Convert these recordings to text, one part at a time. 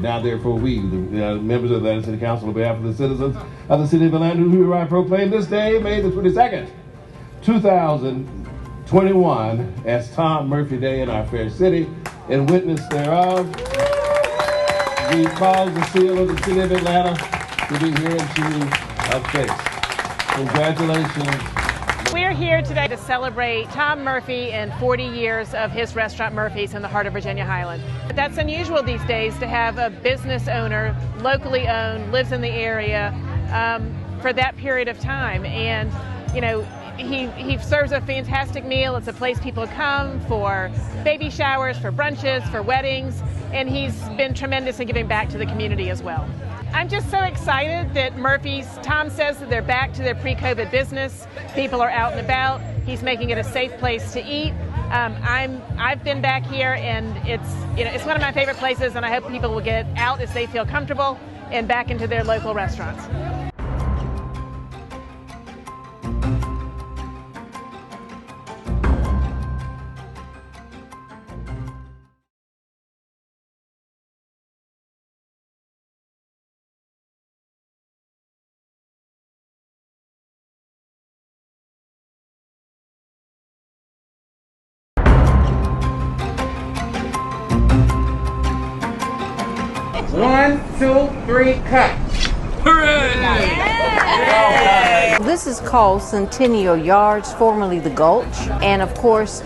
Now therefore we, the members of the Atlanta City Council, on behalf of the citizens of the city of Atlanta, who hereby proclaim this day, May the 22nd, 2021, as Tom Murphy Day in our fair city. In witness thereof, we cause the seal of the city of Atlanta to be here and to affixed. Congratulations. We're here today to celebrate Tom Murphy and 40 years of his restaurant Murphy's in the heart of Virginia Highland. But that's unusual these days to have a business owner, locally owned, lives in the area for that period of time. And, you know, he serves a fantastic meal. It's a place people come for baby showers, for brunches, for weddings, and he's been tremendous in giving back to the community as well. I'm just so excited that Murphy's, Tom says that they're back to their pre-COVID business. People are out and about. He's making it a safe place to eat. I've been back here, and it's one of my favorite places, and I hope people will get out as they feel comfortable and back into their local restaurants. One, two, three, cut. Hooray! Yeah. This is called Centennial Yards, formerly the Gulch, and of course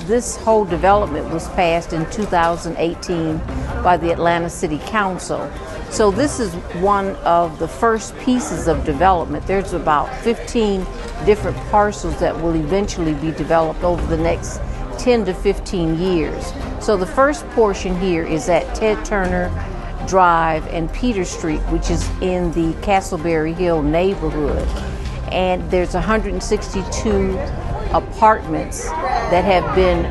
this whole development was passed in 2018 by the Atlanta City Council. So this is one of the first pieces of development. There's about 15 different parcels that will eventually be developed over the next 10 to 15 years. So the first portion here is at Ted Turner Drive and Peter Street, which is in the Castleberry Hill neighborhood. And there's 162 apartments that have been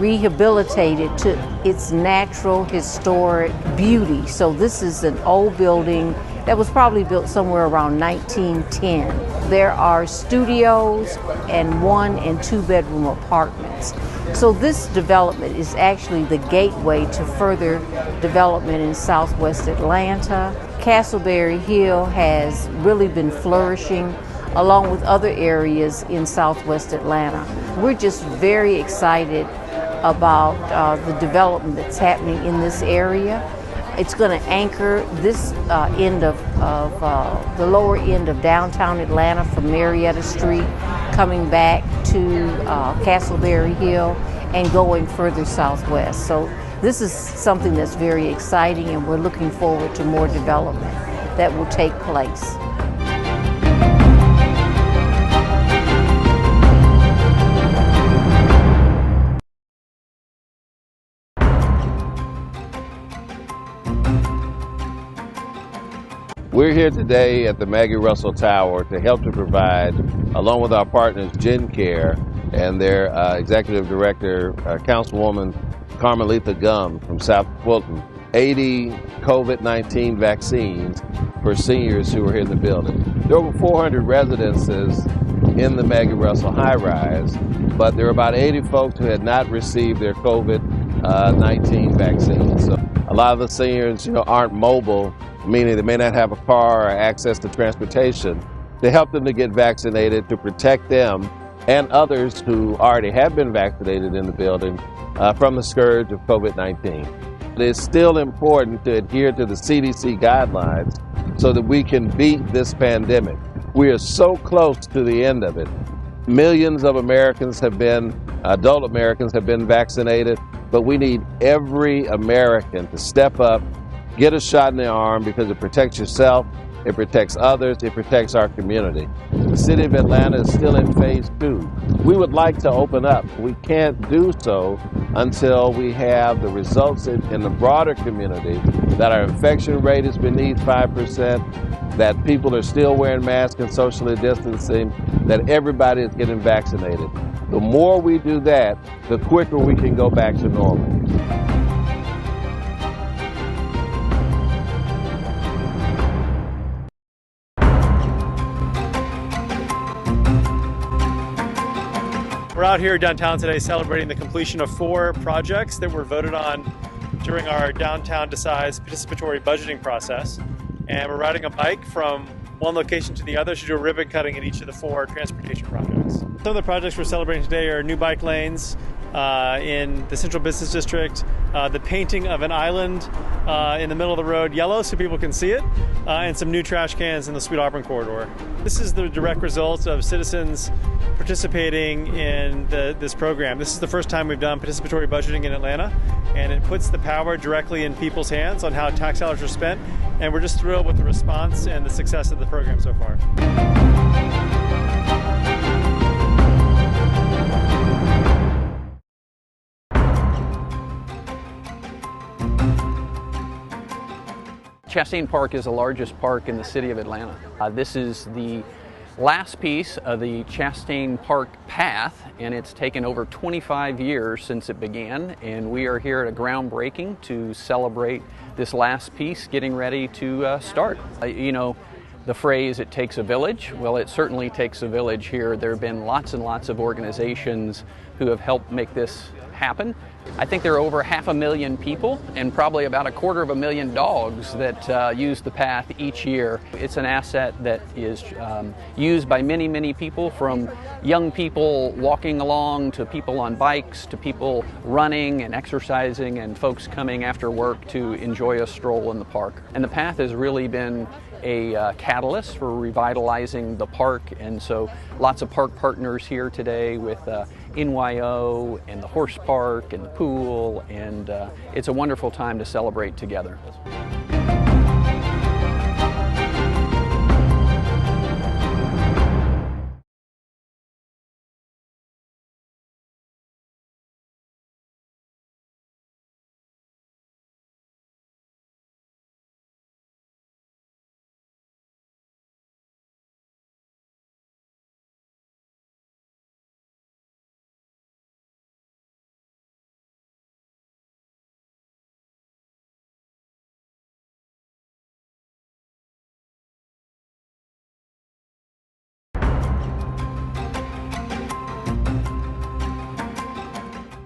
rehabilitated to its natural historic beauty. So this is an old building that was probably built somewhere around 1910. There are studios and 1- and 2-bedroom apartments. So this development is actually the gateway to further development in Southwest Atlanta. Castleberry Hill has really been flourishing along with other areas in Southwest Atlanta. We're just very excited about the development that's happening in this area. It's going to anchor this end of the lower end of downtown Atlanta from Marietta Street, coming back to Castleberry Hill and going further southwest. So this is something that's very exciting, and we're looking forward to more development that will take place. We're here today at the Maggie Russell Tower to help to provide, along with our partners GenCare and their Executive Director, Councilwoman Carmelita Gum from South Fulton, 80 COVID-19 vaccines for seniors who are here in the building. There are over 400 residences in the Maggie Russell high-rise, but there are about 80 folks who had not received their COVID-19 vaccine. So a lot of the seniors, aren't mobile, meaning they may not have a car or access to transportation, to help them to get vaccinated, to protect them and others who already have been vaccinated in the building from the scourge of COVID-19. It is still important to adhere to the CDC guidelines so that we can beat this pandemic. We are so close to the end of it. Millions of Americans adult Americans have been vaccinated, but we need every American to step up, get a shot in the arm, because it protects yourself, it protects others, it protects our community. The city of Atlanta is still in phase 2. We would like to open up. We can't do so until we have the results in the broader community that our infection rate is beneath 5%, that people are still wearing masks and socially distancing, that everybody is getting vaccinated. The more we do that, the quicker we can go back to normal. We're out here downtown today celebrating the completion of 4 projects that were voted on during our downtown to size participatory budgeting process. And we're riding a bike from one location to the other to do a ribbon cutting at each of the 4 transportation projects. Some of the projects we're celebrating today are new bike lanes in the Central Business District, the painting of an island in the middle of the road yellow so people can see it, and some new trash cans in the Sweet Auburn corridor. This is the direct result of citizens participating in this program. This is the first time we've done participatory budgeting in Atlanta, and it puts the power directly in people's hands on how tax dollars are spent, and we're just thrilled with the response and the success of the program so far. Chastain Park is the largest park in the city of Atlanta. This is the last piece of the Chastain Park path, and it's taken over 25 years since it began, and we are here at a groundbreaking to celebrate this last piece getting ready to start. You know, the phrase, it takes a village. Well, it certainly takes a village here. There have been lots and lots of organizations who have helped make this happen. I think there are over 500,000 people and probably about 250,000 dogs that use the path each year. It's an asset that is used by many, many people, from young people walking along to people on bikes to people running and exercising and folks coming after work to enjoy a stroll in the park. And the path has really been a catalyst for revitalizing the park, and so lots of park partners here today with NYO and the horse park and the pool, and it's a wonderful time to celebrate together.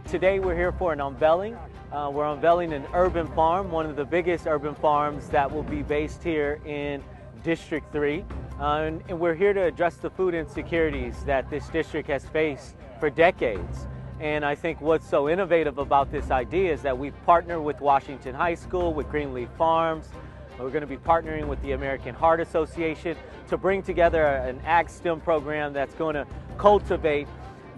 Today we're here for an unveiling. We're unveiling an urban farm, one of the biggest urban farms that will be based here in District 3. And we're here to address the food insecurities that this district has faced for decades. And I think what's so innovative about this idea is that we've partnered with Washington High School, with Greenleaf Farms. We're going to be partnering with the American Heart Association to bring together an ag STEM program that's going to cultivate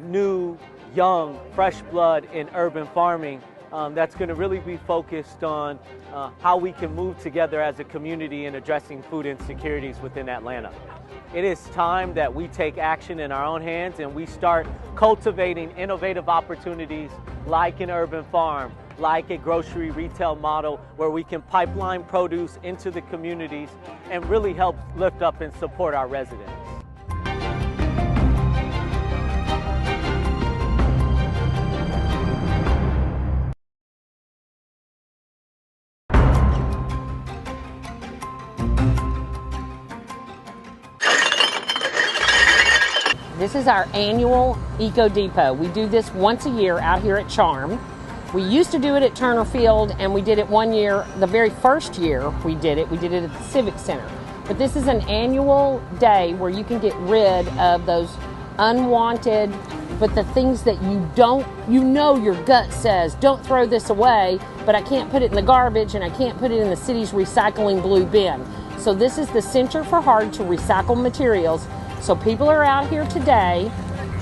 new, young, fresh blood in urban farming that's going to really be focused on how we can move together as a community in addressing food insecurities within Atlanta. It is time that we take action in our own hands and we start cultivating innovative opportunities like an urban farm, like a grocery retail model where we can pipeline produce into the communities and really help lift up and support our residents. This is our annual Eco Depot. We do this once a year out here at Charm. We used to do it at Turner Field, and we did it one year, the very first year we did it at the Civic Center. But this is an annual day where you can get rid of those unwanted, but the things that you know your gut says, don't throw this away, but I can't put it in the garbage and I can't put it in the city's recycling blue bin. So this is the Center for Hard to Recycle Materials. So people are out here today,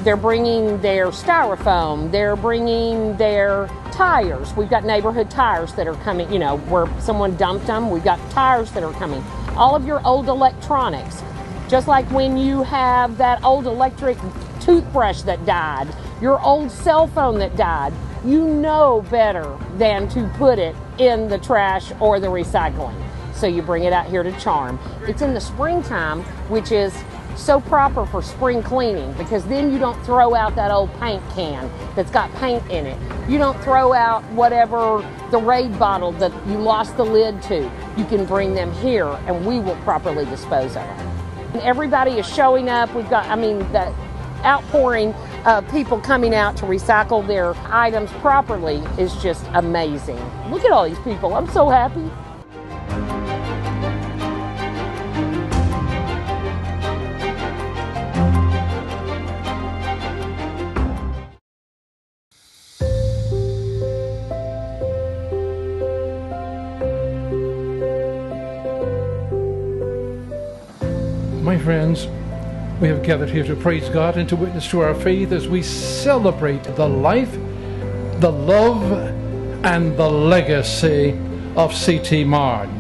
they're bringing their styrofoam, they're bringing their tires. We've got neighborhood tires that are coming, you know, where someone dumped them. We've got tires that are coming. All of your old electronics, just like when you have that old electric toothbrush that died, your old cell phone that died, you know better than to put it in the trash or the recycling. So you bring it out here to Charm. It's in the springtime, which is so proper for spring cleaning, because then you don't throw out that old paint can that's got paint in it. You don't throw out whatever the Raid bottle that you lost the lid to. You can bring them here and we will properly dispose of them. And everybody is showing up. We've got, the outpouring people coming out to recycle their items properly is just amazing. Look at all these people. I'm so happy. My friends, we have gathered here to praise God and to witness to our faith as we celebrate the life, the love, and the legacy of C.T. Martin.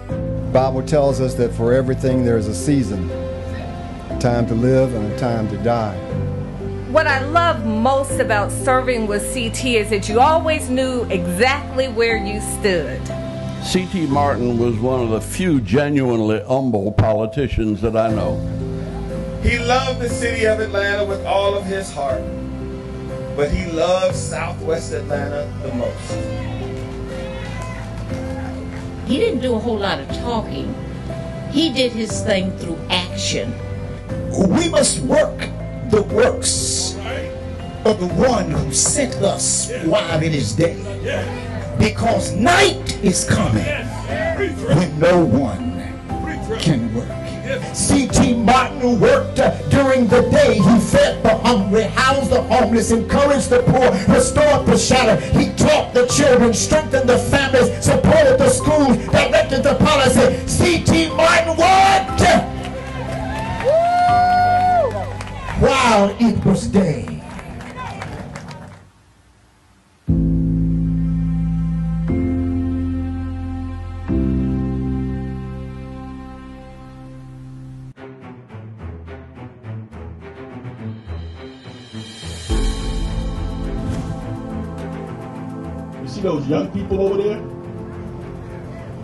The Bible tells us that for everything there is a season, a time to live and a time to die. What I love most about serving with CT is that you always knew exactly where you stood. C.T. Martin was one of the few genuinely humble politicians that I know. He loved the city of Atlanta with all of his heart, but he loved Southwest Atlanta the most. He didn't do a whole lot of talking. He did his thing through action. We must work the works of the one who sent us while it is day. Because night is coming when no one can work. C.T. Martin worked during the day. He fed the hungry, housed the homeless, encouraged the poor, restored the shattered. He taught the children, strengthened the families, supported the schools, directed the policy. C.T. Martin worked while it was day. See those young people over there?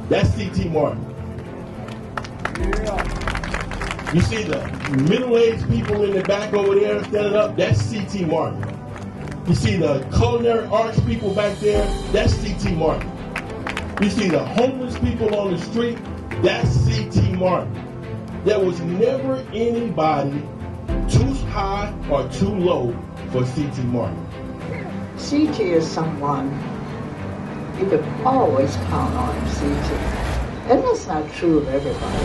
That's C.T. Martin. Yeah. You see the middle-aged people in the back over there standing up? That's C.T. Martin. You see the culinary arts people back there? That's C.T. Martin. You see the homeless people on the street? That's C.T. Martin. There was never anybody too high or too low for C.T. Martin. C.T. is someone you could always count on, C.T. And that's not true of everybody.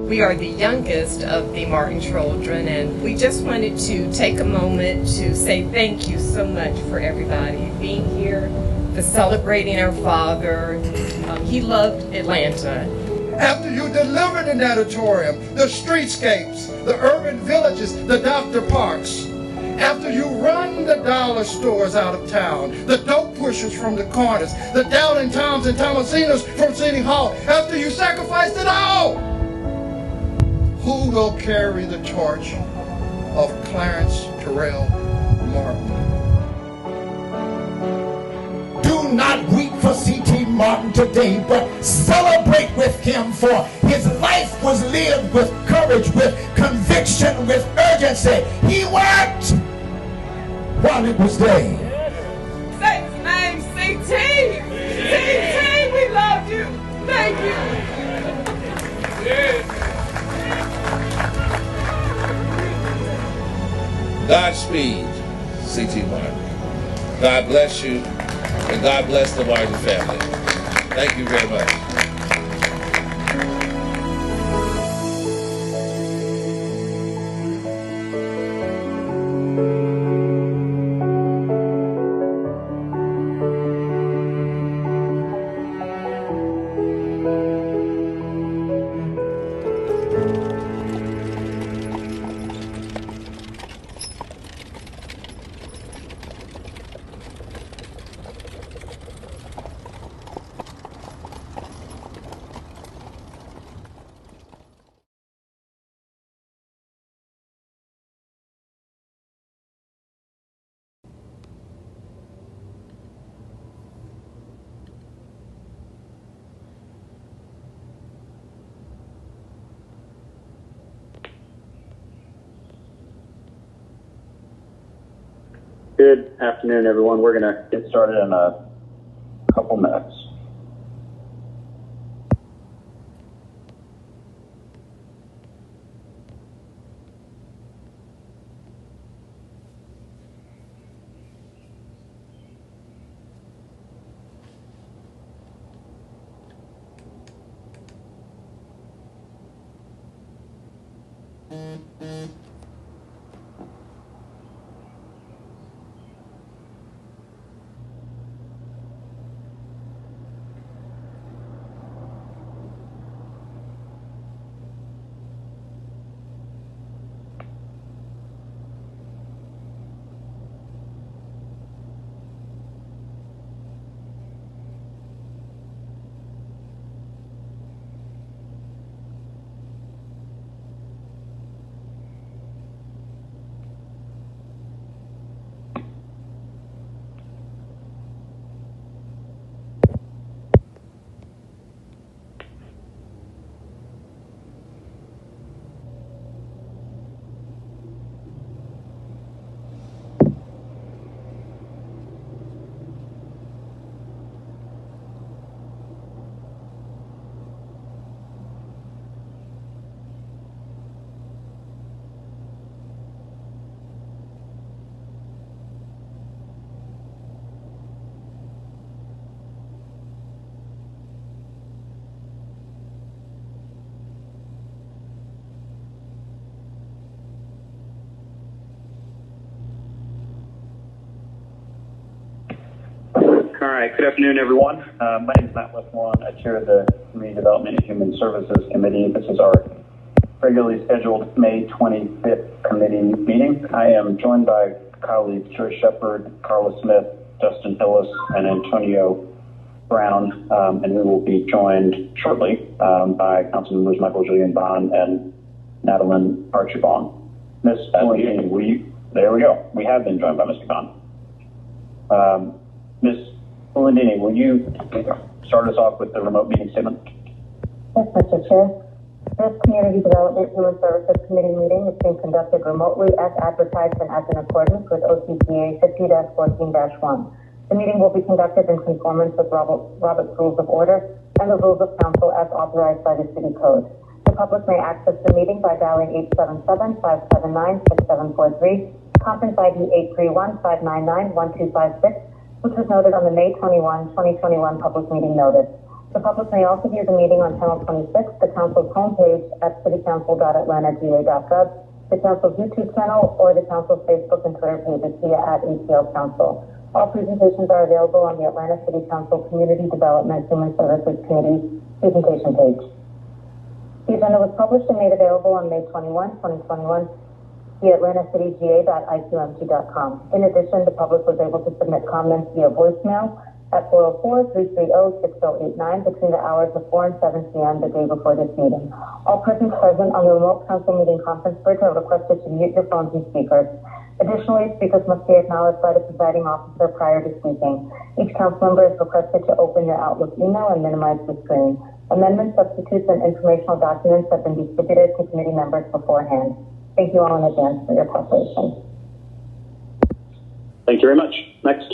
We are the youngest of the Martin children, and we just wanted to take a moment to say thank you so much for everybody being here, for celebrating our father. He loved Atlanta. After you delivered an auditorium, the streetscapes, the urban villages, the doctor parks. After you run the dollar stores out of town, the dope pushers from the corners, the Downing-Toms and Thomazinas from City Hall. After you sacrificed it all, who will carry the torch of Clarence Terrell Martin? Do not weep for C.T. Martin today, but celebrate with him, for his life was lived with courage, with conviction, with urgency. He worked while it was day. Say his name, C.T. C.T., we love you. Thank you. Yeah. Godspeed, C.T. Martin. God bless you, and God bless the Martin family. Thank you very much. Good afternoon, everyone. We're going to get started in couple minutes. All right, good afternoon, everyone. My name is Matt Westmore. I chair the Community Development and Human Services Committee. This is our regularly scheduled May 25th committee meeting. I am joined by colleagues Joy Shepard, Carla Smith, Justin Hillis, and Antonio Brown, and we will be joined shortly by Councilmembers Michael Julian Bond and Madeline Archibong. Ms. Bellini, there we go. We have been joined by Mr. Bond. Ms. Melandini, will you start us off with the remote meeting statement? Yes, Mr. Chair. This Community Development Human Services Committee meeting is being conducted remotely as advertised and as in accordance with OCGA 50-14-1. The meeting will be conducted in conformance with Robert's Rules of Order and the Rules of Council as authorized by the City Code. The public may access the meeting by dialing 877-579-6743, conference ID 831-599-1256, which was noted on the May 21, 2021 public meeting notice. The public may also view the meeting on Channel 26, the Council's homepage at citycouncil.atlantaga.gov, the Council's YouTube channel, or the Council's Facebook and Twitter pages via @ATL Council. All presentations are available on the Atlanta City Council Community Development Human Services Committee presentation page. The agenda was published and made available on May 21, 2021, via atlantacitygA.iqmt.com. In addition, the public was able to submit comments via voicemail at 404-330-6089 between the hours of 4 and 7 p.m. the day before this meeting. All persons present on the remote council meeting conference bridge are requested to mute your phones and speakers. Additionally, speakers must be acknowledged by the presiding officer prior to speaking. Each council member is requested to open your Outlook email and minimize the screen. Amendments, substitutes, and informational documents have been distributed to committee members beforehand. Thank you all in advance for your cooperation. Thank you very much. Next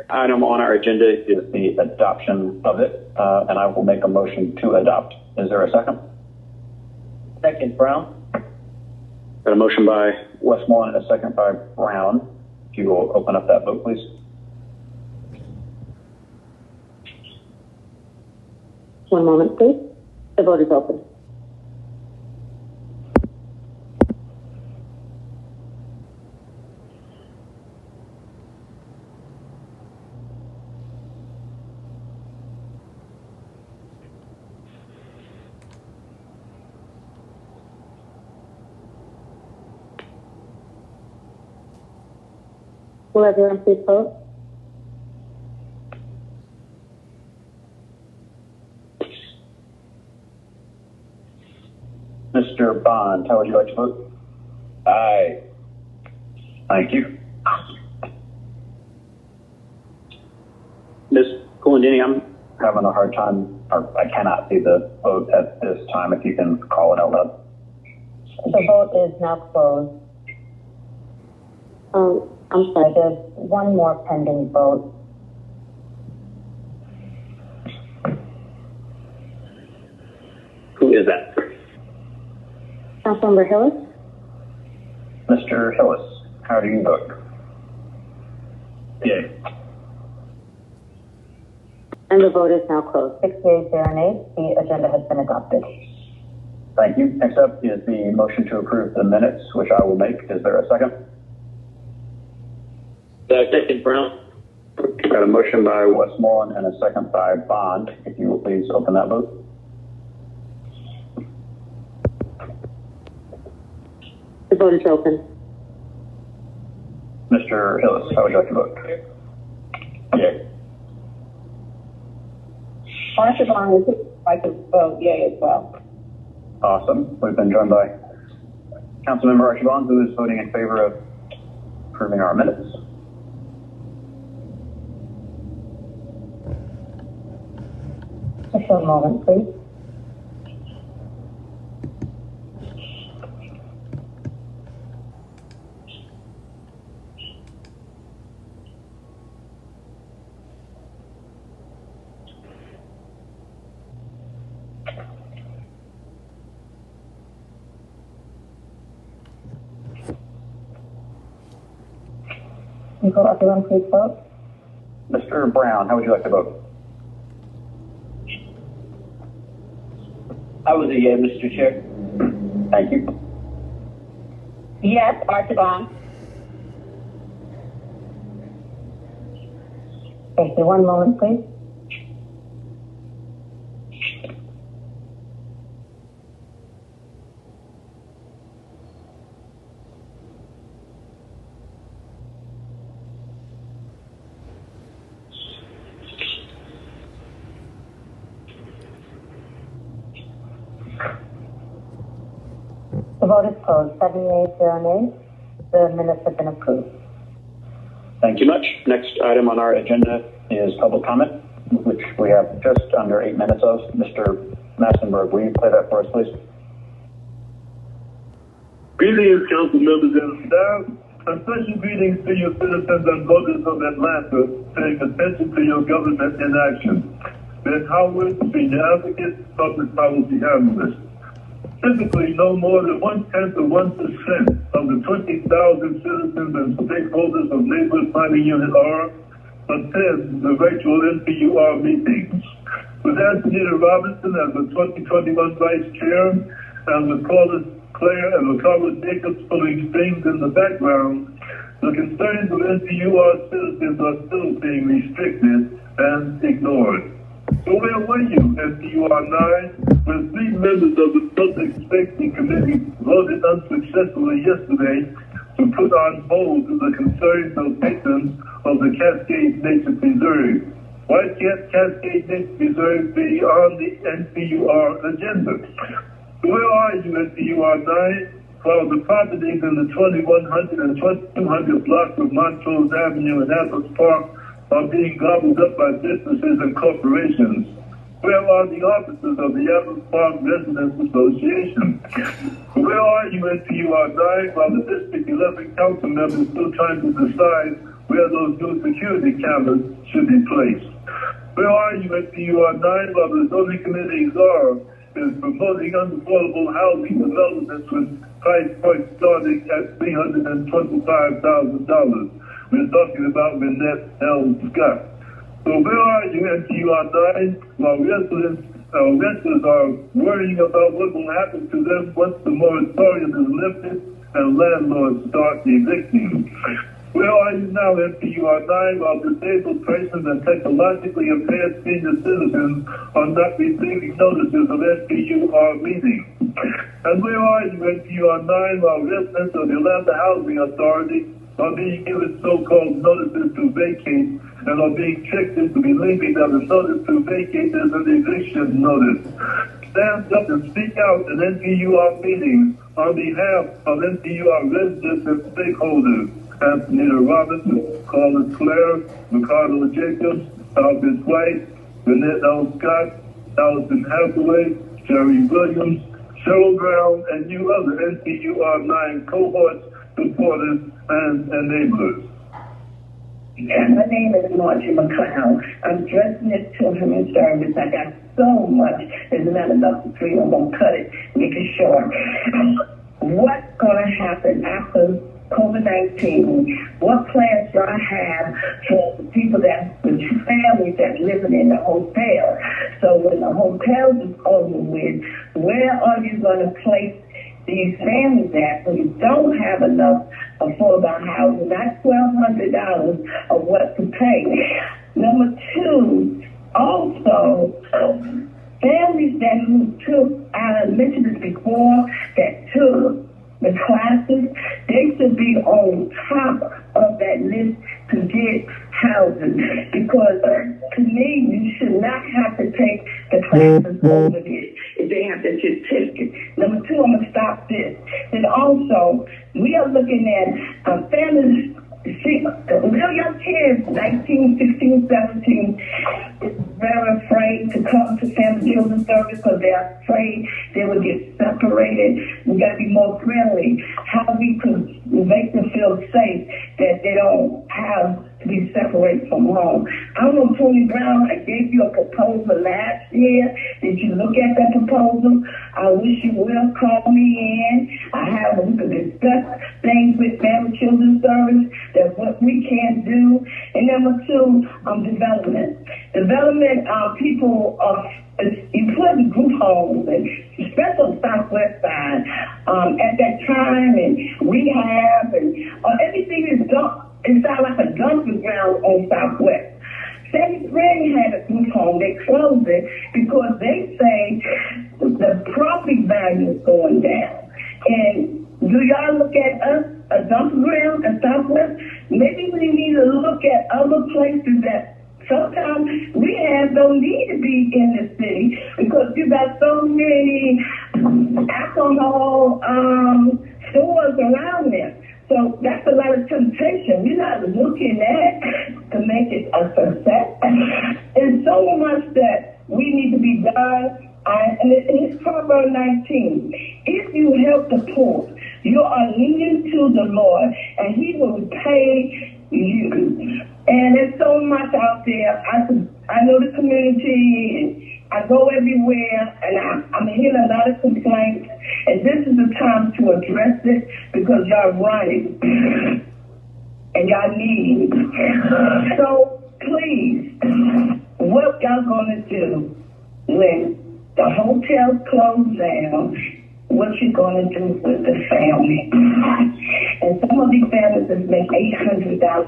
item on our agenda is the adoption of it, and I will make a motion to adopt. Is there a second? Second, Brown. Got a motion by Westmore and a second by Brown. If you will open up that vote, please. One moment, please. The vote is open. Will everyone please vote? Mr. Bond, how would you like to vote? Aye. Thank you. Ms. Colandini, I'm having a hard time, or I cannot see the vote at this time. If you can call it out loud. The vote is now closed. I'm sorry, there's one more pending vote. is that? Councilmember Hillis? Mr. Hillis, how do you vote? Yay. And the vote is now closed. 6 yeas, 0 nays. The agenda has been adopted. Thank you. Next up is the motion to approve the minutes, which I will make. Is there a second? Second, Brown. Got a motion by Westmoreland and a second by Bond. If you will please open that vote. The vote is open. Mr. Hillis, how would you like to vote? Yay. Archibald would like to vote yay as well. Awesome. We've been joined by Councilmember Archibald, who is voting in favor of approving our minutes. Just a moment, please. Will everyone please vote? Mr. Brown, how would you like to vote? I was a yay, Mr. Chair. Thank you. Yes, Archibald. Thank you. One moment, please. The vote is closed. 7 yeas, 0 nays. The minutes have been approved. Thank you much. Next item on our agenda is public comment, which we have just under 8 minutes of. Mr. Massenberg, will you play that for us, please? Greetings, council members and staff. And special greetings to you citizens and voters of Atlanta, paying attention to your government in action. Ben Howard, Senior Advocate, Public Policy Analyst. Typically, no more than 0.1% of the 20,000 citizens and stakeholders of Neighborhood Planning Unit R attend the virtual NPUR meetings. With Antonita Robinson as the 2021 Vice Chair and with Claire and Carlos Jacobs pulling strings in the background, the concerns of NPUR citizens are still being restricted and ignored. So where were you, NPUR 9, when 3 members of the Public Safety Committee voted unsuccessfully yesterday to put on hold the concerns of patrons of the Cascade Nature Preserve? Why can't Cascade Nature Preserve be on the NPUR agenda? Where are you, NPUR 9, while the properties in the 2100 and 2200 blocks of Montrose Avenue and Atlas Park are being gobbled up by businesses and corporations? Where are the officers of the Atlas Park Residents Association? Where are you, NPUR 9, while the District 11 council members still trying to decide where those new security cameras should be placed? Where are you, NPUR 9, while the zoning committee czar is promoting unaffordable housing developments with price points starting at $325,000? We're talking about Minette L. Scott. So where are you, NPUR 9, while renters are worrying about what will happen to them once the moratorium is lifted and landlords start evicting? Where are you now, NPUR 9, while disabled persons and technologically impaired senior citizens are not receiving notices of NPUR meetings? And where are you, NPUR 9, while residents of the Atlanta Housing Authority are being given so-called notices to vacate and are being tricked into believing that a notice to vacate is an eviction notice? Stand up and speak out in NPUR meetings on behalf of NPUR residents and stakeholders. Antonita Robinson, Carlos Claire, Ricardo Jacobs, Albert White, Renette L. Scott, Allison Hathaway, Jerry Williams, Cheryl Brown, and you other NPUR 9 cohorts, supporters, and enablers. My name is Margie McLeod. I'm dressing this children's service. I got so much. There's not enough to three. I'm going to cut it, make it short. What's going to happen after COVID-19? What plans do I have for the people the families that living in the hotel? So when the hotels is over with, where are you going to place these families at when you don't have enough affordable housing? That's $1,200 of what to pay. Number two, also, families that who took, I mentioned this before, that took the classes, they should be on top of that list to get housing. Because to me, you should not have to take the classes over this if they have to just take it. Number two, I'm going to stop this. And also, we are looking at families. See, the real young kids, 19, 16, 17, is very afraid to come to family children's service because they're afraid they will get separated. We got to be more friendly. How we can make them feel safe that they don't have to be separated from home. I don't know, Tony Brown, I gave you a proposal last year. Did you look at that proposal? I wish you will call me in. We could discuss things with family children's service. That's what we can do. And number two, development. Development, people you put in group homes, and especially on the Southwest side, at that time, and rehab, and everything is done. It sounds like a dumping ground on Southwest. Sandy Spring had a group home. They closed it because they say the property value is going down. And do y'all look at us, a dumping ground at Southwest? Maybe we need to look at other places that sometimes rehab don't need to be in the city because you got so many alcohol stores around there. So that's a lot of temptation. We're not looking at to make it a success. There's so much that we need to be done. And it's Proverbs 19. If you help the poor, you are leaning to the Lord, and He will repay you. And there's so much out there. I know the community, and I go everywhere, and I'm hearing a lot of complaints. And this is the time to address it because y'all running and y'all need. So please, what y'all gonna do when the hotels close down? What you gonna do with the family? And some of these families just make $800.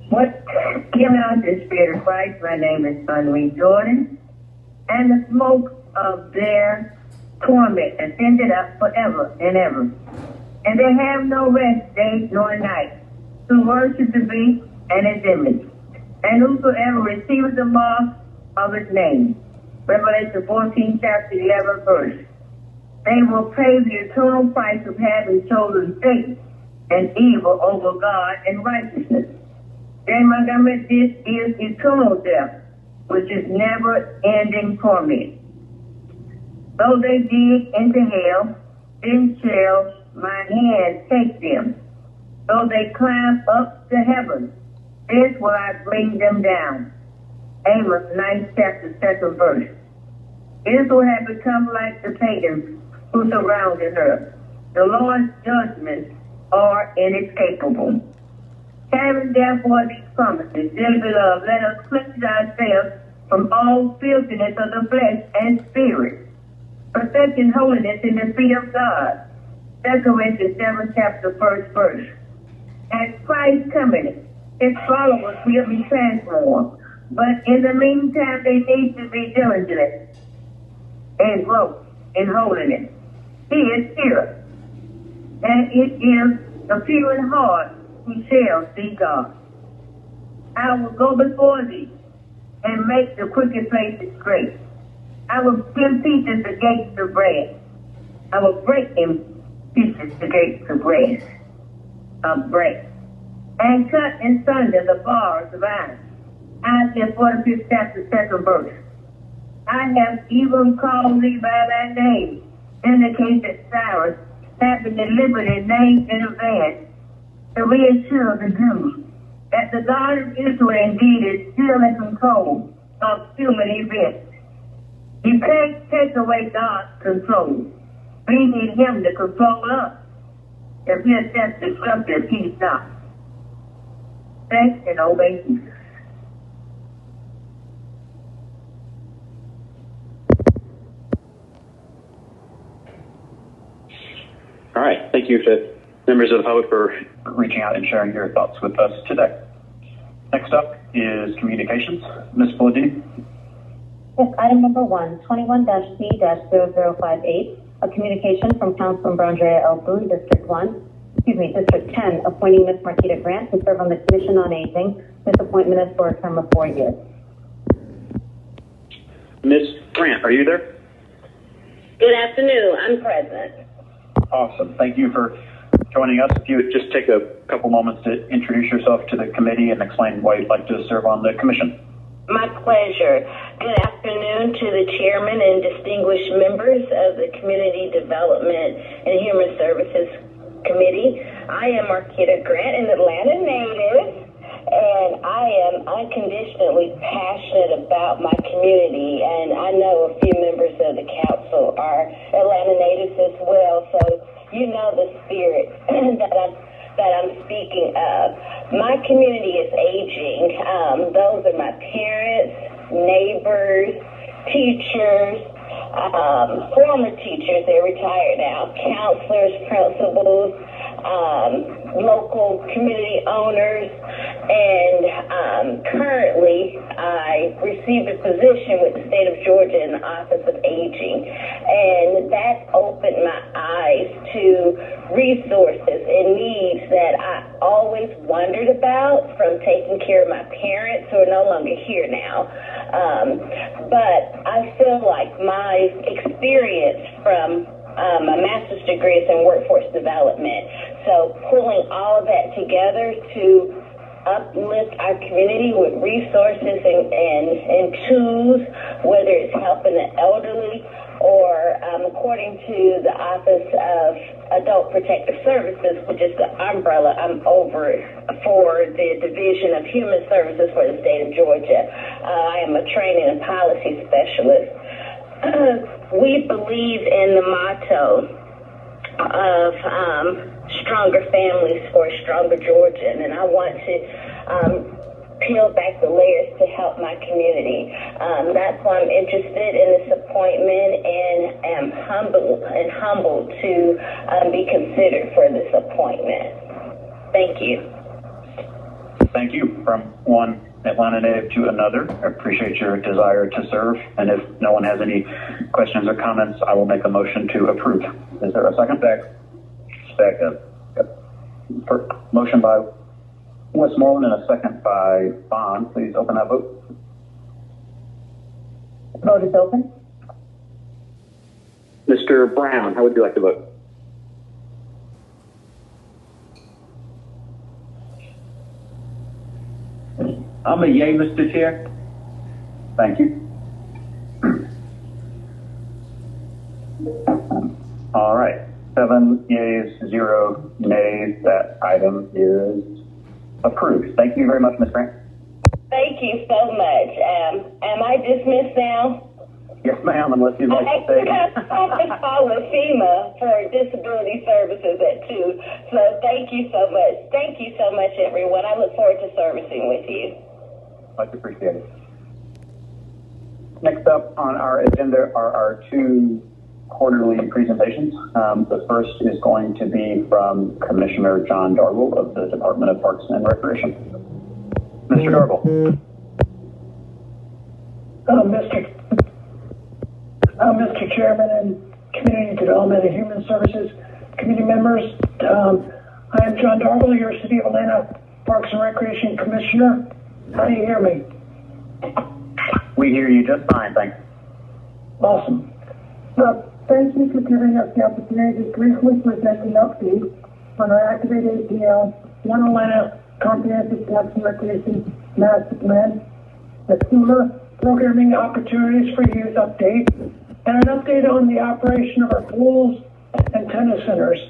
What came out of the Spirit of Christ? My name is Sunny Jordan, and the smoke of their torment ascended up forever and ever. And they have no rest day nor night to worship the beast and his image. And whosoever receives the mark of his name. Revelation 14, chapter 11, verse. They will pay the eternal price of having chosen Satan and evil over God and righteousness. Then Montgomery, this is eternal death, which is never-ending torment. Though they dig into hell, then shall my hand take them. Though they climb up to heaven, this will I bring them down. Amos 9th chapter 2nd verse. Israel had become like the pagans who surrounded her. The Lord's judgments are inescapable. Having therefore these promises, dearly beloved, let us cleanse ourselves from all filthiness of the flesh and spirit, perfecting holiness in the feet of God. 2 Corinthians 7 chapter 1st verse. As Christ cometh, his followers will be transformed, but in the meantime they need to be diligent and grow in holiness. He is here, and it is the pure in heart who shall see God. I will go before thee and make the crooked places straight. I will give pieces the gates of brass. I will break in pieces the gates of brass, and cut in sunder the bars of iron. Isaiah 45th chapter 2nd verse. I have even called thee by thy name, in the case that Cyrus, having delivered his name in advance, to reassure the Jews that the God of Israel indeed is still in control of human events. You can't take away God's control. We need him to control us. If he is just destructive, he's not. Thanks and obey Jesus. All right. Thank you to members of the public for reaching out and sharing your thoughts with us today. Next up is communications. Ms. Palladini. Yes, item number 1, 21-C-0058, a communication from Councilman Andrea L. Boone, District 10, appointing Ms. Marquita Grant to serve on the Commission on Aging. This appointment is for a term of 4 years. Ms. Grant, are you there? Good afternoon. I'm present. Awesome. Thank you for joining us. If you would just take a couple moments to introduce yourself to the committee and explain why you'd like to serve on the commission. My pleasure. Good afternoon to the chairman and distinguished members of the Community Development and Human Services Committee. I am Marquita Grant, an Atlanta native, and I am unconditionally passionate about my community, and I know a few members of the council are Atlanta natives as well, so you know the spirit that I'm speaking of. My community is aging. Those are my parents, neighbors, teachers, former teachers, they're retired now, counselors, principals, local community owners, and currently I received a position with the state of Georgia in the Office of Aging, and that opened my eyes to resources and needs that I always wondered about, from taking care of my parents who are no longer here now. But I feel like my experience from my master's degree is in workforce development. So pulling all of that together to uplift our community with resources and tools, whether it's helping the elderly or according to the Office of Adult Protective Services, which is the umbrella I'm over for the Division of Human Services for the state of Georgia. I am a training and policy specialist. We believe in the motto of stronger families for a stronger Georgia, and I want to peel back the layers to help my community. That's why I'm interested in this appointment and am humbled to be considered for this appointment. Thank you. Thank you. From one Atlanta native to another, I appreciate your desire to serve, and if no one has any questions or comments, I will make a motion to approve. Is there a second? Second. Yep. Motion by Westmoreland and a second by Bond. Please open that vote. Vote is open. Mr. Brown, how would you like to vote? I'm a yay, Mr. Chair. Thank you. All right. 7 yeas, 0 nays. That item is approved. Thank you very much, Ms. Grant. Thank you so much. Am I dismissed now? Yes, ma'am, unless you'd like to say. I call with FEMA for disability services at 2. So thank you so much. Thank you so much, everyone. I look forward to servicing with you. Much appreciated. Next up on our agenda are our 2 quarterly presentations. The first is going to be from Commissioner John Darwell of the Department of Parks and Recreation. Mr. Darwell. Mr. Chairman and Community Development and Human Services Committee members, I am John Darwell, your City of Atlanta Parks and Recreation Commissioner. How do you hear me? We hear you just fine, thanks. Awesome. Thank you for giving us the opportunity to briefly present an update on our Activate ATL One Atlanta Comprehensive Parks and Recreation Master Plan, the SUMA Programming Opportunities for Youth update, and an update on the operation of our pools and tennis centers,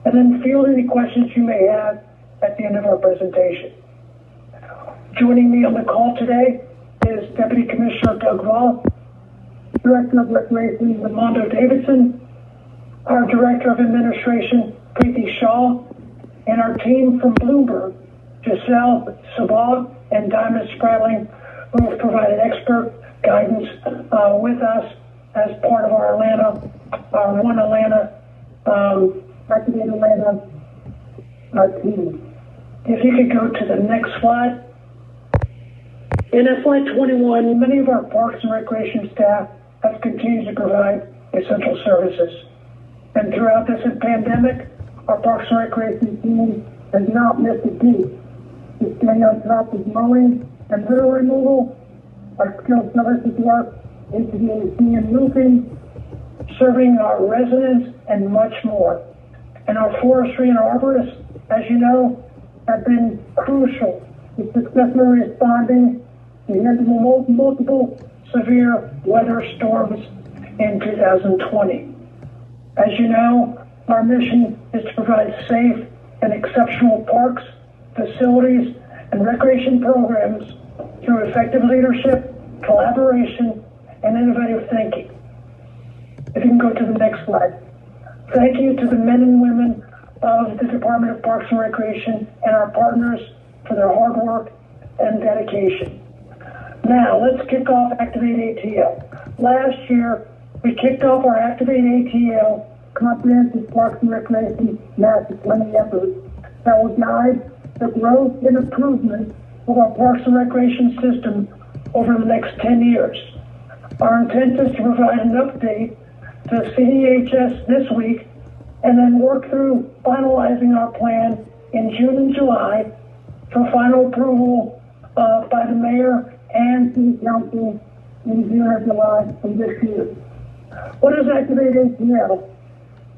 and then field any questions you may have at the end of our presentation. Joining me on the call today is Deputy Commissioner Doug Roth, Director of Recreation Ramondo Davidson, our Director of Administration Preeti Shaw, and our team from Bloomberg, Giselle Sabag and Diamond Spradling, who have provided expert guidance with us as part of our One Atlanta, Activate Atlanta team. If you could go to the next slide. In FY21, many of our parks and recreation staff have continued to provide essential services. And throughout this pandemic, our parks and recreation team has not missed a beat. To stay on top of mowing and litter removal, our skilled services work, HVAC and roofing, serving our residents, and much more. And our forestry and arborists, as you know, have been crucial in successfully responding to handle multiple severe weather storms in 2020. As you know, our mission is to provide safe and exceptional parks, facilities, and recreation programs through effective leadership, collaboration, and innovative thinking. If you can go to the next slide. Thank you to the men and women of the Department of Parks and Recreation and our partners for their hard work and dedication. Now, let's kick off Activate ATL. Last year, we kicked off our Activate ATL comprehensive Parks and Recreation master planning effort that will guide the growth and improvement of our Parks and Recreation system over the next 10 years. Our intent is to provide an update to CDHS this week and then work through finalizing our plan in June and July for final approval by the mayor and city council in June or July of this year. What is Activate ATL?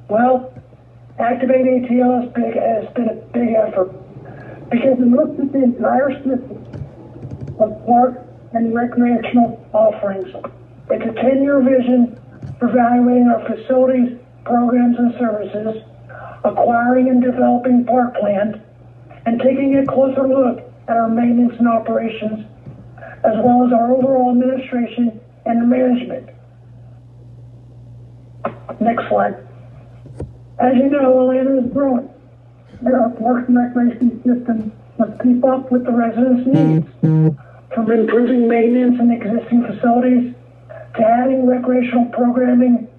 Well, Activate ATL has been a big effort because it looks at the entire system of park and recreational offerings. It's a 10-year vision for evaluating our facilities, programs, and services, acquiring and developing park land, and taking a closer look at our maintenance and operations, as well as our overall administration and management. Next slide. As you know, Atlanta is growing, and our parks and recreation system must keep up with the residents' needs, from improving maintenance in existing facilities to adding recreational programming,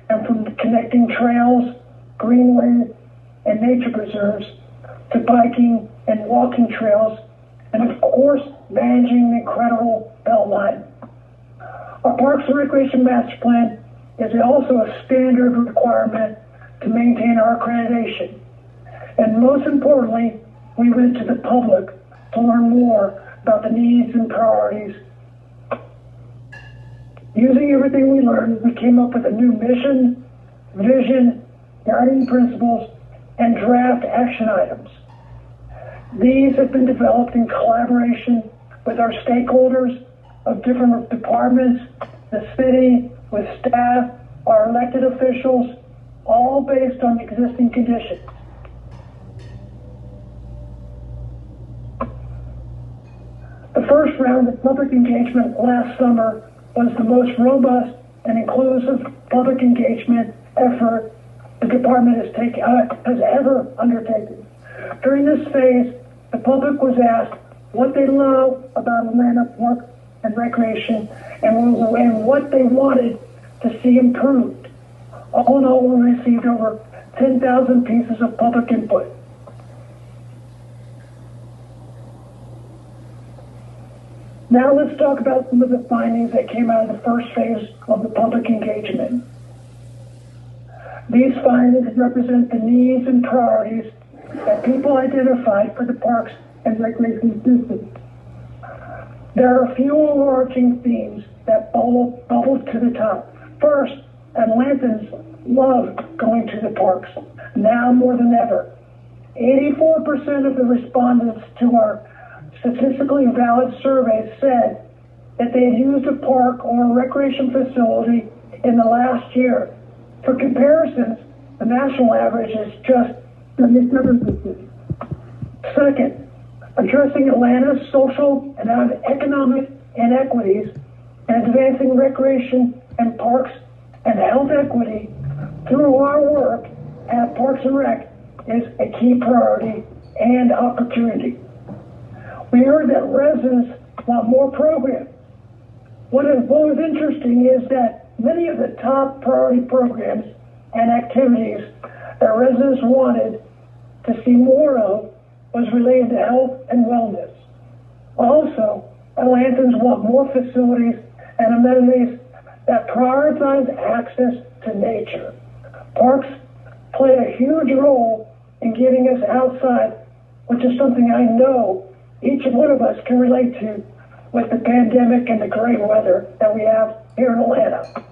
and from connecting trails, greenways, and nature preserves to biking and walking trails, and of course, managing the incredible Beltline. Our Parks and Recreation Master Plan is also a standard requirement to maintain our accreditation. And most importantly, we went to the public to learn more about the needs and priorities. Using everything we learned, we came up with a new mission, vision, guiding principles, and draft action items. These have been developed in collaboration with our stakeholders of different departments, the city, with staff, our elected officials, all based on existing conditions. The first round of public engagement last summer was the most robust and inclusive public engagement effort the department has ever undertaken. During this phase, the public was asked what they love about Atlanta Parks and Recreation and what they wanted to see improved. All in all, we received over 10,000 pieces of public input. Now let's talk about some of the findings that came out of the first phase of the public engagement. These findings represent the needs and priorities that people identified for the Parks and Recreation system. There are a few overarching themes that bubbled to the top. First, Atlantans love going to the parks, now more than ever. 84% of the respondents to our statistically valid survey said that they had used a park or a recreation facility in the last year. For comparisons, the national average is just 77%. Second, addressing Atlanta's social and economic inequities, and advancing recreation and parks and health equity through our work at Parks and Rec is a key priority and opportunity. We heard that residents want more programs. What was interesting is that many of the top priority programs and activities that residents wanted to see more of was related to health and wellness. Also, Atlantans want more facilities and amenities that prioritize access to nature. Parks play a huge role in getting us outside, which is something I know each one of us can relate to with the pandemic and the great weather that we have here in Atlanta.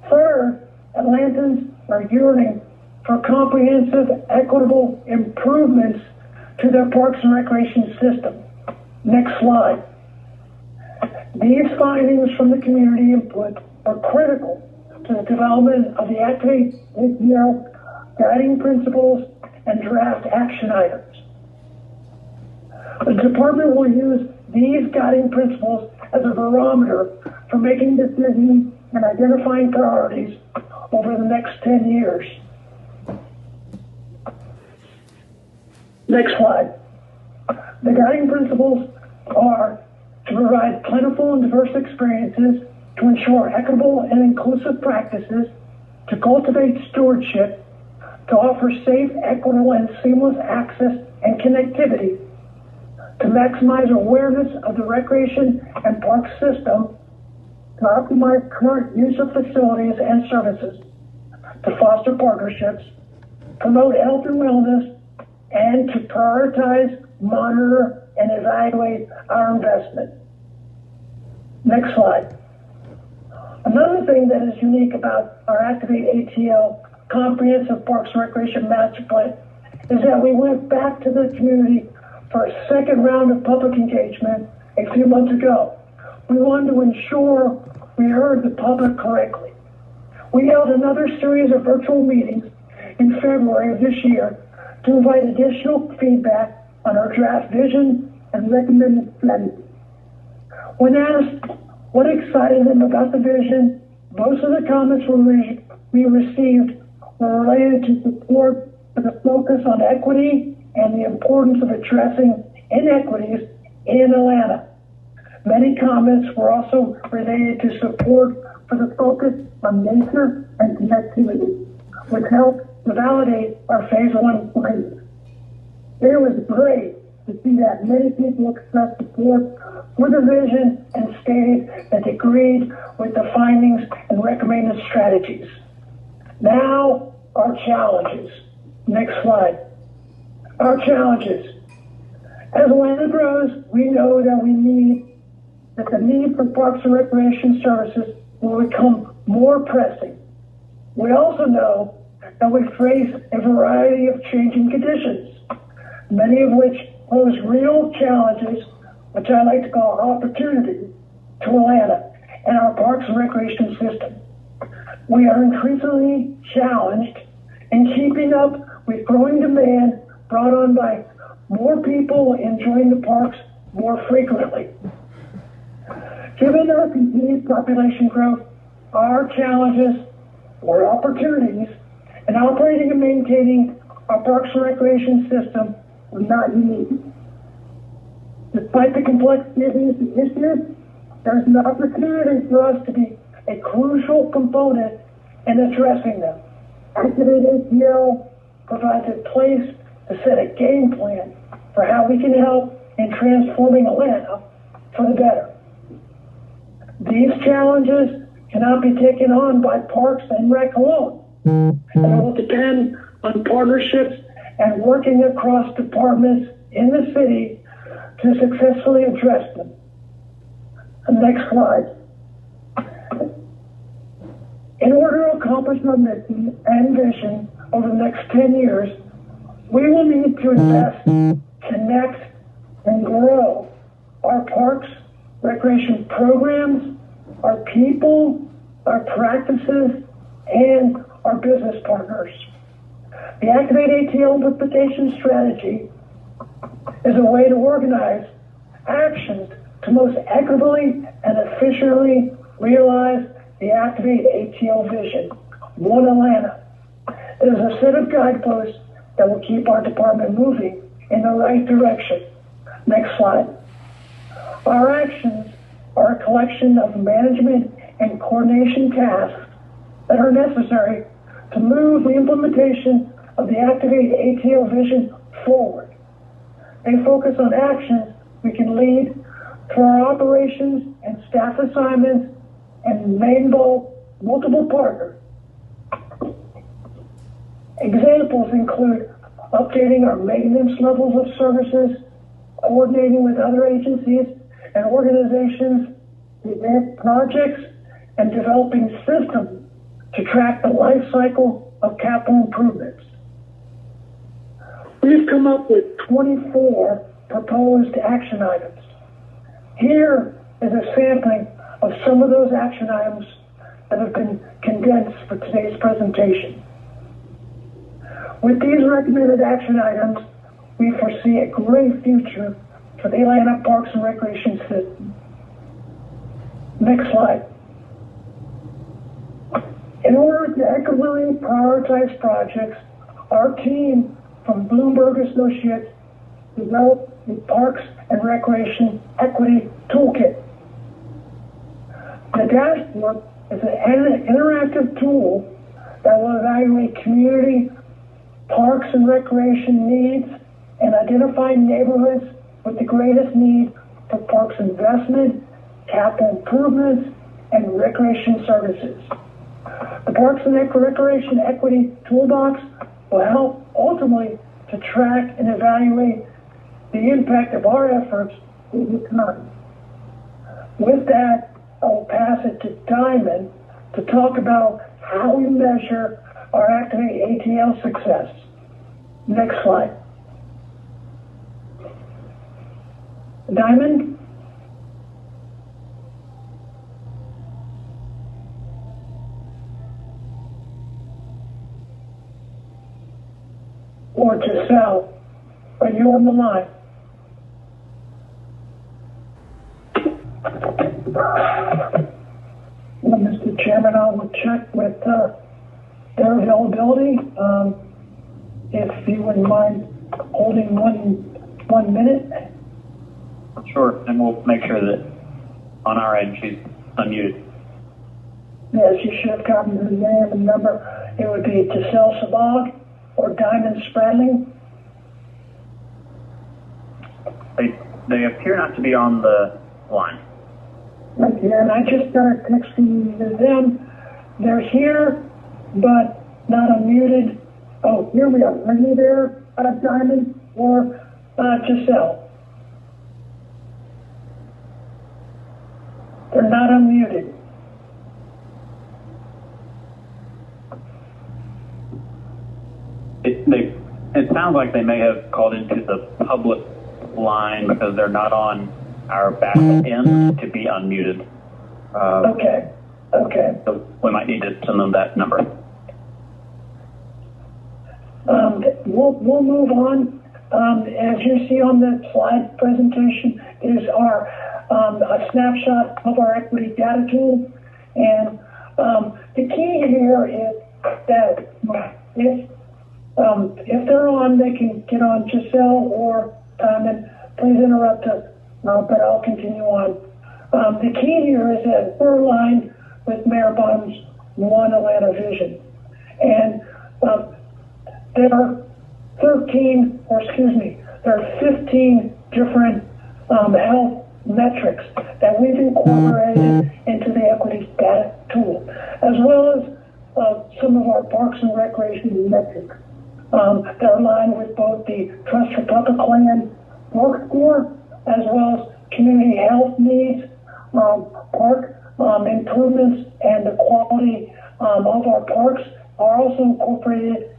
Third, Atlantans are yearning for comprehensive, equitable improvements to their parks and recreation system. Next slide. These findings from the community input are critical to the development of the Activate ATL guiding principles and draft action items. The department will use these guiding principles as a barometer for making decisions and identifying priorities over the next 10 years. Next slide. The guiding principles are to provide plentiful and diverse experiences, to ensure equitable and inclusive practices, to cultivate stewardship, to offer safe, equitable, and seamless access and connectivity, to maximize awareness of the recreation and park system, to optimize current use of facilities and services, to foster partnerships, promote health and wellness, and to prioritize, monitor, and evaluate our investment. Next slide. Another thing that is unique about our Activate ATL Comprehensive Parks and Recreation Master Plan is that we went back to the community for a second round of public engagement a few months ago. We wanted to ensure we heard the public correctly. We held another series of virtual meetings in February of this year to invite additional feedback on our draft vision and recommended strategy. When asked what excited them about the vision, most of the comments we received were related to support for the focus on equity and the importance of addressing inequities in Atlanta. Many comments were also related to support for the focus on nature and connectivity, which helped to validate our phase one findings. It was great to see that many people expressed support for the vision and stated that they agreed with the findings and recommended strategies. Now, our challenges. Next slide. Our challenges. As Atlanta grows, we know that the need for parks and recreation services will become more pressing. We also know that we face a variety of changing conditions, many of which pose real challenges, which I like to call opportunities, to Atlanta and our parks and recreation system. We are increasingly challenged in keeping up with growing demand brought on by more people enjoying the parks more frequently. Given our continued population growth, our challenges or opportunities in operating and maintaining our parks and recreation system are not unique. Despite the complexity of these issues, there's an opportunity for us to be a crucial component in addressing them. Activate ATL provides a place to set a game plan for how we can help in transforming Atlanta for the better. These challenges cannot be taken on by Parks and Rec alone. It will depend on partnerships and working across departments in the city to successfully address them. Next slide. In order to accomplish our mission and vision over the next 10 years, we will need to invest, connect, and grow our parks, recreation programs, our people, our practices, and our business partners. The Activate ATL implementation strategy is a way to organize actions to most equitably and efficiently realize the Activate ATL vision, One Atlanta. It is a set of guideposts that will keep our department moving in the right direction. Next slide. Our actions are a collection of management and coordination tasks that are necessary to move the implementation of the Activate ATL vision forward. They focus on actions we can lead for our operations and staff assignments and may involve multiple partners. Examples include updating our maintenance levels of services, coordinating with other agencies and organizations, revamp projects, and developing systems to track the life cycle of capital improvements. We've come up with 24 proposed action items. Here is a sampling of some of those action items that have been condensed for today's presentation. With these recommended action items, we foresee a great future for the Atlanta Parks and Recreation System. Next slide. In order to equitably prioritize projects, our team from Bloomberg Associates developed the Parks and Recreation Equity Toolkit. The dashboard is an interactive tool that will evaluate community, parks and recreation needs and identify neighborhoods with the greatest need for parks investment, capital improvements, and recreation services. The Parks and Recreation Equity Toolbox will help ultimately to track and evaluate the impact of our efforts over time. With that, I will pass it to Diamond to talk about how we measure our Activate ATL success. Next slide. Diamond? Or Giselle, are you on the line? Well, Mr. Chairman, I will check with their availability. If you wouldn't mind holding one minute. Sure, and we'll make sure that on our end she's unmuted. Yes, you should have gotten her name and number. It would be Giselle Sabag or Diamond Spradling. They appear not to be on the line. Okay, and I just started texting them. They're here, but not unmuted. Oh, here we are. Are you there, Diamond or Giselle? They're not unmuted. It sounds like they may have called into the public line because they're not on our back end to be unmuted. Okay. So we might need to send them that number. We'll move on. As you see on the slide presentation is our a snapshot of our equity data tool. And the key here is that if they're on, they can get on Giselle or Diamond. Please interrupt us, but I'll continue on. The key here is that we're aligned with Mayor Bonham's One Atlanta vision. And there are 15 different health metrics that we've incorporated into the equity data tool, as well as some of our parks and recreation metrics. They're aligned with both the Trust for Public Land work score, as well as community health needs, park improvements, and the quality of our parks are also incorporated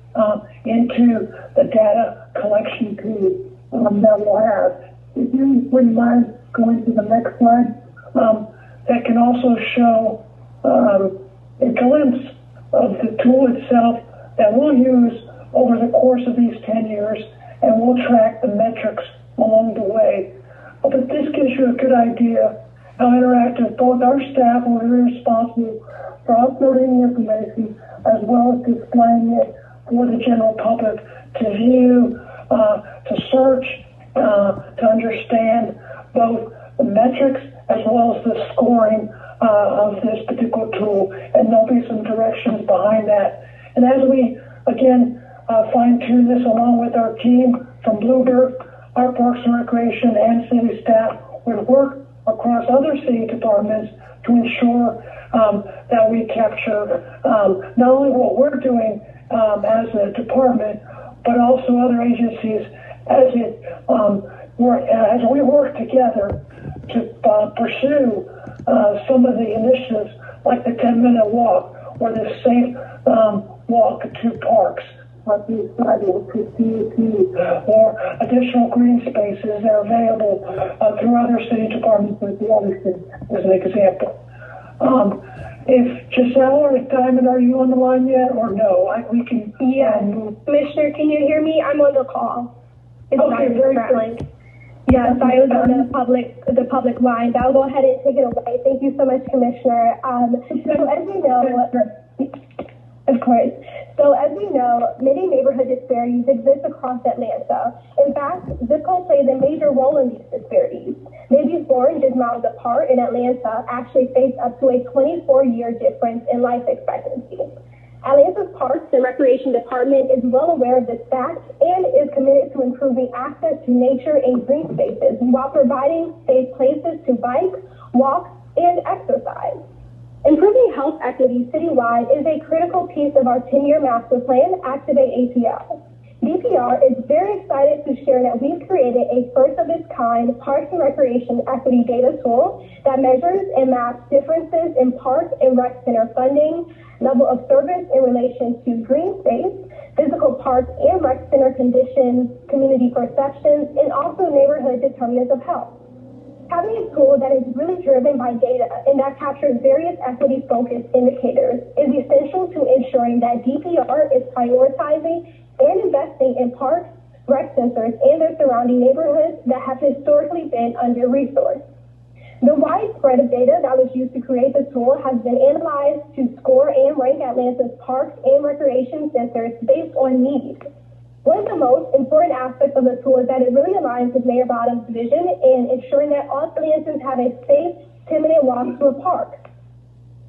into the data collection tool that we'll have. If you wouldn't mind going to the next slide, that can also show a glimpse of the tool itself that we'll use over the course of these 10 years, and we'll track the metrics along the way. But this gives you a good idea how interactive both our staff will be responsible for uploading the information as well as displaying it for the general public to view, to search, to understand both the metrics as well as the scoring of this particular tool, and there'll be some directions behind that. And as we, again, fine-tune this along with our team from Bluebird, our Parks and Recreation and city staff will work across other city departments to ensure that we capture not only what we're doing as a department, but also other agencies as we work together to pursue some of the initiatives like the 10-minute walk or the safe walk to parks, or additional green spaces that are available through other city departments like the other cities, as an example. If Giselle or Diamond, are you on the line yet, or no? We can. Yeah, Commissioner, can you hear me? I'm on the call. It's okay, very good. Yes, I was on the public line. I'll go ahead and take it away. Thank you so much, Commissioner. So as we know, of course. So as we know, many neighborhood disparities exist across Atlanta. In fact, zip code plays a major role in these disparities. Babies born just miles apart in Atlanta actually face up to a 24-year difference in life expectancy. Atlanta's Parks and Recreation Department is well aware of this fact and is committed to improving access to nature and green spaces while providing safe places to bike, walk, and exercise. Improving health equity citywide is a critical piece of our 10-year master plan, Activate ATL. DPR is very excited to share that we've created a first-of-its-kind Parks and Recreation equity data tool that measures and maps differences in park and rec center funding, level of service in relation to green space, physical park and rec center conditions, community perceptions, and also neighborhood determinants of health. Having a tool that is really driven by data and that captures various equity-focused indicators is essential to ensuring that DPR is prioritizing and investing in parks, rec centers, and their surrounding neighborhoods that have historically been under-resourced. The wide spread of data that was used to create the tool has been analyzed to score and rank Atlanta's parks and recreation centers based on need. One of the most important aspects of the tool is that it really aligns with Mayor Bottom's vision in ensuring that all Atlantans have a safe 10-minute walk to a park.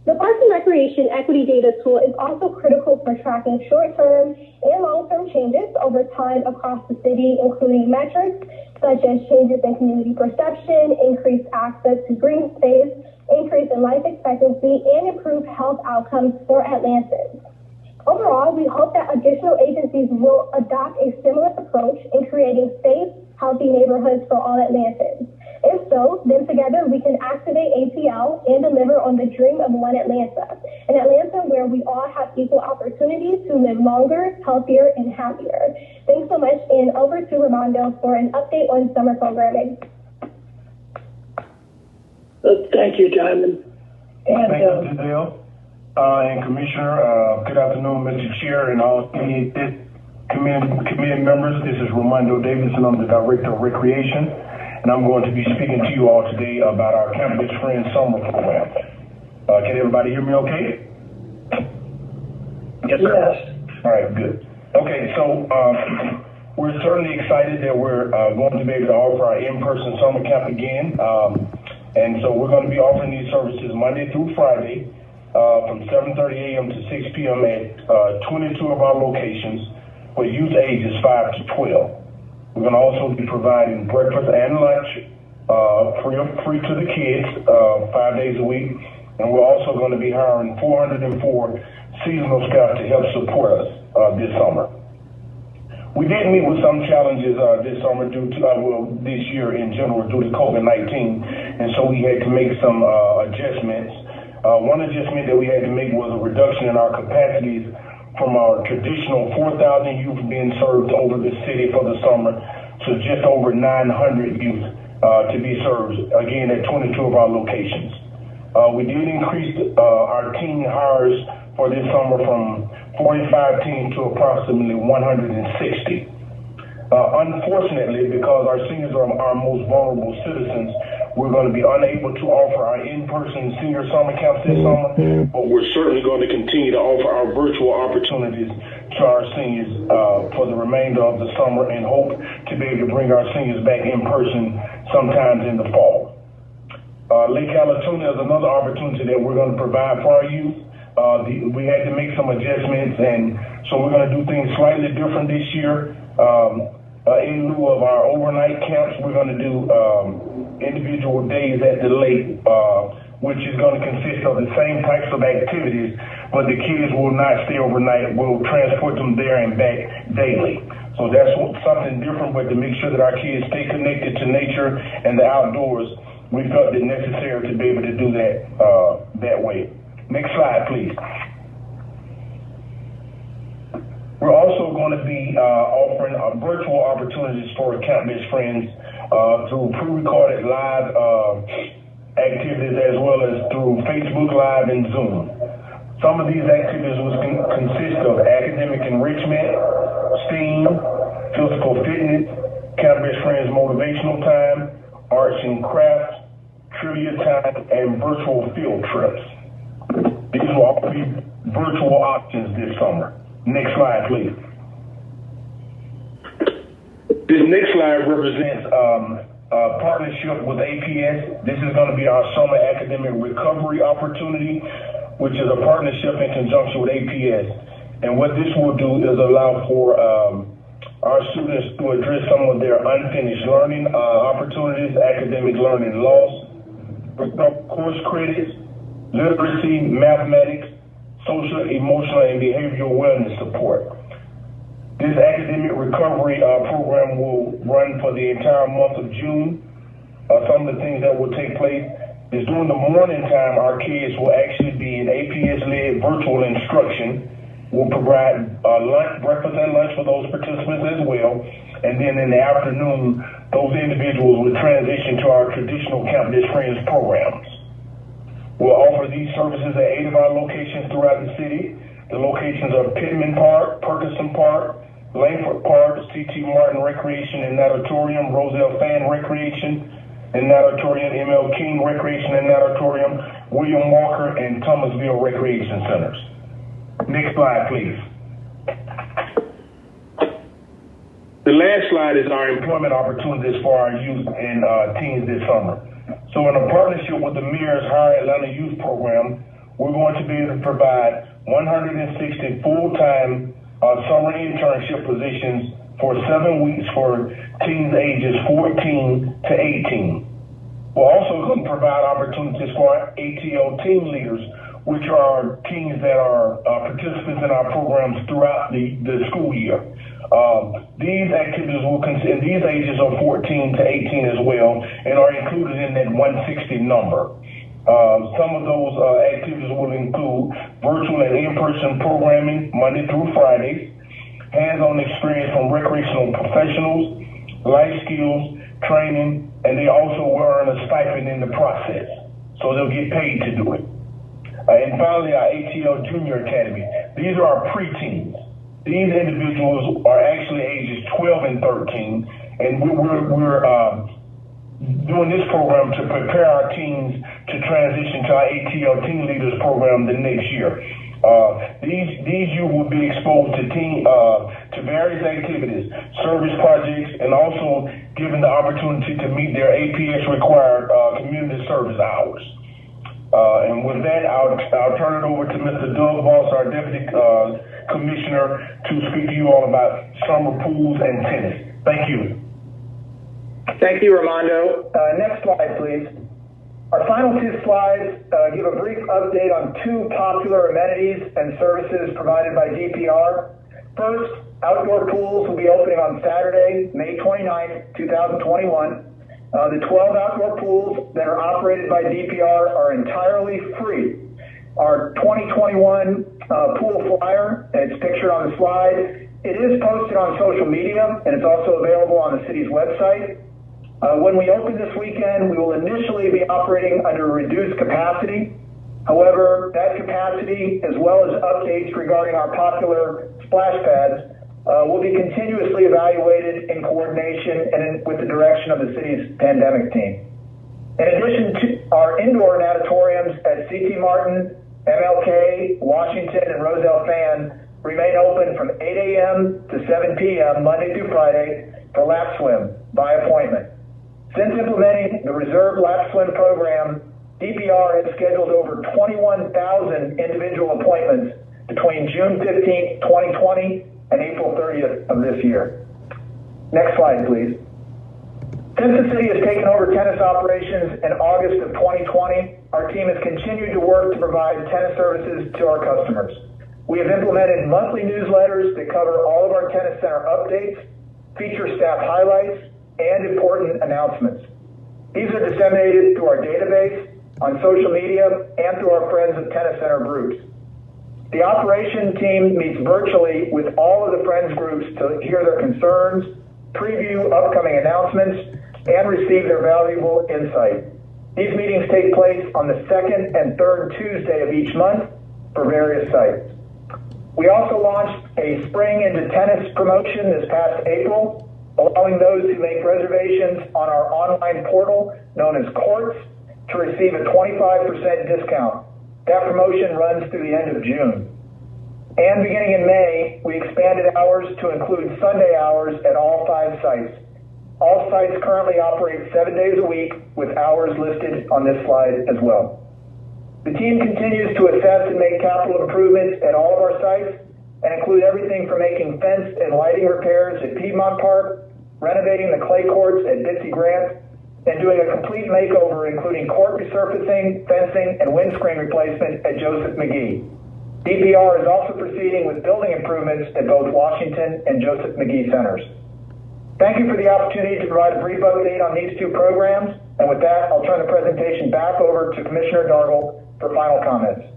The Parks and Recreation Equity Data Tool is also critical for tracking short-term and long-term changes over time across the city, including metrics such as changes in community perception, increased access to green space, increase in life expectancy, and improved health outcomes for Atlantans. Overall, we hope that additional agencies will adopt a similar approach in creating safe, healthy neighborhoods for all Atlantans. If so, then together we can activate ATL and deliver on the dream of one Atlanta, an Atlanta where we all have equal opportunities to live longer, healthier, and happier. Thanks so much, and over to Ramondo for an update on summer programming. Thank you, Diamond. And, thank you, Giselle. And Commissioner, good afternoon, Mr. Chair, and all committee members. This is Ramondo Davidson. I'm the Director of Recreation, and I'm going to be speaking to you all today about our Campus Friends Summer Program. Can everybody hear me okay? Yes, sir. Yes. All right, good. Okay, so we're certainly excited that we're going to be able to offer our in-person summer camp again. And so we're going to be offering these services Monday through Friday from 7:30 a.m. to 6 p.m. at 22 of our locations with youth ages 5 to 12. We're going to also be providing breakfast and lunch free to the kids 5 days a week. And we're also going to be hiring 404 seasonal staff to help support us this summer. We did meet with some challenges this summer this year in general due to COVID-19, and so we had to make some adjustments. One adjustment that we had to make was a reduction in our capacities from our traditional 4,000 youth being served over the city for the summer to just over 900 youth to be served, again, at 22 of our locations. We did increase our teen hires for this summer from 45 teams to approximately 160. Unfortunately, because our seniors are our most vulnerable citizens, we're going to be unable to offer our in-person senior summer camps this summer, but we're certainly going to continue to offer our virtual opportunities to our seniors for the remainder of the summer, and hope to be able to bring our seniors back in person sometimes in the fall. Lake Allatoona is another opportunity that we're going to provide for our youth. We had to make some adjustments, and so we're going to do things slightly different this year. In lieu of our overnight camps, we're going to do individual days at the lake, which is going to consist of the same types of activities, but the kids will not stay overnight. We'll transport them there and back daily. So that's something different, but to make sure that our kids stay connected to nature and the outdoors, we felt it necessary to be able to do that that way. Next slide, please. We're also going to be offering virtual opportunities for Camp Best Friends through pre-recorded live activities, as well as through Facebook Live and Zoom. Some of these activities will consist of academic enrichment, STEAM, physical fitness, Camp Best Friends motivational time, arts and crafts, trivia time, and virtual field trips. These will all be virtual options this summer. Next slide, please. This next slide represents a partnership with APS. This is going to be our summer academic recovery opportunity, which is a partnership in conjunction with APS. And what this will do is allow for our students to address some of their unfinished learning opportunities, academic learning loss, course credits, literacy, mathematics, social, emotional, and behavioral wellness support. This academic recovery program will run for the entire month of June. Some of the things that will take place is during the morning time, our kids will actually be in APS-led virtual instruction. We'll provide breakfast and lunch for those participants as well. And then in the afternoon, those individuals will transition to our traditional Camp Best Friends programs. We'll offer these services at 8 of our locations throughout the city. The locations are Pittman Park, Perkinson Park, Langford Park, C.T. Martin Recreation and Natatorium, Roselle Fan Recreation and Natatorium, M.L. King Recreation and Natatorium, William Walker, and Thomasville Recreation Centers. Next slide, please. The last slide is our employment opportunities for our youth and teens this summer. So in a partnership with the Mayor's Higher Atlanta Youth Program, we're going to be able to provide 160 full-time summer internship positions for 7 weeks for teens ages 14 to 18. We're also going to provide opportunities for our ATO team leaders, which are teens that are participants in our programs throughout the school year. These activities will consist, these ages are 14 to 18 as well, and are included in that 160 number. Some of those activities will include virtual and in-person programming Monday through Friday, hands-on experience from recreational professionals, life skills, training, and they also will earn a stipend in the process, so they'll get paid to do it. And finally, our ATL Junior Academy. These are our preteens. These individuals are actually ages 12 and 13, and we're doing this program to prepare our teens to transition to our ATL Teen Leaders program the next year. These youth will be exposed to various activities, service projects, and also given the opportunity to meet their APS required community service hours. And with that, I'll turn it over to Mr. Doug Voss, our Deputy Commissioner, to speak to you all about summer pools and tennis. Thank you. Thank you, Armando. Next slide, please. Our final two slides give a brief update on two popular amenities and services provided by DPR. First, outdoor pools will be opening on Saturday, May 29th, 2021. The 12 outdoor pools that are operated by DPR are entirely free. Our 2021 pool flyer, it's pictured on the slide. It is posted on social media, and it's also available on the city's website. When we open this weekend, we will initially be operating under reduced capacity. However, that capacity, as well as updates regarding our popular splash pads, will be continuously evaluated in coordination and with the direction of the city's pandemic team. In addition to our indoor natatoriums at C.T. Martin, MLK, Washington, and Roselle Fan remain open from 8 a.m. to 7 p.m. Monday through Friday for lap swim by appointment. Since implementing the Reserve Lap Swim program, DPR has scheduled over 21,000 individual appointments between June 15, 2020 and April 30th of this year. Next slide, please. Since the city has taken over tennis operations in August of 2020, our team has continued to work to provide tennis services to our customers. We have implemented monthly newsletters that cover all of our tennis center updates, feature staff highlights, and important announcements. These are disseminated through our database, on social media, and through our Friends of Tennis Center groups. The operation team meets virtually with all of the Friends groups to hear their concerns, preview upcoming announcements, and receive their valuable insight. These meetings take place on the second and third Tuesday of each month for various sites. We also launched a Spring into Tennis promotion this past April, allowing those who make reservations on our online portal known as Courts to receive a 25% discount. That promotion runs through the end of June. And beginning in May, we expanded hours to include Sunday hours at all 5 sites. All sites currently operate 7 days a week with hours listed on this slide as well. The team continues to assess and make capital improvements at all of our sites and include everything from making fence and lighting repairs at Piedmont Park, renovating the clay courts at Bitsy Grant, and doing a complete makeover including court resurfacing, fencing, and windscreen replacement at Joseph McGee. DPR is also proceeding with building improvements at both Washington and Joseph McGee centers. Thank you for the opportunity to provide a brief update on these 2 programs, and with that, I'll turn the presentation back over to Commissioner Dargle for final comments.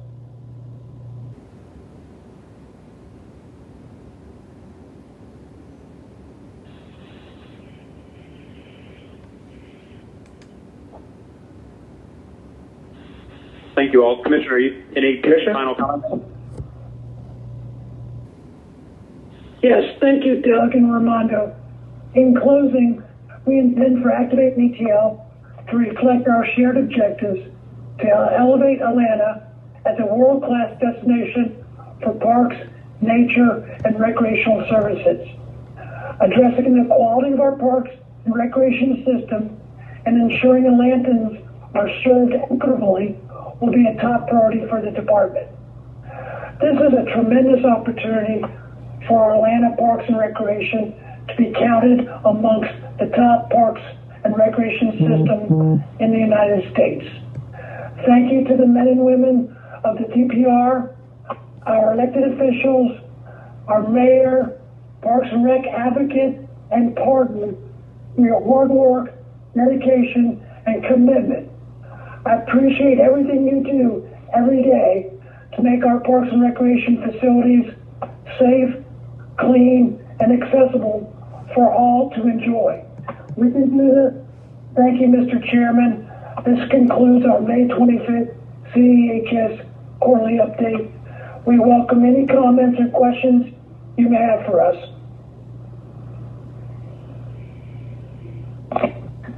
Thank you all. Commissioner, any final comments? Yes, thank you, Doug and Armando. In closing, we intend for Activate ETL to reflect our shared objectives to elevate Atlanta as a world-class destination for parks, nature, and recreational services. Addressing the quality of our parks and recreation system and ensuring Atlantans are served equitably will be a top priority for the department. This is a tremendous opportunity for our Atlanta Parks and Recreation to be counted amongst the top parks and recreation system in the United States. Thank you to the men and women of the DPR, our elected officials, our mayor, Parks and Rec advocate, and partner for your hard work, dedication, and commitment. I appreciate everything you do every day to make our parks and recreation facilities safe, clean, and accessible for all to enjoy. We can do this. Thank you, Mr. Chairman. This concludes our May 25th CEHS quarterly update. We welcome any comments or questions you may have for us.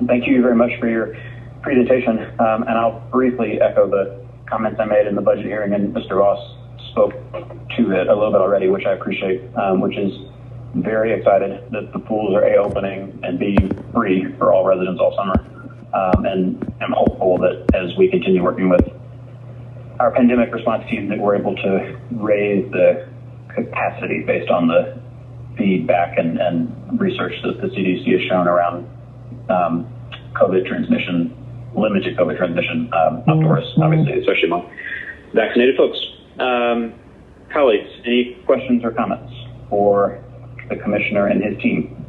Thank you very much for your presentation, and I'll briefly echo the comments I made in the budget hearing, and Mr. Ross spoke to it a little bit already, which I appreciate, which is very excited that the pools are opening and be free for all residents all summer, and I'm hopeful that as we continue working with our pandemic response team that we're able to raise the capacity based on the feedback and research that the CDC has shown around COVID transmission, limited COVID transmission outdoors, obviously, especially among vaccinated folks. Colleagues, any questions or comments for the commissioner and his team?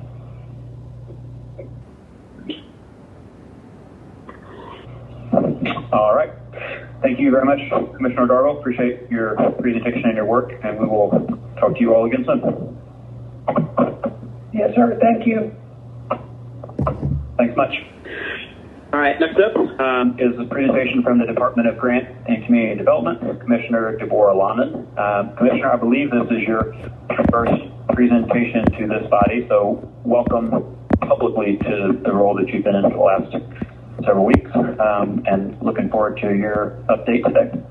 All right. Thank you very much, Commissioner Dargle. Appreciate your presentation and your work, and we will talk to you all again soon. Yes, sir. Thank you. Thanks much. All right, next up is a presentation from the Department of Grant and Community Development, Commissioner Deborah Lannen. Commissioner, I believe this is your first presentation to this body, so welcome publicly to the role that you've been in for the last several weeks, and looking forward to your update today.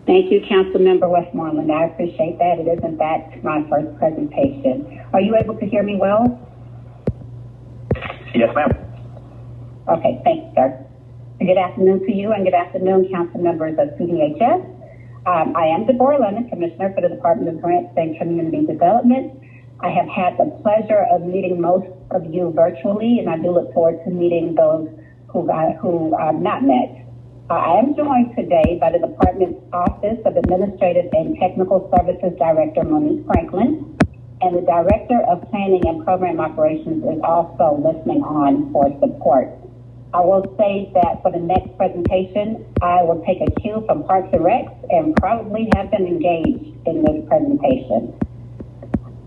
Thank you, Councilmember Westmoreland. I appreciate that. It is, in fact, my first presentation. Are you able to hear me well? Yes, ma'am. Okay, thank you, sir. Good afternoon to you, and good afternoon, council members of CDHS. I am Deborah Lennon, Commissioner for the Department of Grants and Community Development. I have had the pleasure of meeting most of you virtually, and I do look forward to meeting those who I've not met. I am joined today by the Department's Office of Administrative and Technical Services Director, Monique Franklin, and the Director of Planning and Program Operations is also listening on for support. I will say that for the next presentation, I will take a cue from Parks and Recs and probably have them engaged in this presentation.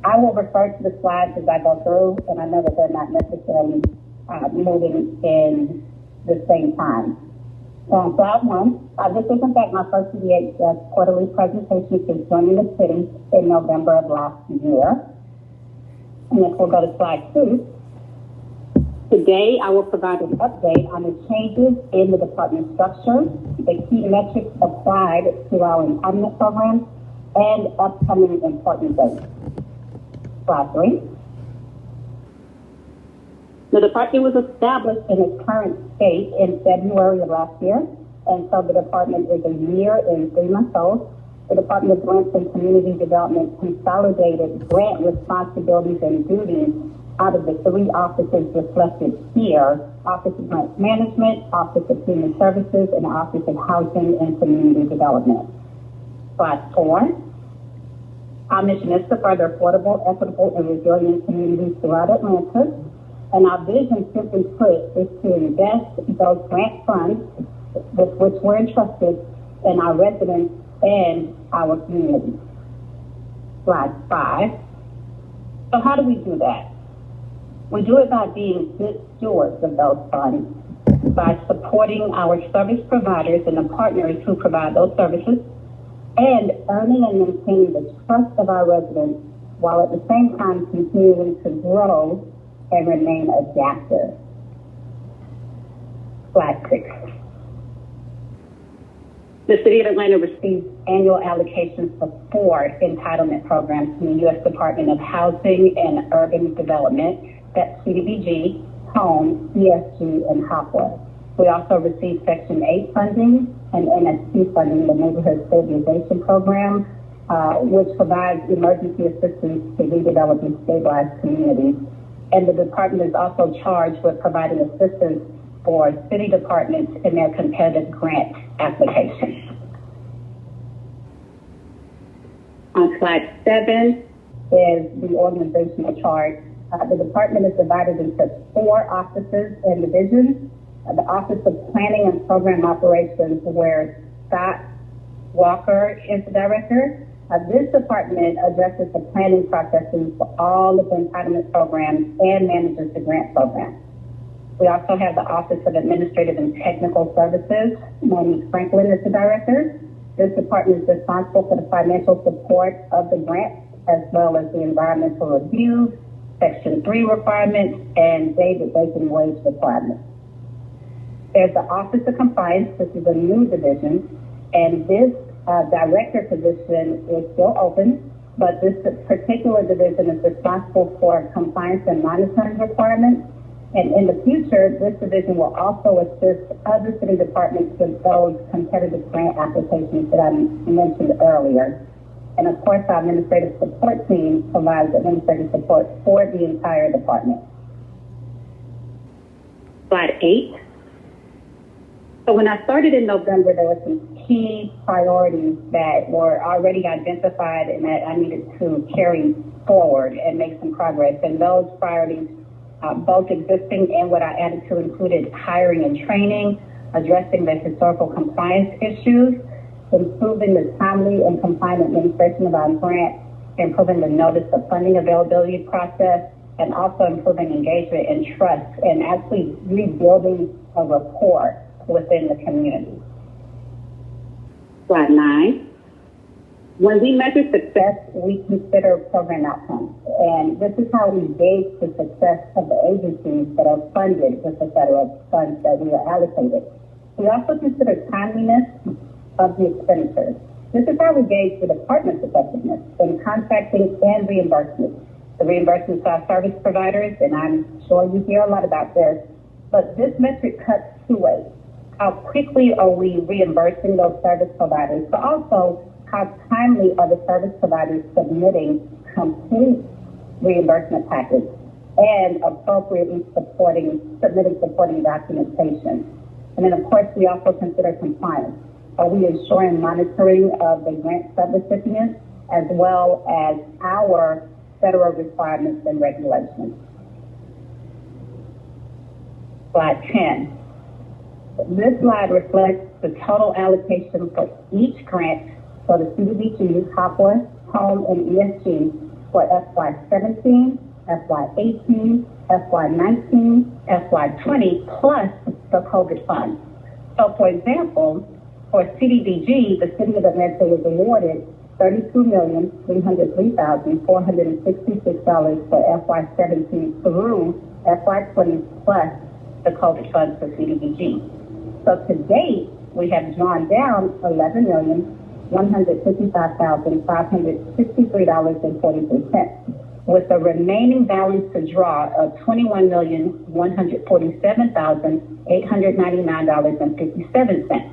I will refer to the slides as I go through, and I know that they're not necessarily moving in the same time. So on slide 1, this is in fact my first CDHS quarterly presentation since joining the city in November of last year. And if we'll go to slide 2, today I will provide an update on the changes in the department structure, the key metrics applied to our entitlement program, and upcoming important dates. Slide 3. The department was established in its current state in February of last year, and so the department is a year and 3 months old. The Department of Grants and Community Development consolidated grant responsibilities and duties out of the 3 offices reflected here: Office of Grant Management, Office of Human Services, and Office of Housing and Community Development. Slide 4. Our mission is to further affordable, equitable, and resilient communities throughout Atlanta. And our vision, simply put, is to invest those grant funds with which we're entrusted in our residents and our communities. Slide 5. So how do we do that? We do it by being good stewards of those funds, by supporting our service providers and the partners who provide those services, and earning and maintaining the trust of our residents, while at the same time continuing to grow and remain adaptive. Slide 6. The City of Atlanta receives annual allocations for 4 entitlement programs from the U.S. Department of Housing and Urban Development. That's CDBG, HOME, ESG, and HOPWA. We also receive Section 8 funding and NSP funding, the Neighborhood Stabilization Program, which provides emergency assistance to redevelop and stabilize communities. And the department is also charged with providing assistance for city departments in their competitive grant applications. On slide 7 is the organizational chart. The department is divided into 4 offices and divisions. The Office of Planning and Program Operations, where Scott Walker is the director. This department addresses the planning processes for all of the entitlement programs and manages the grant program. We also have the Office of Administrative and Technical Services. Monique Franklin is the director. This department is responsible for the financial support of the grants, as well as the environmental review, Section 3 requirements, and David Bacon wage requirements. There's the Office of Compliance. This is a new division, and this director position is still open, but this particular division is responsible for compliance and monitoring requirements. And in the future, this division will also assist other city departments with those competitive grant applications that I mentioned earlier. And of course, our administrative support team provides administrative support for the entire department. Slide 8. So when I started in November, there were some key priorities that were already identified and that I needed to carry forward and make some progress. And those priorities, both existing and what I added to, included hiring and training, addressing the historical compliance issues, improving the timely and compliant administration of our grants, improving the notice of funding availability process, and also improving engagement and trust and actually rebuilding a rapport within the community. Slide 9. When we measure success, we consider program outcomes. And this is how we gauge the success of the agencies that are funded with the federal funds that we are allocated. We also consider timeliness of the expenditures. This is how we gauge the department's effectiveness in contracting and reimbursement. The reimbursements to our service providers, and I'm sure you hear a lot about this, but this metric cuts two ways. How quickly are we reimbursing those service providers, but also how timely are the service providers submitting complete reimbursement package and appropriately submitting supporting documentation. And then, of course, we also consider compliance. Are we ensuring monitoring of the grant subrecipients as well as our federal requirements and regulations? Slide 10. This slide reflects the total allocation for each grant for the CDBG, HOPWA, Home, and ESG for FY17, FY18, FY19, FY20, plus the COVID funds. So, for example, for CDBG, the City of Atlanta was awarded $32,303,466 for FY17 through FY20 plus the COVID funds for CDBG. So to date, we have drawn down $11,155,563.43, with a remaining balance to draw of $21,147,899.57.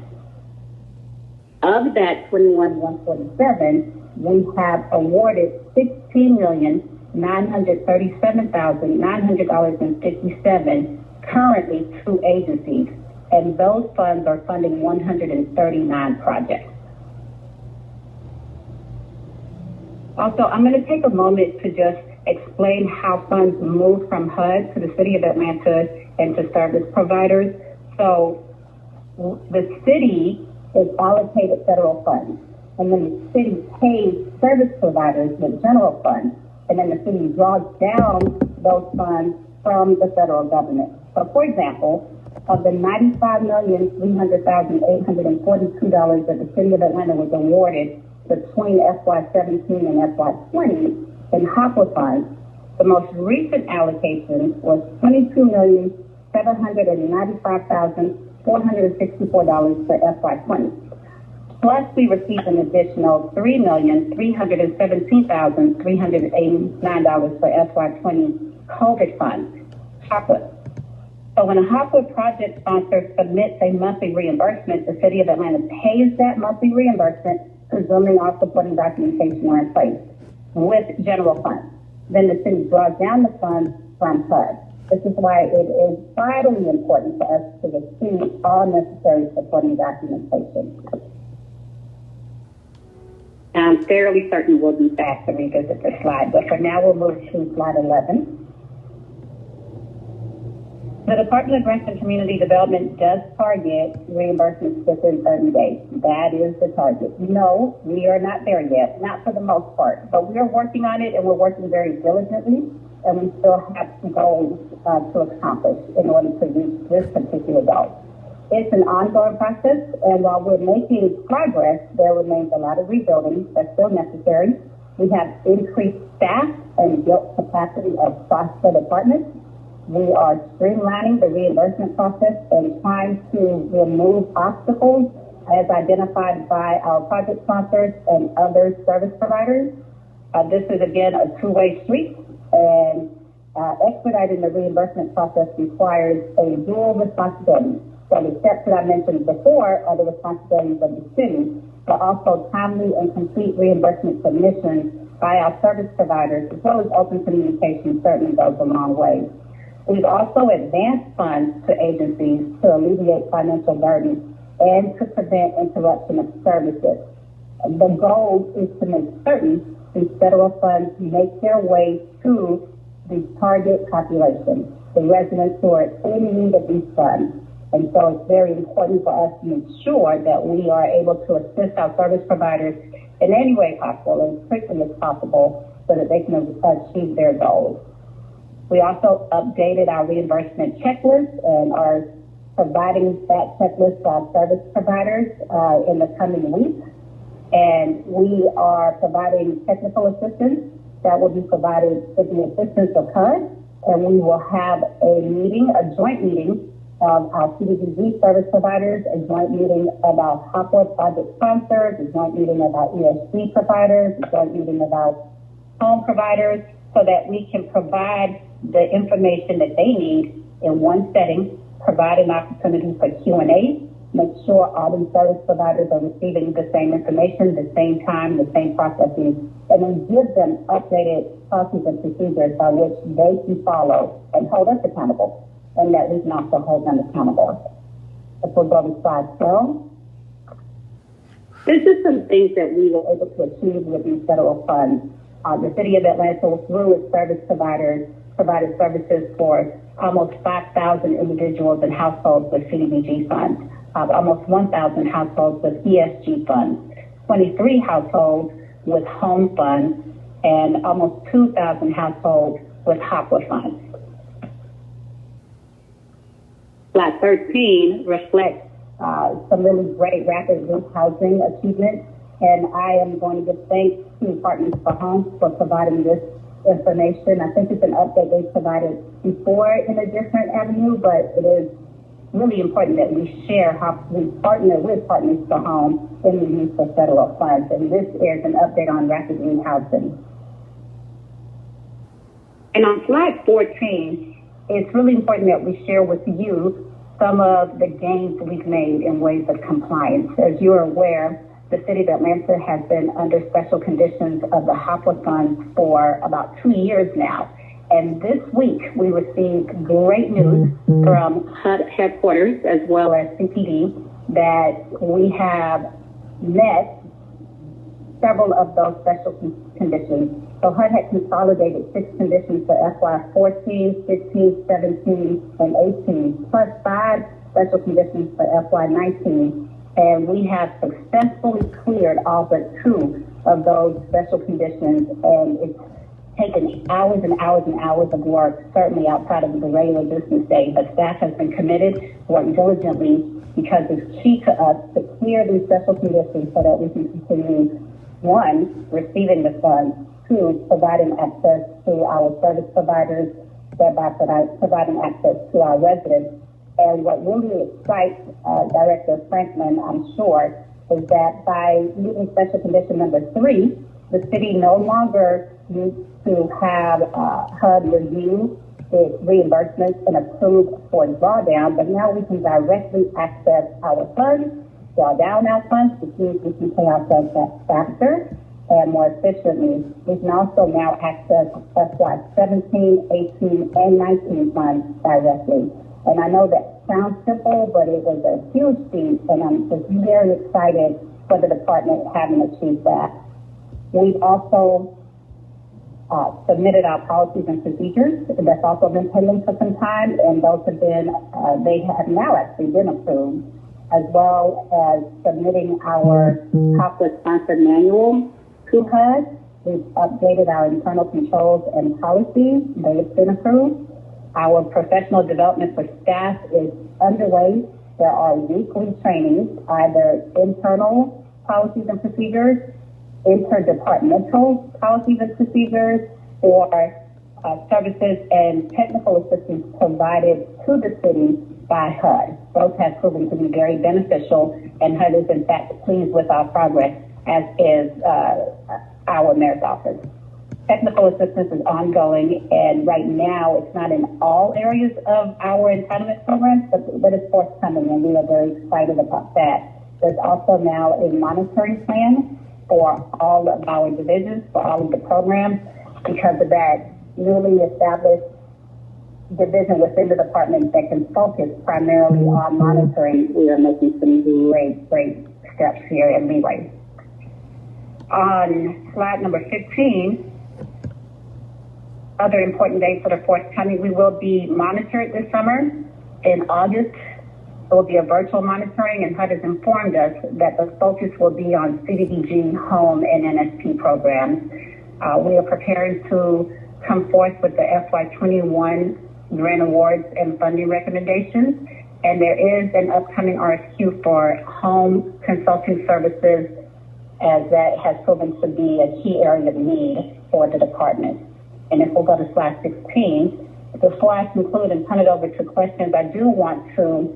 Of that $21,147, we have awarded $16,937,900.57 currently to agencies, and those funds are funding 139 projects. Also, I'm going to take a moment to just explain how funds move from HUD to the City of Atlanta and to service providers. So the city is allocated federal funds, and then the city pays service providers with general funds, and then the city draws down those funds from the federal government. So, for example, of the $95,300,842 that the City of Atlanta was awarded between FY17 and FY20 in HOPWA funds, the most recent allocation was $22,795,464 for FY20. Plus, we received an additional $3,317,389 for FY20 COVID funds, HOPWA. So when a HOPWA project sponsor submits a monthly reimbursement, the City of Atlanta pays that monthly reimbursement, presuming all supporting documentation are in place, with general funds. Then the city draws down the funds from HUD. This is why it is vitally important for us to receive all necessary supporting documentation. I'm fairly certain we'll be back to revisit this slide, but for now we'll move to slide 11. The Department of Grants and Community Development does target reimbursements within 30 days. That is the target. No, we are not there yet, not for the most part, but we are working on it, and we're working very diligently, and we still have some goals to accomplish in order to reach this particular goal. It's an ongoing process, and while we're making progress, there remains a lot of rebuilding that's still necessary. We have increased staff and built capacity across the department. We are streamlining the reimbursement process and trying to remove obstacles as identified by our project sponsors and other service providers. This is, again, a two-way street, and expediting the reimbursement process requires a dual responsibility. So the steps that I mentioned before are the responsibilities of the city, but also timely and complete reimbursement submissions by our service providers, as well as open communication, certainly goes a long way. We've also advanced funds to agencies to alleviate financial burden and to prevent interruption of services. The goal is to make certain these federal funds make their way to the target population, the residents who are in need of these funds. And so it's very important for us to make sure that we are able to assist our service providers in any way possible, as quickly as possible, so that they can achieve their goals. We also updated our reimbursement checklist and are providing that checklist to our service providers in the coming weeks. And we are providing technical assistance that will be provided with the assistance of HUD. And we will have a joint meeting of our CDBG service providers, a joint meeting of our Hopwood project sponsors, a joint meeting of our ESG providers, a joint meeting of our home providers, so that we can provide the information that they need in one setting, provide an opportunity for Q&A, make sure all these service providers are receiving the same information, the same time, the same processes, and then give them updated policies and procedures by which they can follow and hold us accountable, and that we can also hold them accountable. If we'll go to slide 12. This is some things that we were able to achieve with these federal funds. The City of Atlanta, through its service providers, provided services for almost 5,000 individuals and households with CDBG funds, almost 1,000 households with ESG funds, 23 households with home funds, and almost 2,000 households with HOPWA funds. Slide 13 reflects some really great rapid roof housing achievements, and I am going to give thanks to Partners for Homes for providing this information. I think it's an update they provided before in a different avenue, but it is really important that we share how we partner with Partners for Homes in the use of federal funds. And this is an update on rapid rehousing. And on slide 14, it's really important that we share with you some of the gains we've made in ways of compliance. As you are aware, the City of Atlanta has been under special conditions of the HOPWA funds for about 2 years now. And this week, we received great news from HUD headquarters as well as CPD that we have met several of those special conditions. So HUD had consolidated 6 conditions for FY 14, 15, 17, and 18, plus 5 special conditions for FY 19. And we have successfully cleared all but 2 of those special conditions, and it's taken hours and hours and hours of work, certainly outside of the regular business day, but staff has been committed, worked diligently, because it's key to us to clear these special conditions so that we can continue, 1, receiving the funds, 2, providing access to our service providers, thereby providing access to our residents. And what really excites Director Franklin, I'm sure, is that by meeting special condition number 3, the city no longer needs to have HUD review its reimbursements and approve for drawdown, but now we can directly access our funds, draw down our funds, which means we can pay our funds faster and more efficiently. We can also now access FY 17, 18, and 19 funds directly. And I know that sounds simple, but it was a huge feat, and I'm just very excited for the department having achieved that. We've also submitted our policies and procedures. That's also been pending for some time, and those have been, they have now actually been approved, as well as submitting our HOPWA sponsored manual to HUD. We've updated our internal controls and policies. They have been approved. Our professional development for staff is underway. There are weekly trainings, either internal policies and procedures, interdepartmental policies and procedures, or services and technical assistance provided to the city by HUD. Those have proven to be very beneficial, and HUD is in fact pleased with our progress, as is our mayor's office. Technical assistance is ongoing, and right now it's not in all areas of our entitlement programs, but it's forthcoming, and we are very excited about that. There's also now a monitoring plan for all of our divisions, for all of the programs. Because of that newly established division within the department that can focus primarily on monitoring, we are making some great steps here in leeway. On slide number 15, other important dates that are forthcoming, we will be monitored this summer. In August, there will be a virtual monitoring, and HUD has informed us that the focus will be on CDBG, home, and NSP programs. We are preparing to come forth with the FY21 grant awards and funding recommendations. And there is an upcoming RFQ for home consulting services, as that has proven to be a key area of need for the department. And if we'll go to slide 16, before I conclude and turn it over to questions, I do want to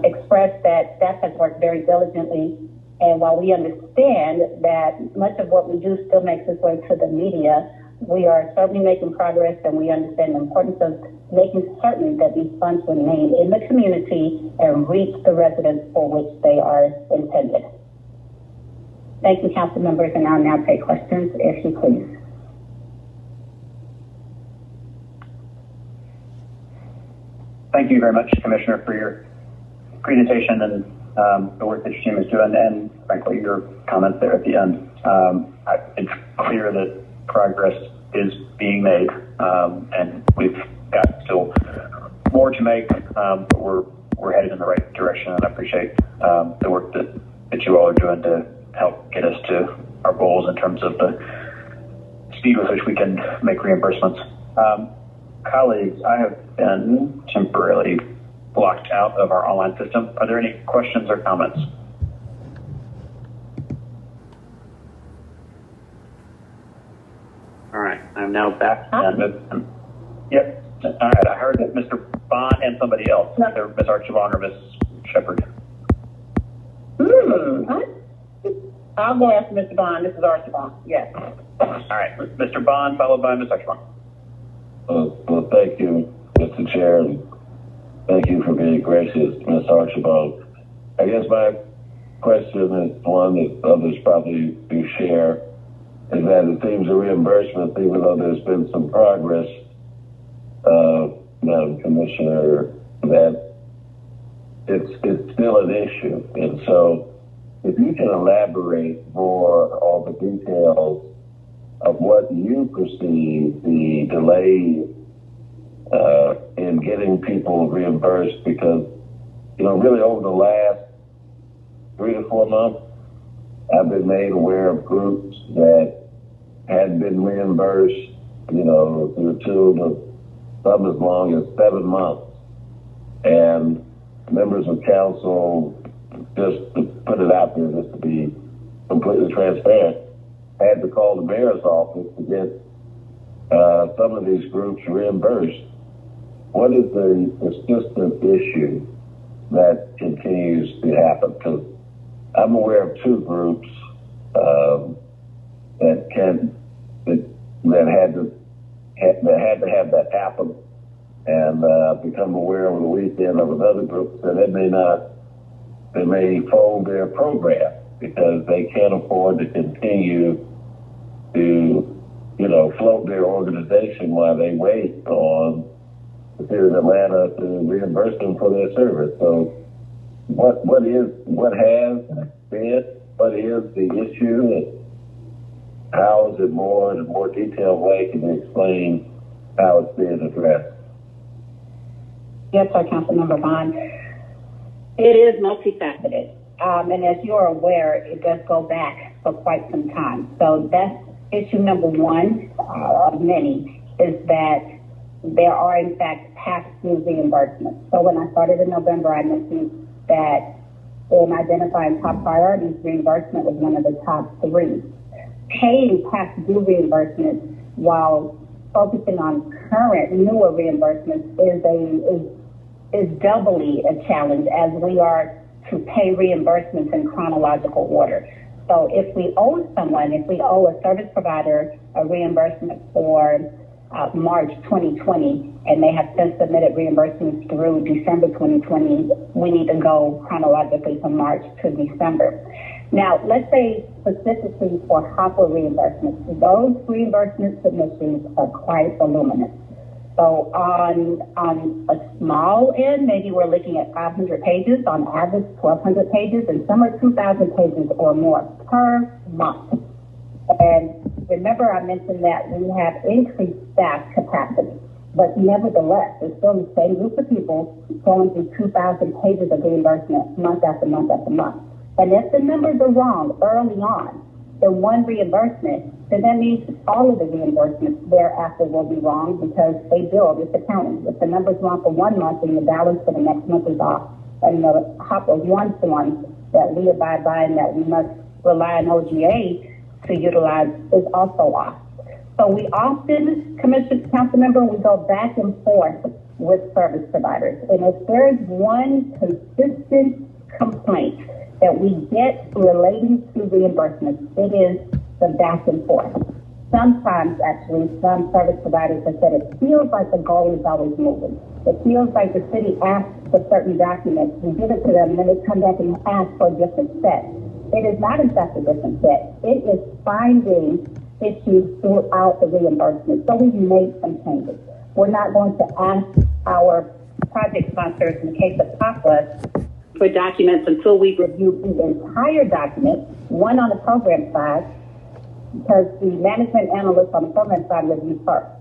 express that staff has worked very diligently. And while we understand that much of what we do still makes its way to the media, we are certainly making progress, and we understand the importance of making certain that these funds remain in the community and reach the residents for which they are intended. Thank you, council members, and I'll now take questions, if you please. Thank you very much, Commissioner, for your presentation and the work that your team is doing, and frankly, your comments there at the end. It's clear that progress is being made, and we've got still more to make, but we're headed in the right direction, and I appreciate the work that you all are doing to help get us to our goals in terms of the speed with which we can make reimbursements. Colleagues, I have been temporarily blocked out of our online system. Are there any questions or comments? All right, I'm now back. Yep. All right, I heard that Mr. Bond and somebody else, either Ms. Archibald or Ms. Shepard. I'll go after Mr. Bond. This is Archibald. Yes. All right, Mr. Bond, followed by Ms. Archibald. Well, thank you, Mr. Chair, and thank you for being gracious, Ms. Archibald. I guess my question is one that others probably do share, is that it seems the reimbursement, even though there's been some progress, Madam Commissioner, that it's still an issue. And so if you can elaborate more on the details of what you perceive the delay in getting people reimbursed, because, really over the last 3 to 4 months, I've been made aware of groups that had been reimbursed, to the tune of some as long as 7 months. And members of council, just to put it out there, just to be completely transparent, had to call the mayor's office to get some of these groups reimbursed. What is the persistent issue that continues to happen? Because I'm aware of 2 groups that had to have that happen, and become aware over the weekend of another group that they may fold their program because they can't afford to continue to, float their organization while they wait on the city of Atlanta to reimburse them for their service. So what is the issue, and how is it in a more detailed way? Can you explain how it's being addressed? Yes, sir, Councilmember Bond. It is multifaceted. And as you're aware, it does go back for quite some time. So that's issue number one of many, is that there are, in fact, pass-through reimbursements. So when I started in November, I mentioned that in identifying top priorities, reimbursement was one of the top 3. Paying pass-through reimbursements while focusing on current, newer reimbursements is doubly a challenge, as we are to pay reimbursements in chronological order. So if we owe a service provider a reimbursement for March 2020, and they have since submitted reimbursements through December 2020, we need to go chronologically from March to December. Now, let's say specifically for HOPA reimbursements, those reimbursement submissions are quite voluminous. So on a small end, maybe we're looking at 500 pages, on average 1,200 pages, and some are 2,000 pages or more per month. And remember, I mentioned that we have increased staff capacity, but nevertheless, it's still the same group of people going through 2,000 pages of reimbursement month after month after month. And if the numbers are wrong early on, in one reimbursement, then that means all of the reimbursements thereafter will be wrong because they build, it's accounting. If the number's wrong for 1 month and the balance for the next month is off, and the HOPA 1 form that we abide by and that we must rely on OGA to utilize is also off. So we often, Commissioner, Council Member, we go back and forth with service providers. And if there is one consistent complaint that we get relating to reimbursements, it is the back and forth. Sometimes, actually, some service providers have said it feels like the goal is always moving. It feels like the city asks for certain documents, we give it to them, and then they come back and ask for a different set. It is not in fact a different set. It is finding issues throughout the reimbursement. So we've made some changes. We're not going to ask our project sponsors, in the case of PAPA, for documents until we review the entire document, one on the program side, because the management analyst on the program side reviews first.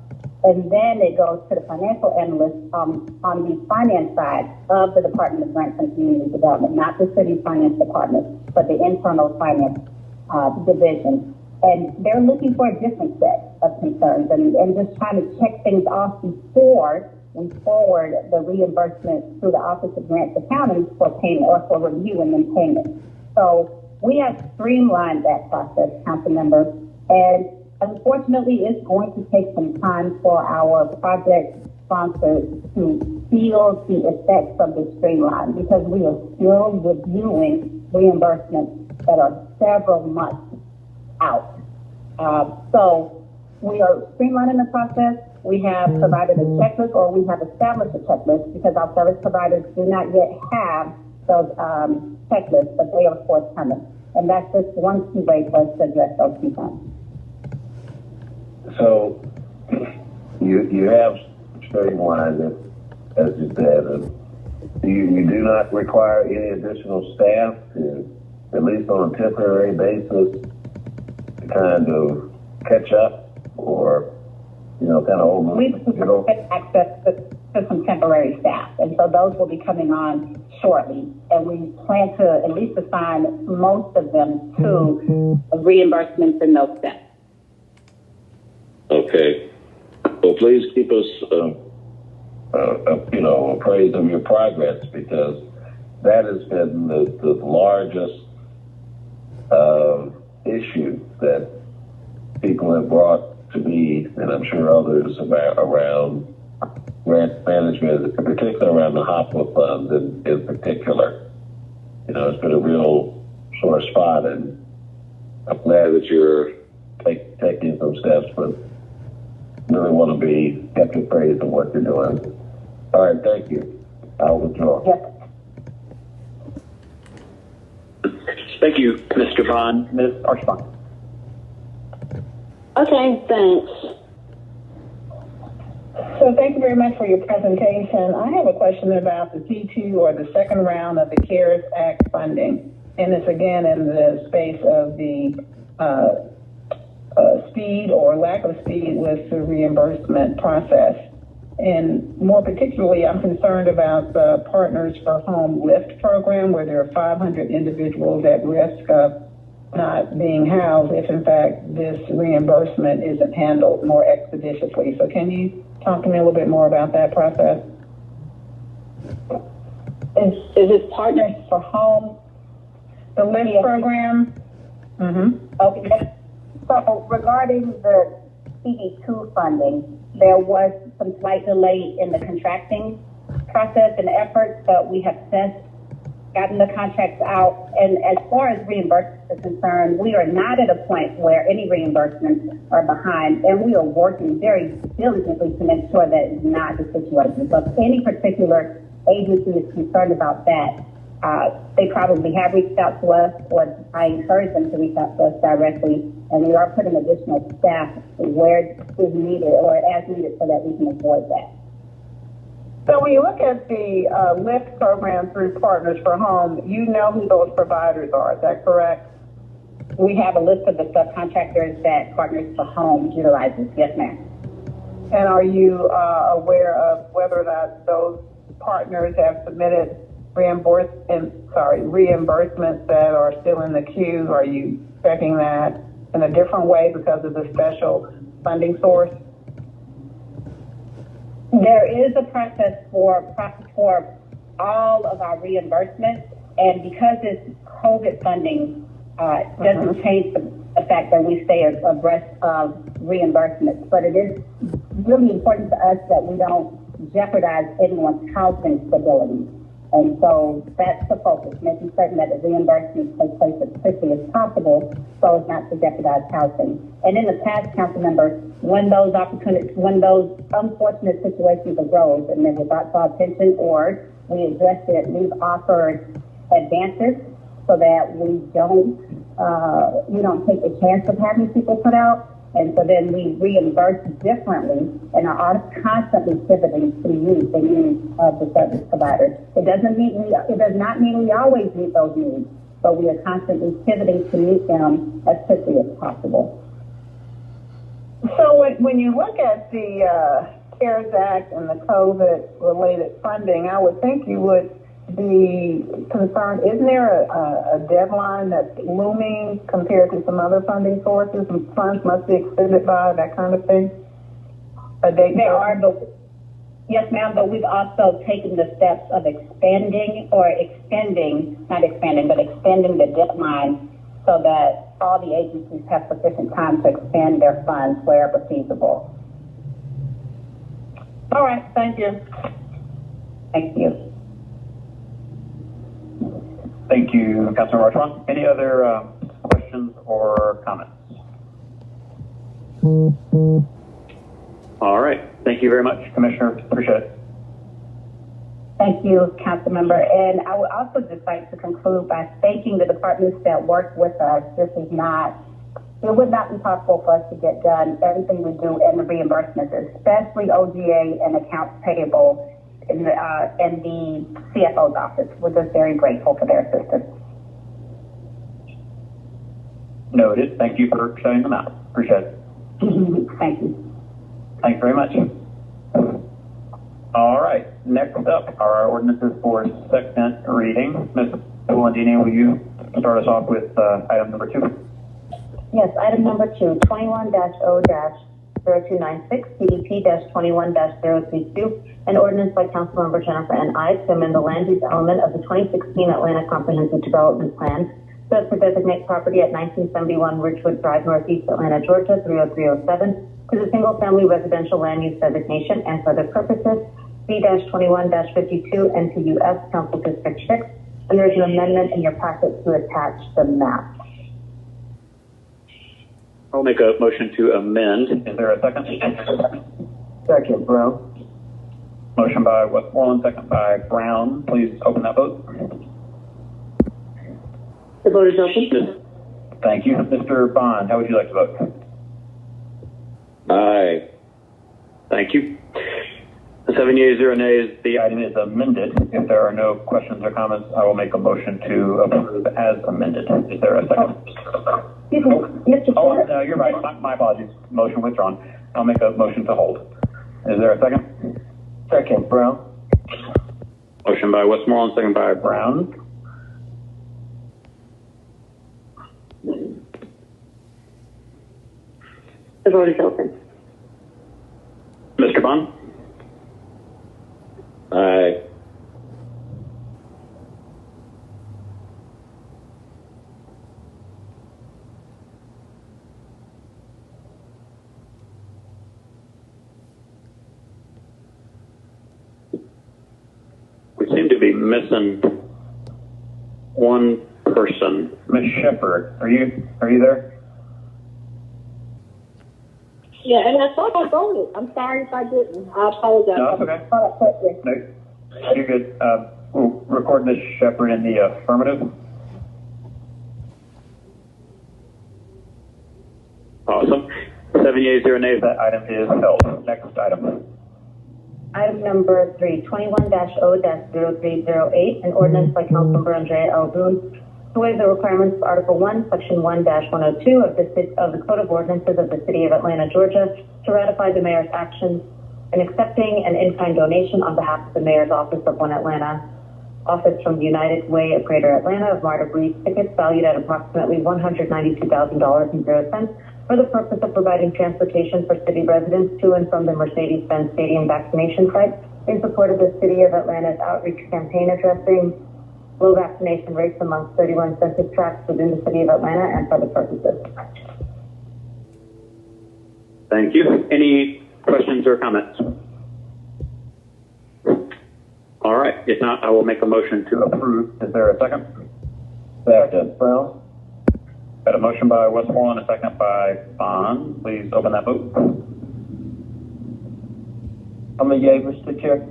And then it goes to the financial analyst on the finance side of the Department of Grants and Community Development, not the city finance department, but the internal finance division. And they're looking for a different set of concerns and just trying to check things off before we forward the reimbursement through the Office of Grants Accounting for payment or for review and then payment. So we have streamlined that process, Council Member, and unfortunately it's going to take some time for our project sponsors to feel the effects of the streamline because we are still reviewing reimbursements that are several months out. So we are streamlining the process. We have provided a checklist, or we have established a checklist because our service providers do not yet have those checklists, but they are forthcoming. And that's just one key way for us to address those concerns. So you have streamlined it, as you said, and you do not require any additional staff to, at least on a temporary basis, to kind of catch up or, kind of over. We've access to some temporary staff, and so those will be coming on shortly. And we plan to at least assign most of them to reimbursements in those steps. Okay. Well, please keep us, appraised of your progress because that has been the largest issue that people have brought to me, and I'm sure others around grant management, particularly around the HOPA funds in particular. It's been a real sore spot, and I'm glad that you're taking some steps, but really want to be kept appraised of what you're doing. All right, thank you. I'll withdraw. Yes. Thank you, Mr. Bond. Ms. Archibald. Okay, thanks. So thank you very much for your presentation. I have a question about the T2 or the second round of the CARES Act funding. And it's again in the space of the speed or lack of speed with the reimbursement process. And more particularly, I'm concerned about the Partners for Home LIFT program, where there are 500 individuals at risk of not being housed if, in fact, this reimbursement isn't handled more expeditiously. So can you talk to me a little bit more about that process? Is it Partners for Home? The LIFT program? Mm-hmm. Okay. So regarding the CD2 funding, there was some slight delay in the contracting process and efforts, but we have since gotten the contracts out. And as far as reimbursements are concerned, we are not at a point where any reimbursements are behind, and we are working very diligently to make sure that it's not the situation. So if any particular agency is concerned about that, they probably have reached out to us, or I encourage them to reach out to us directly, and we are putting additional staff where is needed or as needed so that we can avoid that. So when you look at the LIFT program through Partners for Home, you know who those providers are, is that correct? We have a list of the subcontractors that Partners for Home utilizes, yes ma'am. And are you aware of whether or not those partners have submitted reimbursements that are still in the queue? Are you checking that in a different way because of the special funding source? There is a process for all of our reimbursements, and because it's COVID funding, doesn't change the fact that we stay abreast of reimbursements. But it is really important to us that we don't jeopardize anyone's housing stability. And so that's the focus, making certain that the reimbursements take place as quickly as possible so as not to jeopardize housing. And in the past, council members, when those unfortunate situations arose and they were brought to our attention or we addressed it, we've offered advances so that we don't take the chance of having people put out. And so then we reimburse differently and are constantly pivoting to meet the needs of the service providers. It does not mean we always meet those needs, but we are constantly pivoting to meet them as quickly as possible. So when you look at the CARES Act and the COVID-related funding, I would think you would be concerned. Isn't there a deadline that's looming compared to some other funding sources, and funds must be expended by, that kind of thing? There are, but yes, ma'am, but we've also taken the steps of extending the deadline so that all the agencies have sufficient time to expend their funds wherever feasible. All right, thank you. Thank you. Thank you, Councilor Marchand. Any other questions or comments? All right. Thank you very much, Commissioner. Appreciate it. Thank you, Council Member. And I would also just like to conclude by thanking the departments that work with us. It would not be possible for us to get done everything we do and the reimbursements, especially OGA and accounts payable in the CFO's office. We're just very grateful for their assistance. Noted. Thank you for showing them out. Appreciate it. Thank you. Thanks very much. All right. Next up are our ordinances for second reading. Ms. Blandini, will you start us off with item number 2? Yes, item number 2, 21-0-0296, CDP-21-032, an ordinance by Councilmember Jennifer N. Ives to amend the land use element of the 2016 Atlanta Comprehensive Development Plan so as to designate property at 1971 Ridgewood Drive, Northeast Atlanta, Georgia, 30307 to the single-family residential land use designation and for other purposes, C-21-52 NPUS Council District 6, and there is an amendment in your packet to attach the map. I'll make a motion to amend. Is there a second? Second, Brown. Motion by Westmoreland, second by Brown. Please open that vote. The vote is open. Thank you. Mr. Bond, how would you like to vote? Aye. Thank you. 7 yeas, 0 nays. The item is amended. If there are no questions or comments, I will make a motion to approve as amended. Is there a second? No, you're right. My apologies. Motion withdrawn. I'll make a motion to hold. Is there a second? Second, Brown. Motion by Westmoreland, second by Brown. The vote is open. Mr. Bond? Aye. We seem to be missing one person. Ms. Shepherd, are you there? Yeah, and I thought I voted. I'm sorry if I didn't. I apologize. No, that's okay. No, you're good. We'll record Ms. Shepherd in the affirmative. Awesome. 7 yeas, 0 nays. That item is held. Next item. Item number 3, 21-0-0308, an ordinance by Councilmember Andrea L. Boone to waive the requirements of Article 1, Section 1-102 of the Code of Ordinances of the City of Atlanta, Georgia, to ratify the mayor's actions in accepting an in-kind donation on behalf of the mayor's office of One Atlanta. office from United Way of Greater Atlanta of Marta Breeze tickets valued at approximately $192,000.00 for the purpose of providing transportation for city residents to and from the Mercedes-Benz Stadium vaccination site in support of the City of Atlanta's outreach campaign addressing low vaccination rates amongst 31 census tracts within the City of Atlanta and for other purposes. Thank you. Any questions or comments? All right. If not, I will make a motion to approve. Is there a second? Second, Brown. Got a motion by Westmoreland, a second by Bond. Please open that vote. I'm a yay, Mr. Chair.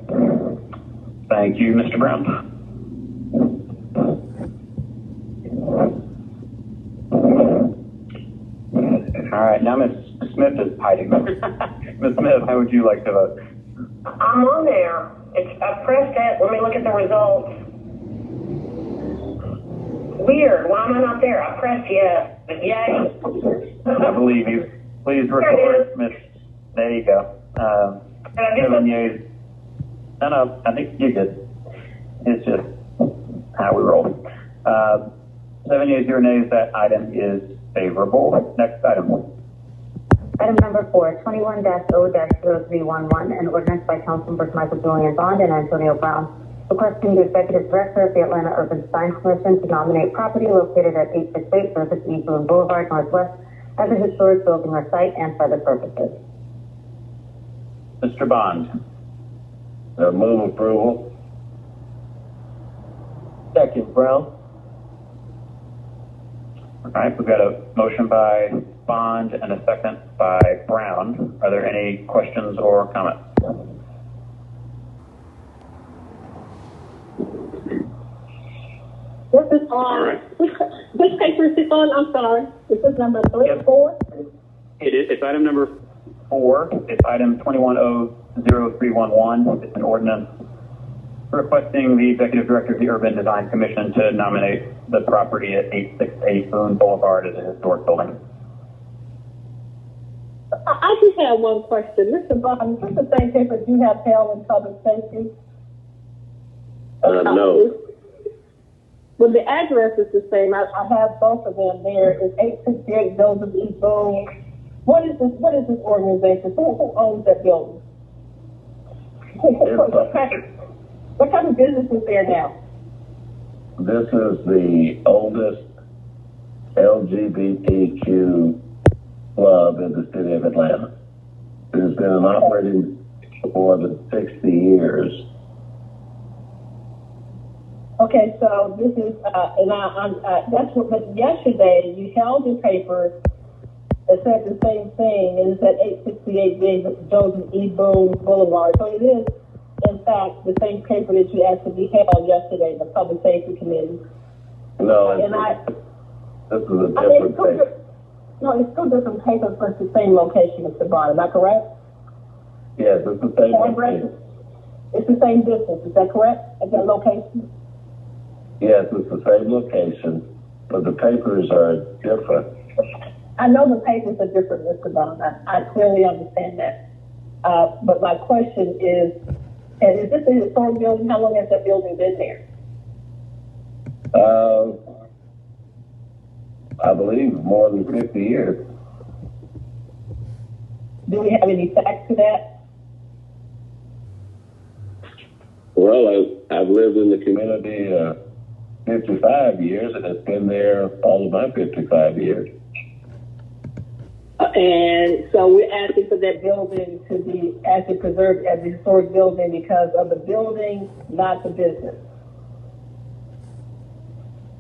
Thank you, Mr. Brown. All right, now Ms. Smith is hiding. Ms. Smith, how would you like to vote? I'm on there. I pressed it. Let me look at the results. Weird. Why am I not there? I pressed yes. Yay. I believe you. Please record, Miss. There you go. 7 yeas. No, I think you're good. It's just how we roll. 7 yeas, 0 nays. That item is favorable. Next item. Item number 4, 21-0-0311, an ordinance by Councilmembers Michael Julian Bond and Antonio Brown, requesting the Executive Director of the Atlanta Urban Design Commission to nominate property located at 868 Surface East Boone Boulevard Northwest as a historic building or site and for other purposes. Mr. Bond. Move approval. Second, Brown. All right, we've got a motion by Bond and a second by Brown. Are there any questions or comments? This is on, which paper is this on? I'm sorry. This is number 3 or 4? It's item number 4. It's item 21-00311. It's an ordinance requesting the Executive Director of the Urban Design Commission to nominate the property at 868 Boone Boulevard as a historic building. I just have one question. Mr. Bond, is this the same paper you have held in public safety? No. Well, the address is the same. I have both of them there. It's 868 Joseph E. Boone. What is this organization? Who owns that building? What kind of business is there now? This is the oldest LGBTQ club in the city of Atlanta. It has been operating for more than 60 years. Okay, so this is, that's what, but yesterday you held a paper that said the same thing, and it's at 868 Joseph E. Boone Boulevard. So it is, in fact, the same paper that you asked to be held yesterday, the Public Safety Committee. No, this is a different paper. No, it's two different papers, but it's the same location, Mr. Bond. Am I correct? Yes, it's the same location. It's the same distance, is that correct? At that location? Yes, it's the same location, but the papers are different. I know the papers are different, Mr. Bond. I clearly understand that. But my question is, and is this a historic building? How long has that building been there? I believe more than 50 years. Do we have any facts to that? Well, I've lived in the community 55 years, and it's been there all of my 55 years. And so we're asking for that building to be actually preserved as a historic building because of the building, not the business.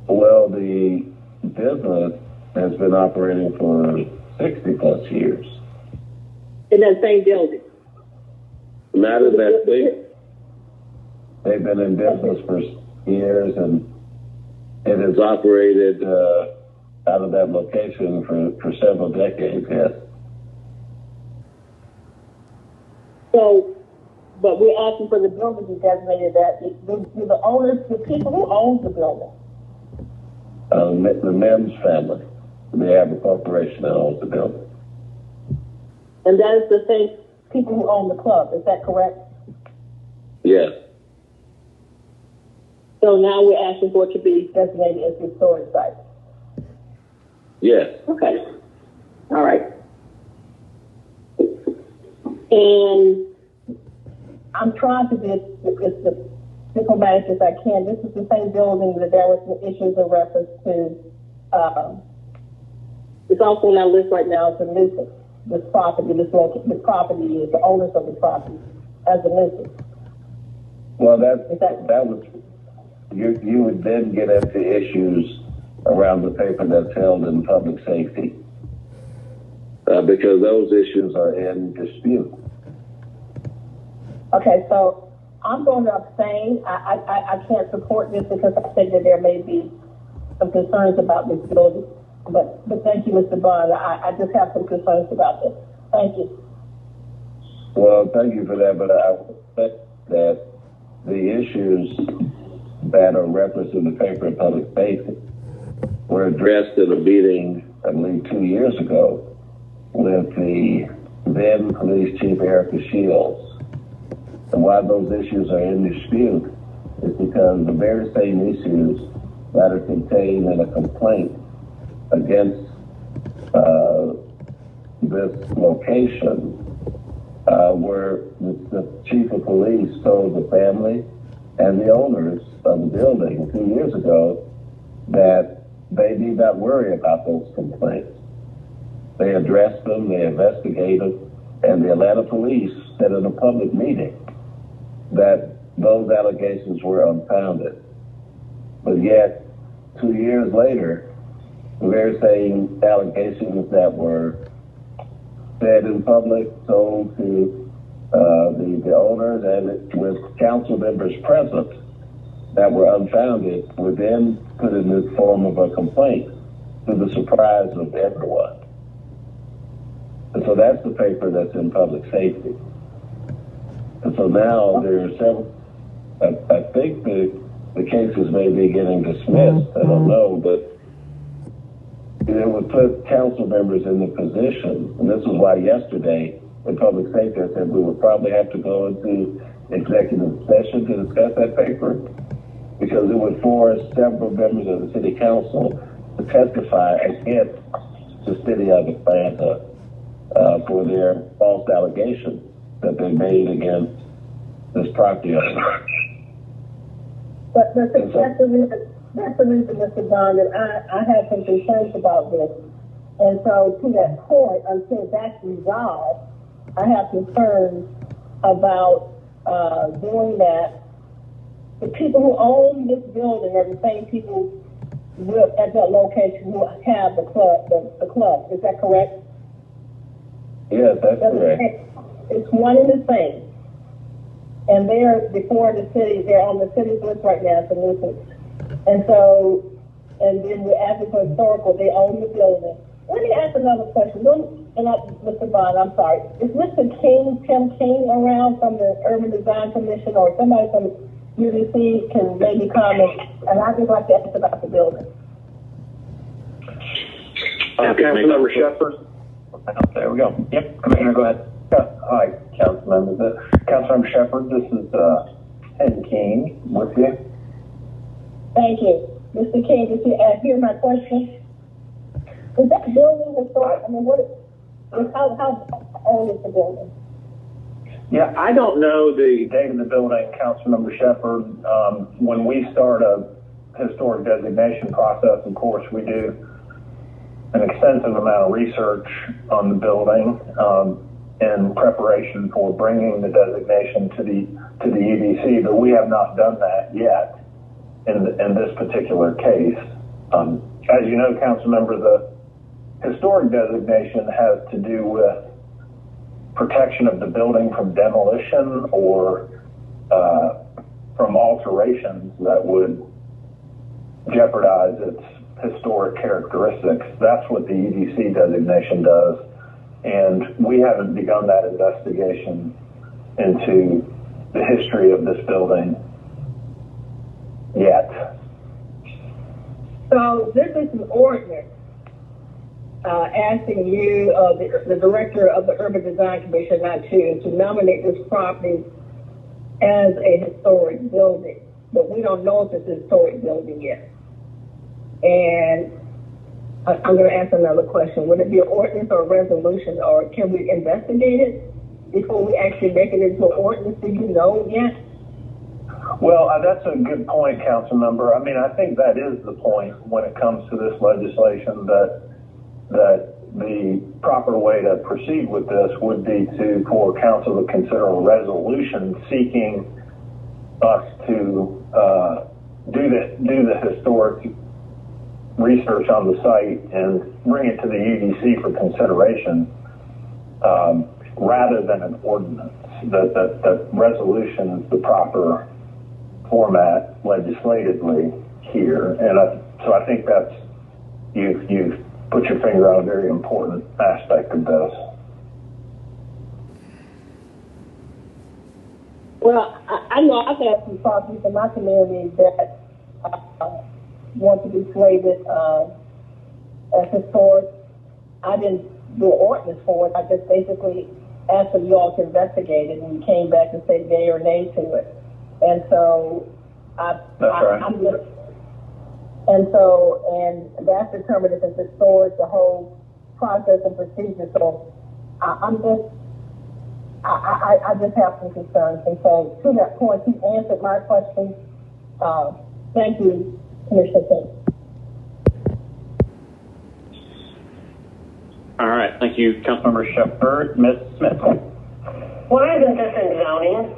Well, the business has been operating for 60 plus years. In that same building? Not in that thing. They've been in business for years, and it has operated out of that location for several decades, yes. So, but we're asking for the building to be designated that. Do the owners, the people who own the building? The Mims family. They have a corporation that owns the building. And that is the same people who own the club, is that correct? Yes. So now we're asking for it to be designated as a historic site. Yes. Okay. All right. And I'm trying to be as diplomatic as I can. This is the same building that there was some issues in reference to. It's also on our list right now as a nuisance. This property, this property is the owners of the property as a nuisance. Well, that was, you would then get into issues around the paper that's held in public safety, because those issues are in dispute. Okay, so I'm going to abstain. I can't support this because I think that there may be some concerns about this building. But thank you, Mr. Bond. I just have some concerns about this. Thank you. Well, thank you for that, but I would expect that the issues that are referenced in the paper in public safety were addressed in a meeting, I believe, 2 years ago with the then police chief, Erica Shields. And why those issues are in dispute is because the very same issues that are contained in a complaint against this location, where the chief of police told the family and the owners of the building 2 years ago that they need not worry about those complaints. They addressed them, they investigated, and the Atlanta police said in a public meeting that those allegations were unfounded. But yet, 2 years later, the very same allegations that were said in public, told to the owners and with council members present that were unfounded, were then put in the form of a complaint to the surprise of everyone. And so that's the paper that's in public safety. And so now there are several, I think the cases may be getting dismissed, I don't know, but it would put council members in the position, and this is why yesterday in public safety I said we would probably have to go into executive session to discuss that paper, because it would force several members of the city council to testify against the city of Atlanta for their false allegations that they made against this property owner. But that's the reason, Mr. Bond, that I have some concerns about this. And so to that point, until that's resolved, I have concerns about doing that. The people who own this building are the same people at that location who have the club. Is that correct? Yes, that's correct. It's one and the same. And they're before the city, they're on the city's list right now as a nuisance. And so, and then we're asking for historical, they own the building. Let me ask another question. Mr. Bond, I'm sorry. Is Mr. King, Tim King, around from the Urban Design Commission, or somebody from UDC can maybe comment? And I'd just like to ask about the building. Councilmember Shepard. There we go. Yep, Commissioner, go ahead. Hi, council members. Councilmember Shepard, this is Ted King with you. Thank you. Mr. King, did you hear my question? Is that building historic? I mean, how old is the building? Yeah, I don't know the date of the building, Councilmember Shepard. When we start a historic designation process, of course, we do an extensive amount of research on the building in preparation for bringing the designation to the EDC, but we have not done that yet in this particular case. As you know, Councilmember, the historic designation has to do with protection of the building from demolition or from alterations that would jeopardize its historic characteristics. That's what the EDC designation does, and we haven't begun that investigation into the history of this building yet. So this is an ordinance asking you, the director of the Urban Design Commission, not you, to nominate this property as a historic building. but we don't know if it's a historic building yet. And I'm going to ask another question. Would it be an ordinance or a resolution, or can we investigate it before we actually make it into an ordinance? Do you know yet? Well, that's a good point, council member. I mean, I think that is the point when it comes to this legislation, that the proper way to proceed with this would be for council to consider a resolution seeking us to do the historic research on the site and bring it to the UDC for consideration, rather than an ordinance. That resolution is the proper format legislatively here, and so I think that's you've put your finger on a very important aspect of this. Well, I know I've had some properties in my community that want to be slated as historic. I didn't do an ordinance for it. I just basically asked for you all to investigate it, and you came back and said yay or nay to it. And so and that's determined if it's historic, the whole process and procedure. So I just have some concerns. And so to that point, you answered my question. Thank you, Commissioner King. All right, thank you, Councilmember Shepherd. Ms. Smith. Why isn't this in zoning?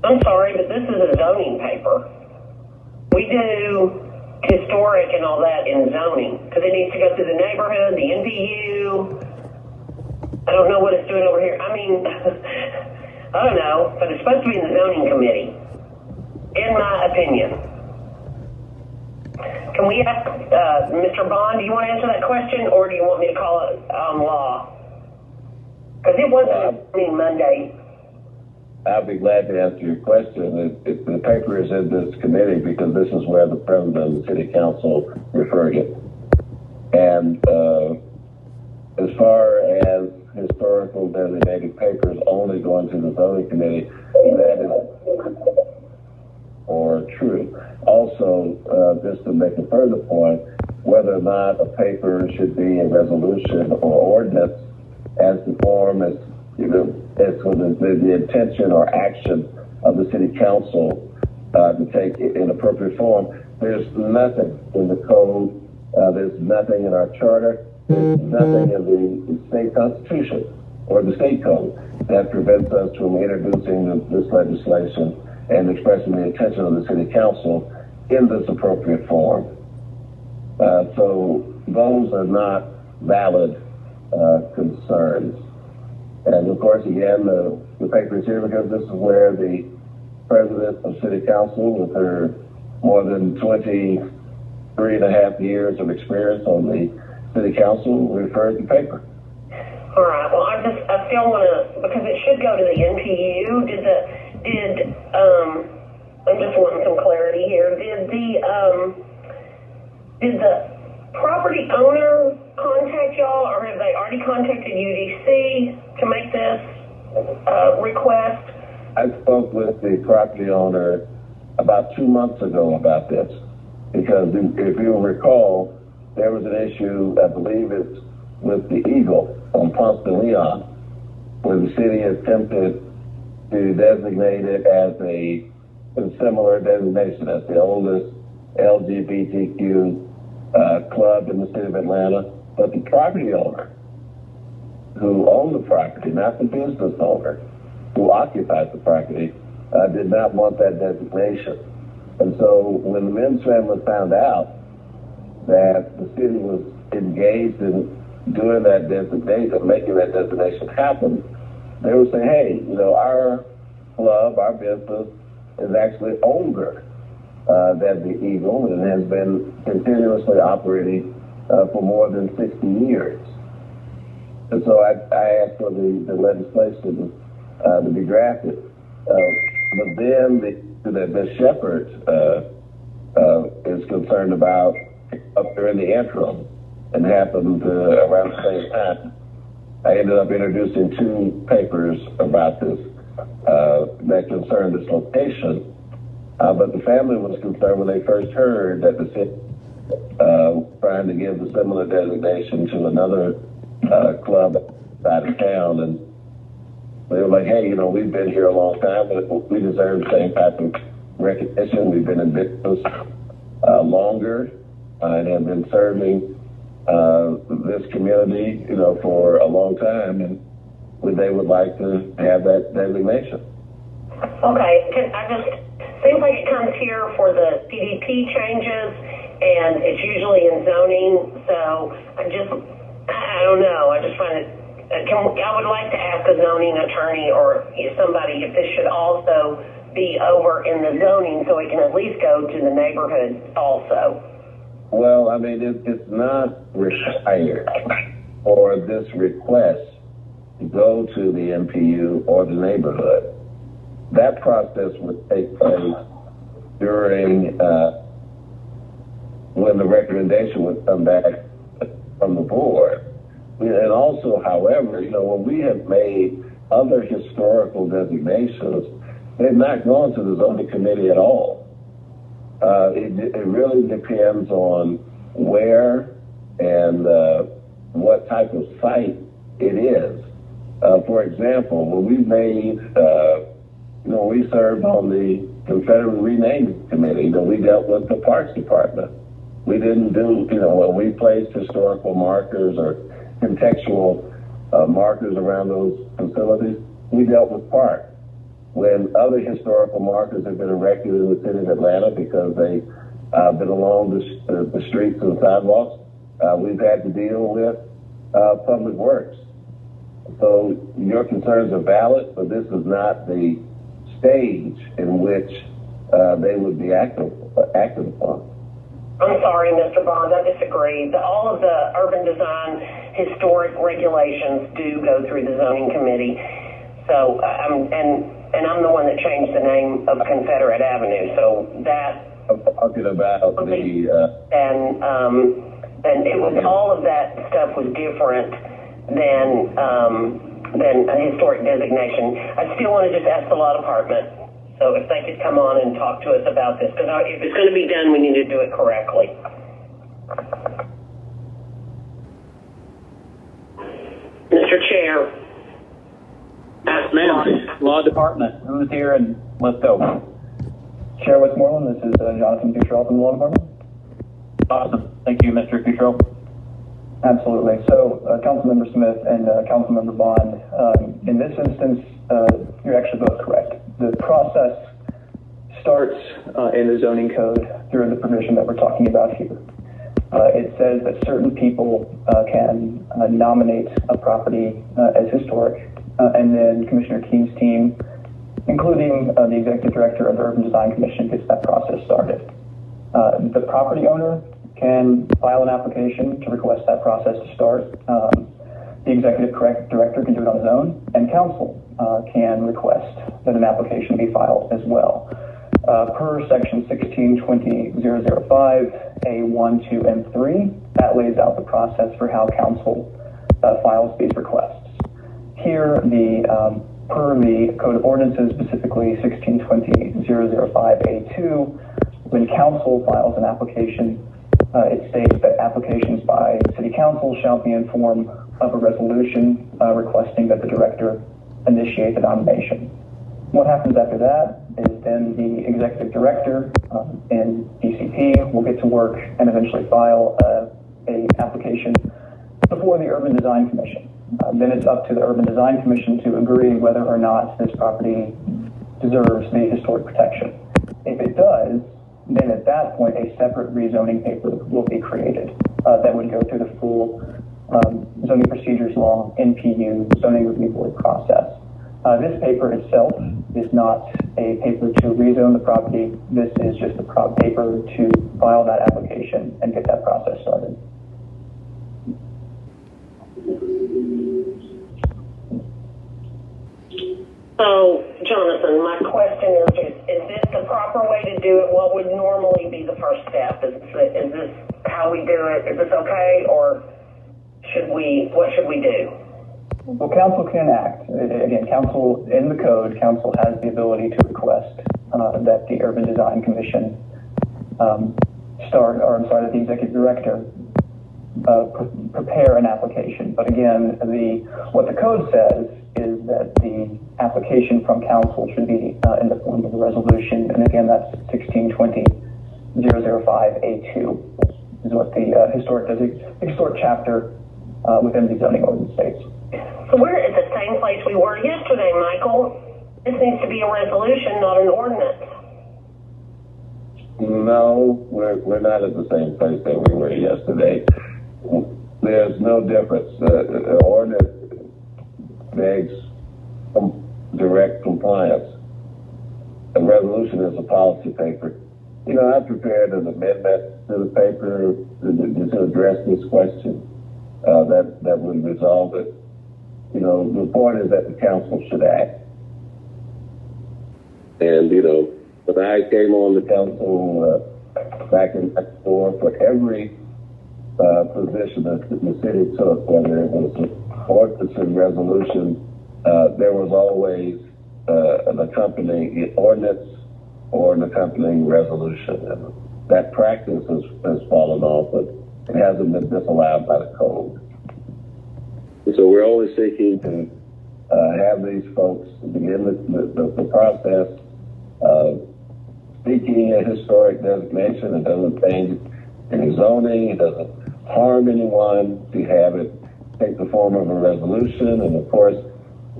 I'm sorry, but this is a zoning paper. We do historic and all that in zoning because it needs to go through the neighborhood, the NVU. I don't know what it's doing over here. I mean, I don't know, but it's supposed to be in the zoning committee, in my opinion. Can we ask Mr. Bond, do you want to answer that question, or do you want me to call it law? Because it wasn't Monday. I'll be glad to answer your question. The paper is in this committee because this is where the president of the city council referred it. And as far as historical designated papers only going to the zoning committee, that is or true. Also, just to make a further point, whether or not a paper should be a resolution or ordinance, as the form is, as for the intention or action of the city council to take it in appropriate form. There's nothing in the code, there's nothing in our charter, there's nothing in the state constitution or the state code that prevents us from introducing this legislation and expressing the intention of the city council in this appropriate form. So those are not valid concerns. And of course, again, the paper is here because this is where the president of city council, with her more than 23.5 years of experience on the city council, referred the paper. All right. Well, I still want to, because it should go to the NPU. I'm just wanting some clarity here. Did the property owner contact y'all, or have they already contacted UDC to make this request? I spoke with the property owner about 2 months ago about this, because if you'll recall, there was an issue, I believe it's with the Eagle on Ponce de Leon, where the city attempted to designate it as a similar designation as the oldest LGBTQ club in the city of Atlanta. But the property owner who owned the property, not the business owner who occupied the property, did not want that designation. And so when the Mims family found out that the city was engaged in doing that designation, making that designation happen, they would say, hey, our club, our business is actually older than the Eagle and has been continuously operating for more than 60 years. And so I asked for the legislation to be drafted. But then the Shepherd is concerned about up there in the interim, and happened around the same time. I ended up introducing 2 papers about this. that concerned this location. But the family was concerned when they first heard that the city trying to give a similar designation to another club outside of town, and they were like, hey, we've been here a long time, but we deserve the same type of recognition. We've been in business longer and have been serving this community, for a long time, and they would like to have that designation. Okay, seems like it comes here for the CDP changes, and it's usually in zoning, so I don't know, I just find it, I would like to ask a zoning attorney or somebody if this should also be over in the zoning so it can at least go to the neighborhood also. Well, I mean, it's not required for this request to go to the MPU or the neighborhood. That process would take place during when the recommendation would come back from the board. And also, however, when we have made other historical designations, they've not gone to the zoning committee at all. It really depends on where and what type of site it is. For example, when we made, we served on the Confederate Renaming Committee, we dealt with the Parks Department. We didn't do, when we placed historical markers or contextual markers around those facilities, we dealt with parks. When other historical markers have been erected in the city of Atlanta because they've been along the streets and sidewalks, we've had to deal with public works. So your concerns are valid, but this is not the stage in which they would be acted upon. I'm sorry, Mr. Bond, I disagree. All of the urban design historic regulations do go through the zoning committee. So, and I'm the one that changed the name of Confederate Avenue. So that. I'm talking about and it was all of that stuff was different than a historic designation. I still want to just ask the law department. So if they could come on and talk to us about this, because if it's going to be done, we need to do it correctly. Mr. Chair. Yes, ma'am. Law department. Who's here, and let's go. Chair Westmoreland, this is Jonathan Futrell from the law department. Awesome. Thank you, Mr. Futrell. Absolutely. So, Councilmember Smith and Councilmember Bond, in this instance, you're actually both correct. The process starts in the zoning code through the provision that we're talking about here. It says that certain people can nominate a property as historic, and then Commissioner Keene's team, including the Executive Director of the Urban Design Commission, gets that process started. The property owner can file an application to request that process to start. The Executive Director can do it on his own, and Council can request that an application be filed as well. Per Section 1620.005, A1, 2, and 3, that lays out the process for how Council files these requests. Here, per the Code of Ordinances, specifically 1620.005A2, when Council files an application, it states that applications by City Council shall be in form of a resolution requesting that the Director initiate the nomination. What happens after that is then the Executive Director in DCP will get to work and eventually file an application before the Urban Design Commission. Then it's up to the Urban Design Commission to agree whether or not this property deserves the historic protection. If it does, then at that point a separate rezoning paper will be created that would go through the full zoning procedures law, NPU, zoning review board process. This paper itself is not a paper to rezone the property. This is just a paper to file that application and get that process started. So, Jonathan, my question is this the proper way to do it? What would normally be the first step? Is this how we do it? Is this okay, or what should we do? Well, council can act. Again, council, in the code, council has the ability to request that the Urban Design Commission that the executive director prepare an application. But again, what the code says is that the application from council should be in the form of a resolution. And again, that's 1620-005A2 is what the historic chapter within the zoning ordinance states. So we're at the same place we were yesterday, Michael. This needs to be a resolution, not an ordinance. No, we're not at the same place that we were yesterday. There's no difference. The ordinance begs direct compliance. A resolution is a policy paper. You know, I prepared an amendment to the paper to address this question that would resolve it. You know, the point is that the council should act. And, you know, when I came on the council back in '94, for every position that the city took, whether it was an ordinance and resolution, there was always an accompanying ordinance or an accompanying resolution. And that practice has fallen off, but it hasn't been disallowed by the code. So we're only seeking to have these folks begin the process of seeking a historic designation. It doesn't change any zoning. It doesn't harm anyone to have it take the form of a resolution. And of course,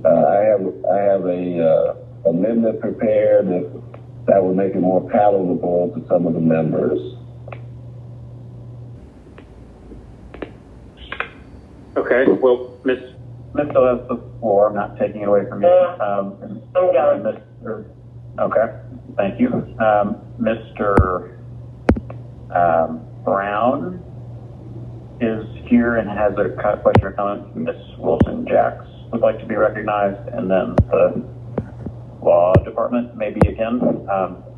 I have a amendment prepared that would make it more palatable to some of the members. Okay, well, Ms. still has the floor. I'm not taking it away from you. Okay, thank you. Mr. Brown is here and has a question or comment. Ms. Wilson-Jacks would like to be recognized, and then the law department maybe again.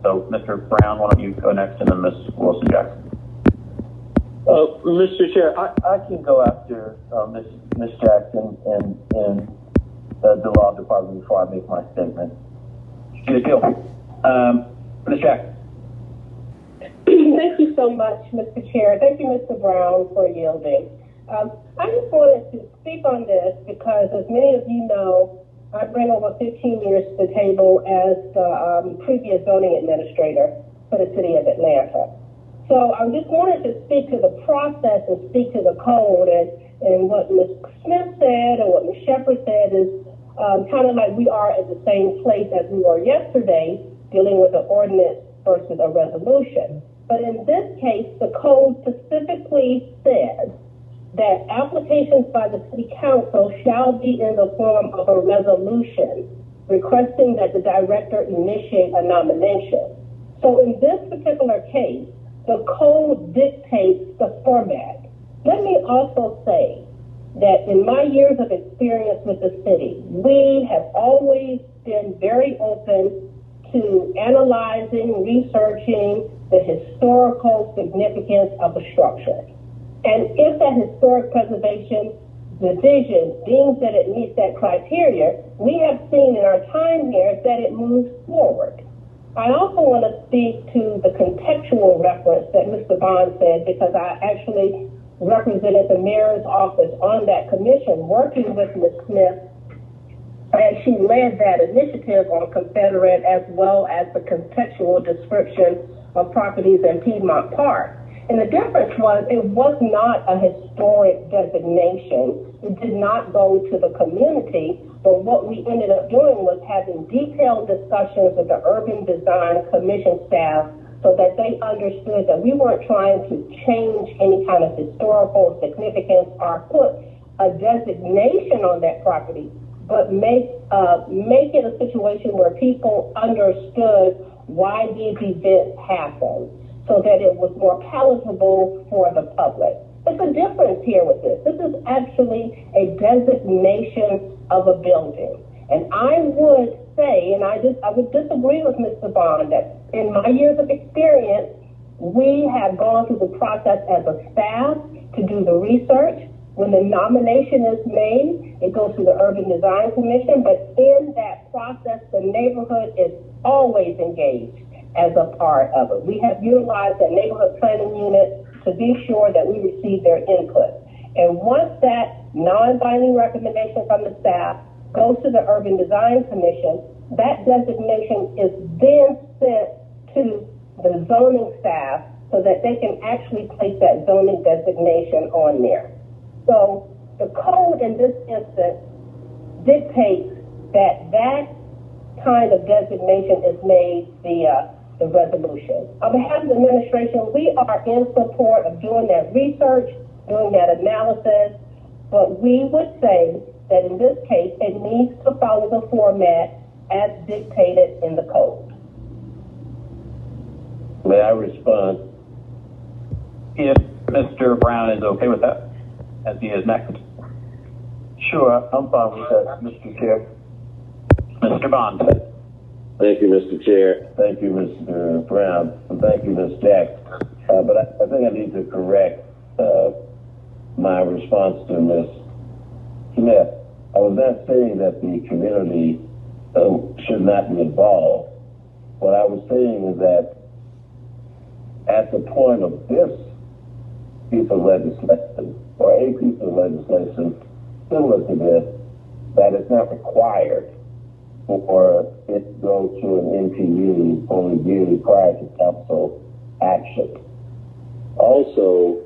So Mr. Brown, why don't you go next, and then Ms. Wilson-Jacks. Mr. Chair, I can go after Ms. Jackson and the law department before I make my statement. Good deal. Ms. Jackson. Thank you so much, Mr. Chair. Thank you, Mr. Brown, for yielding. I just wanted to speak on this because, as many of you know, I bring over 15 years to the table as the previous zoning administrator for the city of Atlanta. So I just wanted to speak to the process and speak to the code, and what Ms. Smith said and what Ms. Shepherd said is kind of like we are at the same place as we were yesterday, dealing with an ordinance versus a resolution. But in this case, the code specifically says that applications by the city council shall be in the form of a resolution requesting that the director initiate a nomination. So in this particular case, the code dictates the format. Let me also say that in my years of experience with the city, we have always been very open to analyzing, researching the historical significance of a structure. And if that historic preservation division deems that it meets that criteria, we have seen in our time here that it moves forward. I also want to speak to the contextual reference that Mr. Bond said, because I actually represented the mayor's office on that commission, working with Ms. Smith, and she led that initiative on Confederate as well as the contextual description of properties in Piedmont Park. And the difference was it was not a historic designation. It did not go to the community, but what we ended up doing was having detailed discussions with the Urban Design Commission staff so that they understood that we weren't trying to change any kind of historical significance or put a designation on that property, but make it a situation where people understood why these events happened, so that it was more palatable for the public. There's a difference here with this. This is actually a designation of a building. And I would say, and I would disagree with Mr. Bond, that in my years of experience, we have gone through the process as a staff to do the research, When the nomination is made, it goes to the Urban Design Commission, but in that process, the neighborhood is always engaged as a part of it. We have utilized that neighborhood planning unit to be sure that we receive their input. And once that non-binding recommendation from the staff goes to the Urban Design Commission, that designation is then sent to the zoning staff so that they can actually place that zoning designation on there. So the code in this instance dictates that that kind of designation is made via the resolution. On behalf of the administration, we are in support of doing that research, doing that analysis, but we would say that in this case, it needs to follow the format as dictated in the code. May I respond? If Mr. Brown is okay with that, as he is next. Sure, I'm fine with that, Mr. Chair. Mr. Bond. Thank you, Mr. Chair. Thank you, Mr. Brown. And thank you, Ms. Jackson. But I think I need to correct my response to Ms. Smith. I was not saying that the community should not be involved. What I was saying is that at the point of this piece of legislation, or a piece of legislation similar to this, that it's not required for it to go to an NPU for review prior to council action. Also,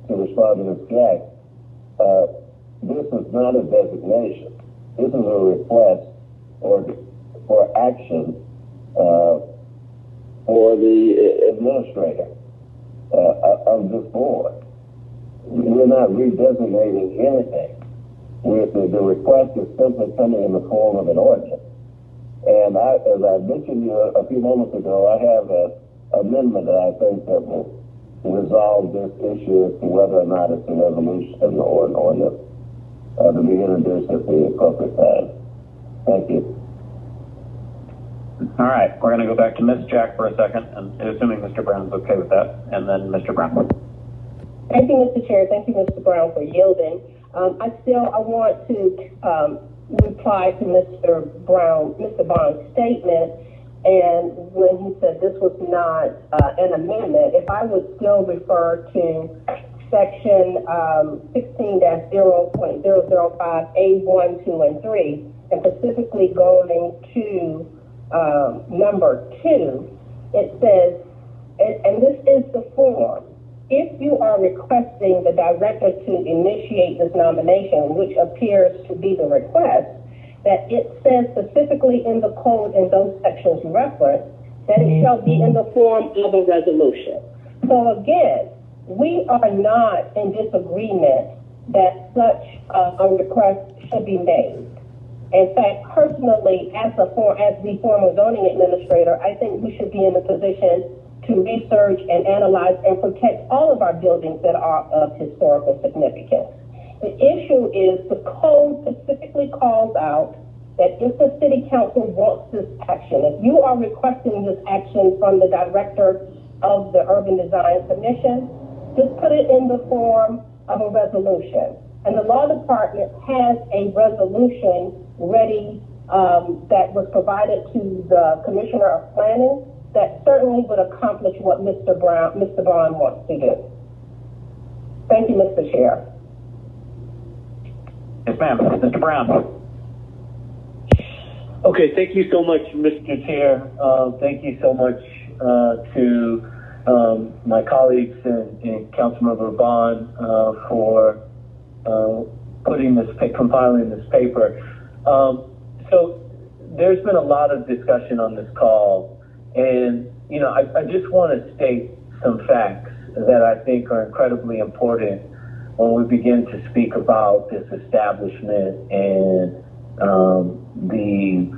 to respond to Ms. Jack, this is not a designation. This is a request for action for the administrator of this board. We're not redesignating anything. The request is simply coming in the form of an ordinance. And as I mentioned a few moments ago, I have an amendment that I think that will resolve this issue as to whether or not it's a resolution or an ordinance to be introduced at the appropriate time. Thank you. All right, we're going to go back to Ms. Jack for a second, and assuming Mr. Brown's okay with that, and then Mr. Brown. Thank you, Mr. Chair. Thank you, Mr. Brown, for yielding. I want to reply to Mr. Bond's statement, and when he said this was not an amendment, if I would still refer to section 16-0.005A1, 2, and 3, and specifically going to number 2, it says, and this is the form, if you are requesting the director to initiate this nomination, which appears to be the request, that it says specifically in the code in those sections referenced that it shall be in the form of a resolution. So again, we are not in disagreement that such a request should be made. In fact, personally, as the former zoning administrator, I think we should be in a position to research and analyze and protect all of our buildings that are of historical significance. The issue is the code specifically calls out that if the city council wants this action, if you are requesting this action from the director of the Urban Design Commission, just put it in the form of a resolution. And the law department has a resolution ready that was provided to the Commissioner of Planning that certainly would accomplish what Mr. Bond wants to do. Thank you, Mr. Chair. Yes, ma'am. Mr. Brown. Okay, thank you so much, Mr. Chair. Thank you so much to my colleagues and Councilmember Bond for compiling this paper. So there's been a lot of discussion on this call, and I just want to state some facts that I think are incredibly important when we begin to speak about this establishment and the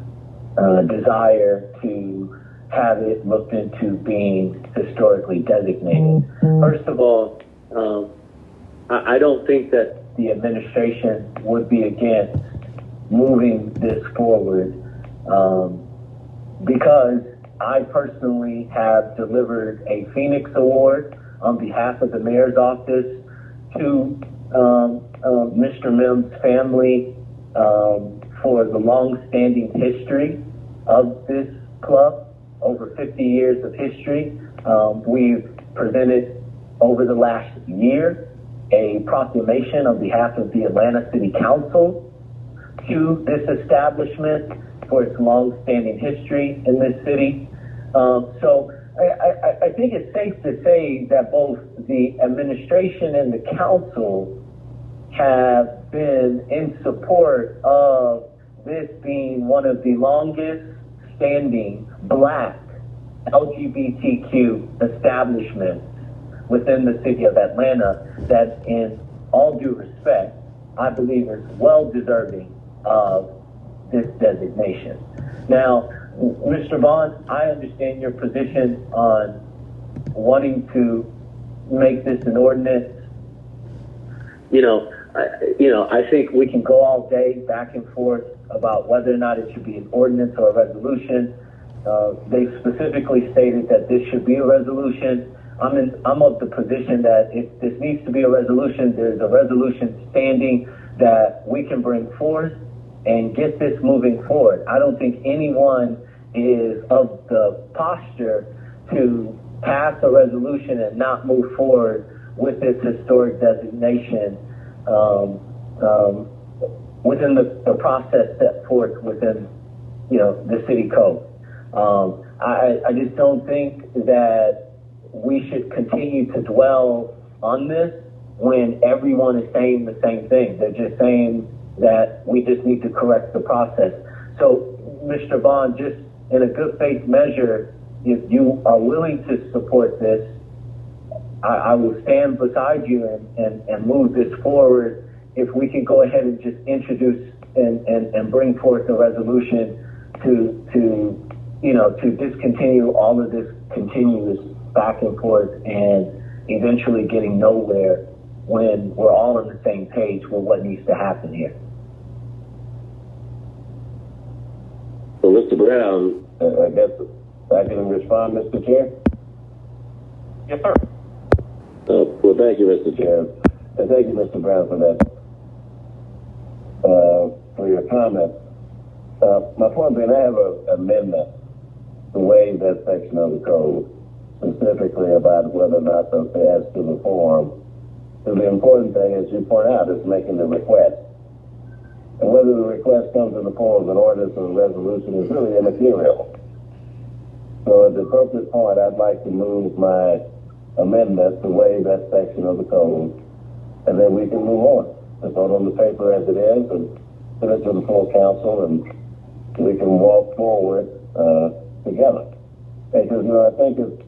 desire to have it looked into being historically designated. First of all, I don't think that the administration would be against moving this forward because I personally have delivered a Phoenix Award on behalf of the mayor's office to Mr. Mims' family for the long-standing history of this club, over 50 years of history. We've presented over the last year a proclamation on behalf of the Atlanta City Council to this establishment for its long-standing history in this city. So I think it's safe to say that both the administration and the council have been in support of this being one of the longest standing Black LGBTQ establishments within the city of Atlanta that, in all due respect, I believe is well deserving of this designation. Now, Mr. Vaughn, I understand your position on wanting to make this an ordinance. I think we can go all day back and forth about whether or not it should be an ordinance or a resolution. They specifically stated that this should be a resolution. I'm of the position that if this needs to be a resolution, there's a resolution standing that we can bring forth and get this moving forward. I don't think anyone is of the posture to pass a resolution and not move forward with this historic designation within the process set forth within, the city code. I just don't think that we should continue to dwell on this when everyone is saying the same thing. They're just saying that we just need to correct the process. So, Mr. Vaughn, just in a good faith measure, if you are willing to support this, I will stand beside you and move this forward. If we can go ahead and just introduce and bring forth a resolution to discontinue all of this continuous back and forth and eventually getting nowhere when we're all on the same page with what needs to happen here. So, Mr. Brown, I guess I can respond, Mr. Chair? Yes, sir. Well, thank you, Mr. Chair. And thank you, Mr. Brown, for that, for your comment. My point being, I have an amendment to waive that section of the code, specifically about whether or not they ask to the form. So the important thing, as you point out, is making the request. And whether the request comes in the form of an ordinance or a resolution is really immaterial. So at the appropriate point, I'd like to move my amendment to waive that section of the code, and then we can move on. Just vote on the paper as it is and send it to the full council, and we can walk forward together. Because, I think it's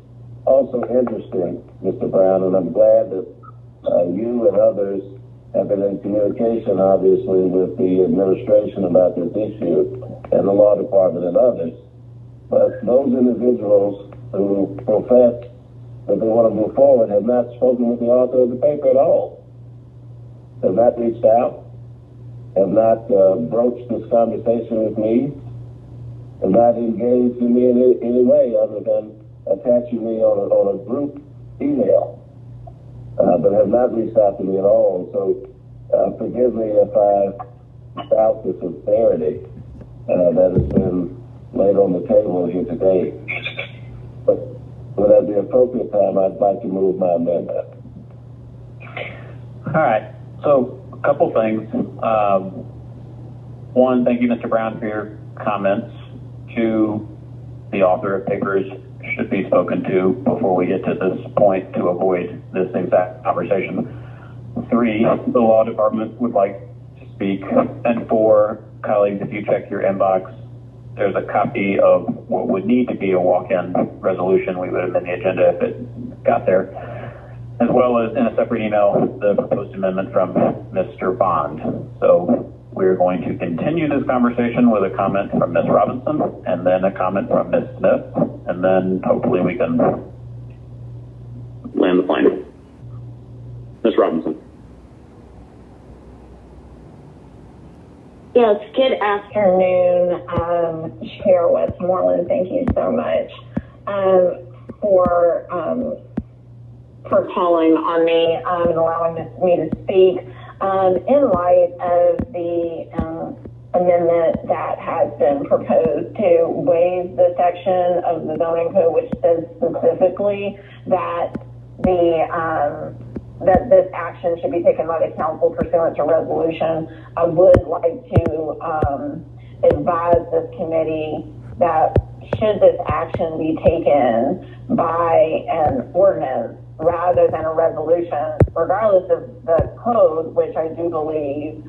also interesting, Mr. Brown, and I'm glad that you and others have been in communication, obviously, with the administration about this issue and the law department and others. But those individuals who profess that they want to move forward have not spoken with the author of the paper at all, have not reached out, have not broached this conversation with me, have not engaged in me in any way other than attaching me on a group email, but have not reached out to me at all. So forgive me if I doubt the sincerity that has been laid on the table here today. But at the appropriate time, I'd like to move my amendment. All right. So a couple things. One, thank you, Mr. Brown, for your comments. Two, the author of papers should be spoken to before we get to this point to avoid this exact conversation. Three, the law department would like to speak. And four, colleagues, if you check your inbox, there's a copy of what would need to be a walk-in resolution. We would have been the agenda if it got there, as well as in a separate email, the proposed amendment from Mr. Bond. So we're going to continue this conversation with a comment from Ms. Robinson and then a comment from Ms. Smith, and then hopefully we can land the plane. Ms. Robinson. Yes, good afternoon, Chair Westmoreland. Thank you so much for calling on me and allowing me to speak. in light of the amendment that has been proposed to waive the section of the zoning code which says specifically that that this action should be taken by the council pursuant to resolution, I would like to advise this committee that should this action be taken by an ordinance rather than a resolution, regardless of the code, which I do believe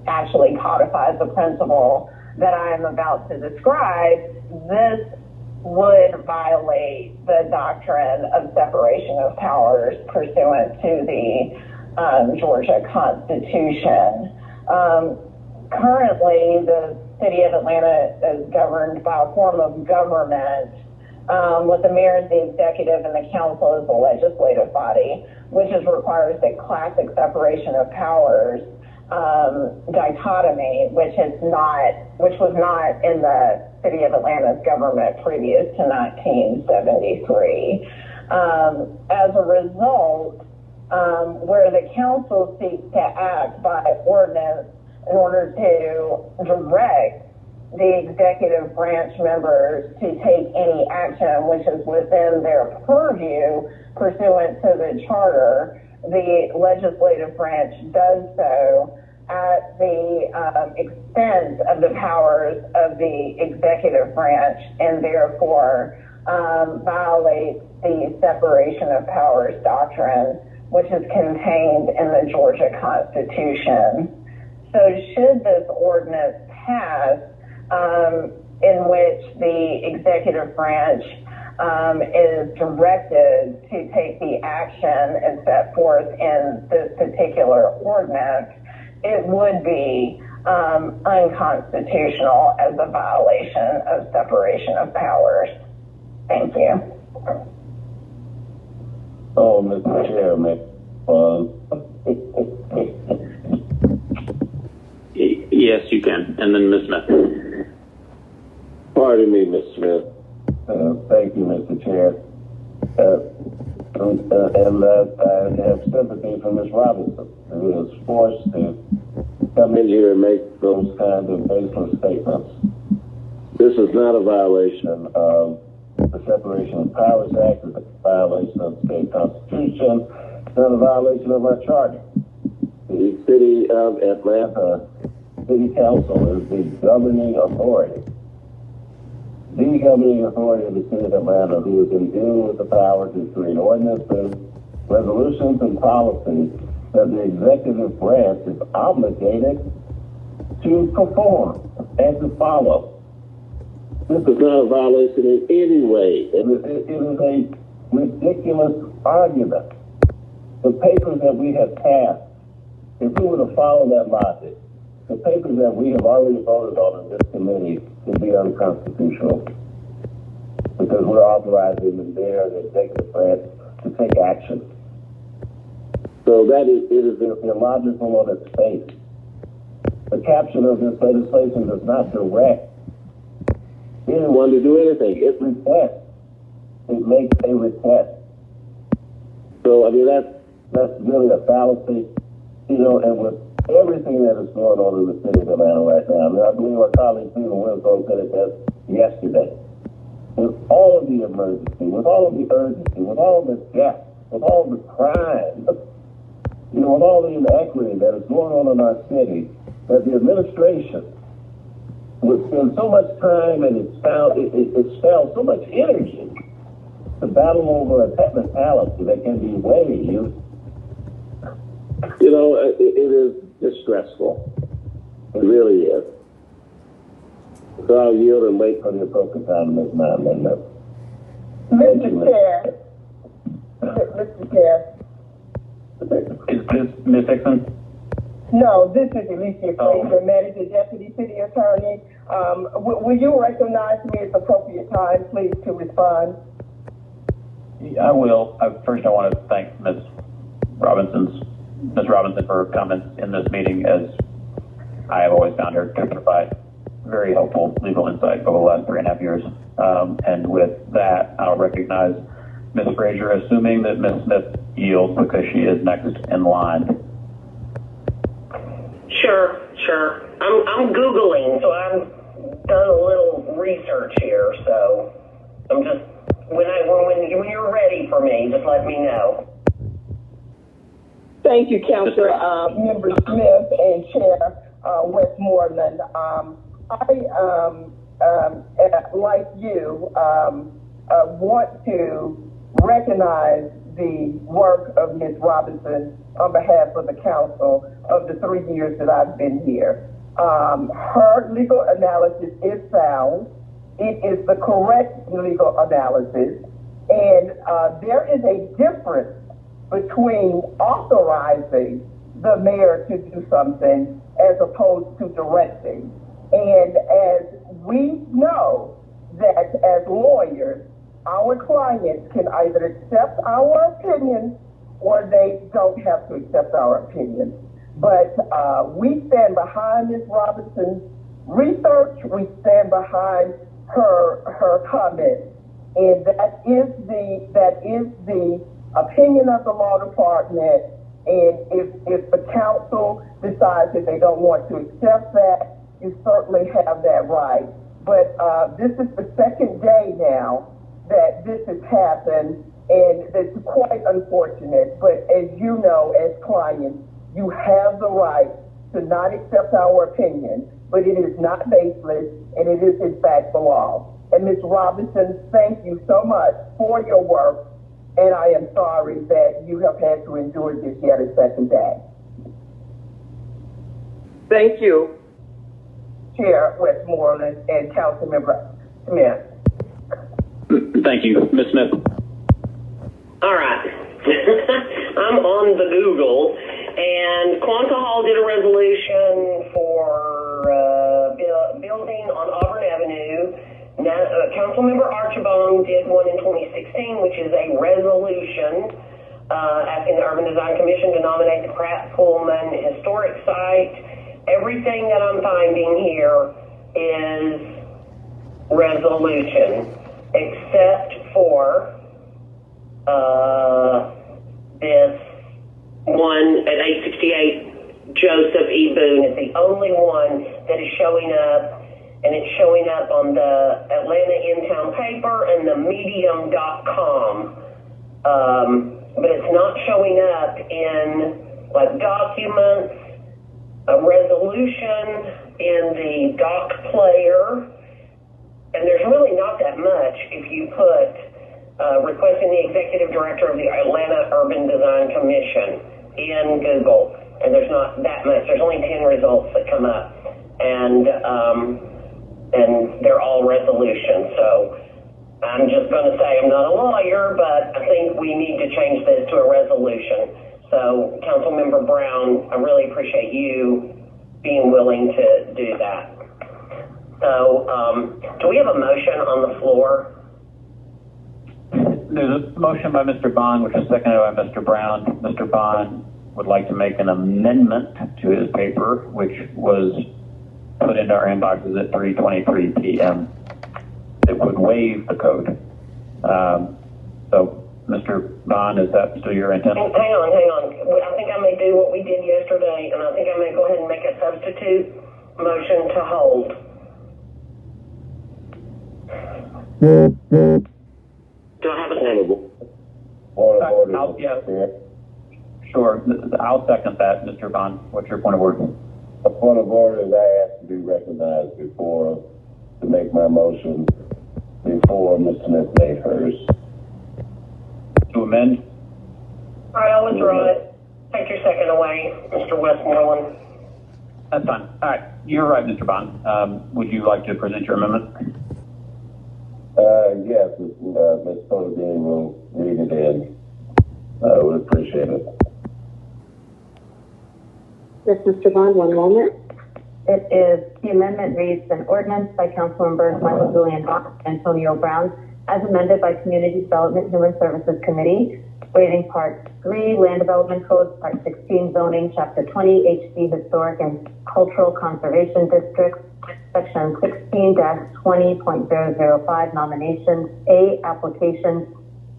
actually codifies the principle that I am about to describe, this would violate the doctrine of separation of powers pursuant to the Georgia Constitution. Currently, the city of Atlanta is governed by a form of government with the mayor as the executive and the council as the legislative body, which requires a classic separation of powers dichotomy, which was not in the city of Atlanta's government previous to 1973. As a result, where the council seeks to act by ordinance in order to direct the executive branch members to take any action which is within their purview pursuant to the charter, the legislative branch does so at the expense of the powers of the executive branch and therefore violates the separation of powers doctrine, which is contained in the Georgia Constitution. So should this ordinance pass, in which the executive branch is directed to take the action as set forth in this particular ordinance, it would be unconstitutional as a violation of separation of powers. Thank you. Oh, Mr. Chairman. Yes, you can. And then Ms. Smith. Pardon me, Ms. Smith. Thank you, Mr. Chair. And I have sympathy for Ms. Robinson, who is forced to come in here and make those kinds of baseless statements. This is not a violation of the Separation of Powers Act. It's a violation of the state constitution. It's not a violation of our charter. The city of Atlanta City Council is the governing authority. The governing authority of the city of Atlanta, who is endued with the power to create ordinances, resolutions, and policies that the executive branch is obligated to perform and to follow. This is not a violation in any way. It is a ridiculous argument. The papers that we have passed, if we were to follow that logic, the papers that we have already voted on in this committee would be unconstitutional because we're authorizing the mayor and the executive branch to take action. So it is illogical on its face. The caption of this legislation does not direct anyone to do anything. It requests. It makes a request. So, I mean, that's really a fallacy, and with everything that is going on in the city of Atlanta right now, I mean, I believe our colleague Stephen Winslow said it just yesterday. With all of the emergency, with all of the urgency, with all of the death, with all of the crime, with all the inequity that is going on in our city, that the administration would spend so much time and expel so much energy to battle over a technicality that can be waived. It is distressful. It really is. So I'll yield and wait for the appropriate time to make my amendment. Mr. Chair. Is this Ms. Hickson? No, this is Alicia Fraser, Manager Deputy City Attorney. Will you recognize me at the appropriate time, please, to respond? I will. First, I want to thank Ms. Robinson for her comments in this meeting, as I have always found her to provide very helpful legal insight over the last 3.5 years. And with that, I'll recognize Ms. Fraser, assuming that Ms. Smith yields because she is next in line. Sure. I'm Googling, so I've done a little research here, so I'm just, when you're ready for me, just let me know. Thank you, Councilor Member Smith and Chair Westmoreland. Like you, want to recognize the work of Ms. Robinson on behalf of the council of the 3 years that I've been here. Her legal analysis is sound. It is the correct legal analysis. And there is a difference between authorizing the mayor to do something as opposed to directing. And as we know that as lawyers, our clients can either accept our opinion or they don't have to accept our opinion. But we stand behind Ms. Robinson's research. We stand behind her comments, and that is the opinion of the law department. And if the council decides that they don't want to accept that, you certainly have that right. But this is the second day now that this has happened, and it's quite unfortunate. But as you know, as clients, you have the right to not accept our opinion, but it is not baseless, and it is in fact the law. And Ms. Robinson, thank you so much for your work, and I am sorry that you have had to endure this yet a second day. Thank you. Chair Westmoreland and Councilmember Smith. Thank you. Ms. Smith. All right. I'm on the Google, and Quanta Hall did a resolution for building on Auburn Avenue. Now, Councilmember Archibong did one in 2016, which is a resolution asking the Urban Design Commission to nominate the Pratt Pullman Historic Site. Everything that I'm finding here is resolution, except for this one at 868 Joseph E. Boone. It's the only one that is showing up, and it's showing up on the Atlanta In-Town paper and the medium.com. But it's not showing up in like documents, a resolution in the doc player, and there's really not that much if you put requesting the executive director of the Atlanta Urban Design Commission in Google, and there's not that much. There's only 10 results that come up, and they're all resolutions. So I'm just going to say I'm not a lawyer, but I think we need to change this to a resolution. So Councilmember Brown, I really appreciate you being willing to do that. So do we have a motion on the floor? There's a motion by Mr. Bond, which is seconded by Mr. Brown. Mr. Bond would like to make an amendment to his paper, which was put into our inboxes at 3:23 p.m. It would waive the code. So, Mr. Bond, is that still your intent? Hang on. I think I may do what we did yesterday, and I think I may go ahead and make a substitute motion to hold. Do I have a second? Sure. I'll second that, Mr. Bond. What's your point of order? A point of order is I asked to be recognized before to make my motion before Ms. Smith made hers. To amend? All right, I'll withdraw it. Take your second away, Mr. Westmoreland. That's fine. All right. You're right, Mr. Bond. Would you like to present your amendment? Yes, Ms. Polidini will read it in. I would appreciate it. Yes, Mr. Bond, one moment. It is, the amendment reads, an ordinance by Councilmembers Michael Julian Hawks and Antonio Brown, as amended by Community Development Human Services Committee, waiving Part 3, Land Development Code, Part 16, Zoning, Chapter 20, HC Historic and Cultural Conservation Districts, Section 16-20.005, Nominations, A, Applications,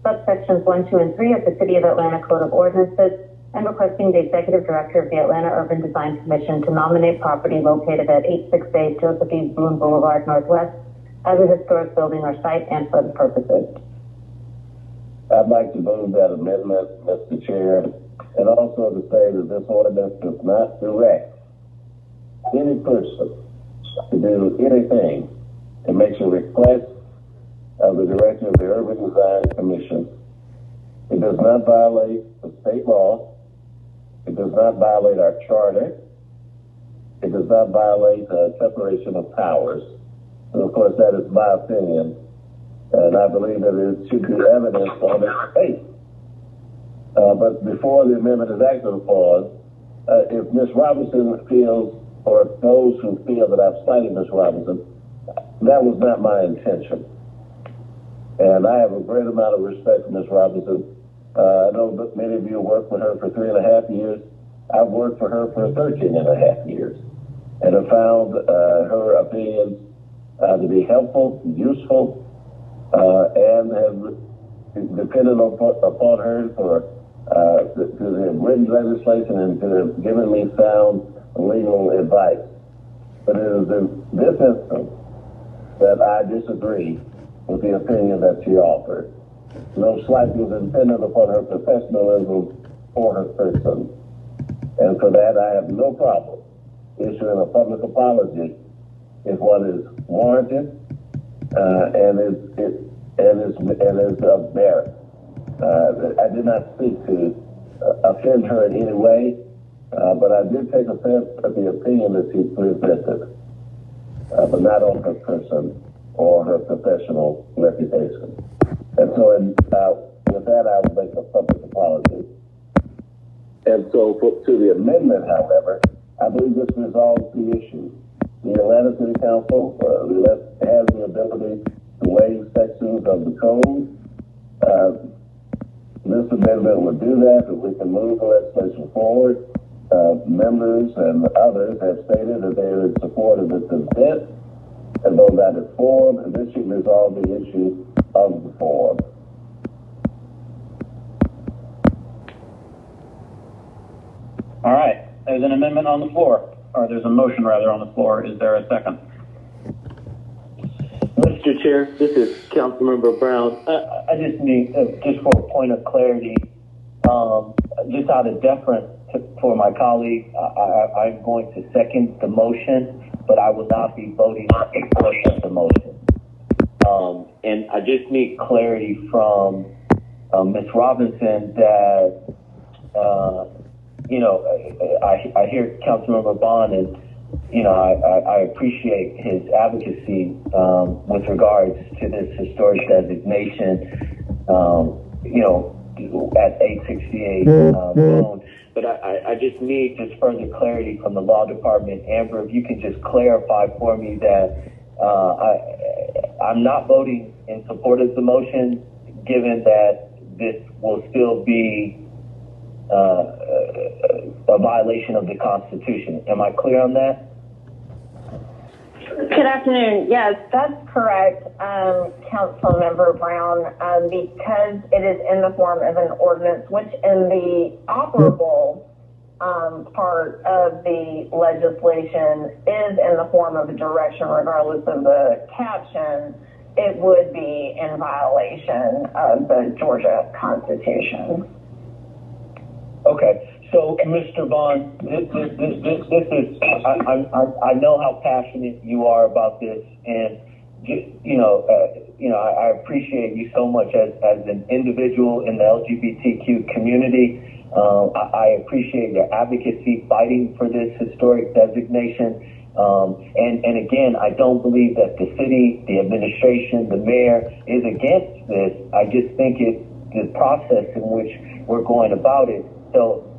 subsections 1, 2, and 3 of the City of Atlanta Code of Ordinances, and requesting the Executive Director of the Atlanta Urban Design Commission to nominate property located at 868 Joseph E. Boone Boulevard Northwest as a historic building or site and for the purposes. I'd like to move that amendment, Mr. Chair, and also to say that this ordinance does not direct any person to do anything to make a request of the Director of the Urban Design Commission. It does not violate the state law. It does not violate our charter. It does not violate separation of powers. And of course, that is my opinion. And I believe that it should be evidence on its face. But before the amendment is acted upon, if Ms. Robinson feels, or those who feel that I've cited Ms. Robinson, that was not my intention. And I have a great amount of respect for Ms. Robinson. I know that many of you worked with her for 3.5 years. I've worked for her for 13.5 years. And have found her opinions to be helpful, useful, and have depended upon her to have written legislation and to have given me sound legal advice. But it is in this instance that I disagree with the opinion that she offered. No slight was intended upon her professionalism or her person. And for that, I have no problem issuing a public apology if one is warranted and is of merit. I did not seek to offend her in any way, but I did take offense at the opinion that she presented, but not on her person or her professional reputation. And so with that, I will make a public apology. And so to the amendment, however, I believe this resolves the issue. The Atlanta City Council has the ability to waive sections of the code. This amendment would do that, and we can move the legislation forward. Members and others have stated that they are in support of this intent, and though that is form, and this should resolve the issue of the form. All right, there's an amendment on the floor, or there's a motion rather on the floor. Is there a second? Mr. Chair, this is Councilmember Brown. I just need, just for a point of clarity, just out of deference for my colleague, I'm going to second the motion, but I will not be voting in support of the motion. And I just need clarity from Ms. Robinson that, I hear Councilmember Bond, and I appreciate his advocacy with regards to this historic designation, at 868 Boone. But I just need just further clarity from the law department. Amber, if you can just clarify for me that I'm not voting in support of the motion, given that this will still be a violation of the Constitution. Am I clear on that? Good afternoon. Yes, that's correct, Councilmember Brown, because it is in the form of an ordinance, which in the operable part of the legislation is in the form of a direction, regardless of the caption, it would be in violation of the Georgia Constitution. Okay. So, Mr. Bond, this is, I know how passionate you are about this, and I appreciate you so much as an individual in the LGBTQ community. I appreciate your advocacy fighting for this historic designation. And again, I don't believe that the city, the administration, the mayor is against this. I just think it's the process in which we're going about it. So,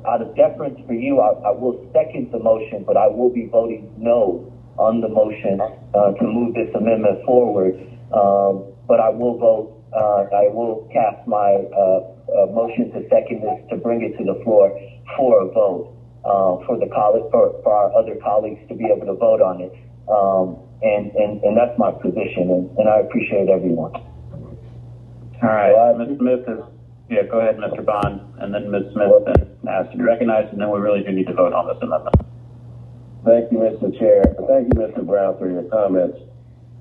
out of deference for you, I will second the motion, but I will be voting no on the motion to move this amendment forward. But I will vote, I will cast my motion to second this, to bring it to the floor for a vote, for our other colleagues to be able to vote on it. And that's my position, and I appreciate everyone. All right, Ms. Smith Yeah, go ahead, Mr. Bond, and then Ms. Smith, then asked to be recognized, and then we really do need to vote on this amendment. Thank you, Mr. Chair. Thank you, Mr. Brown, for your comments.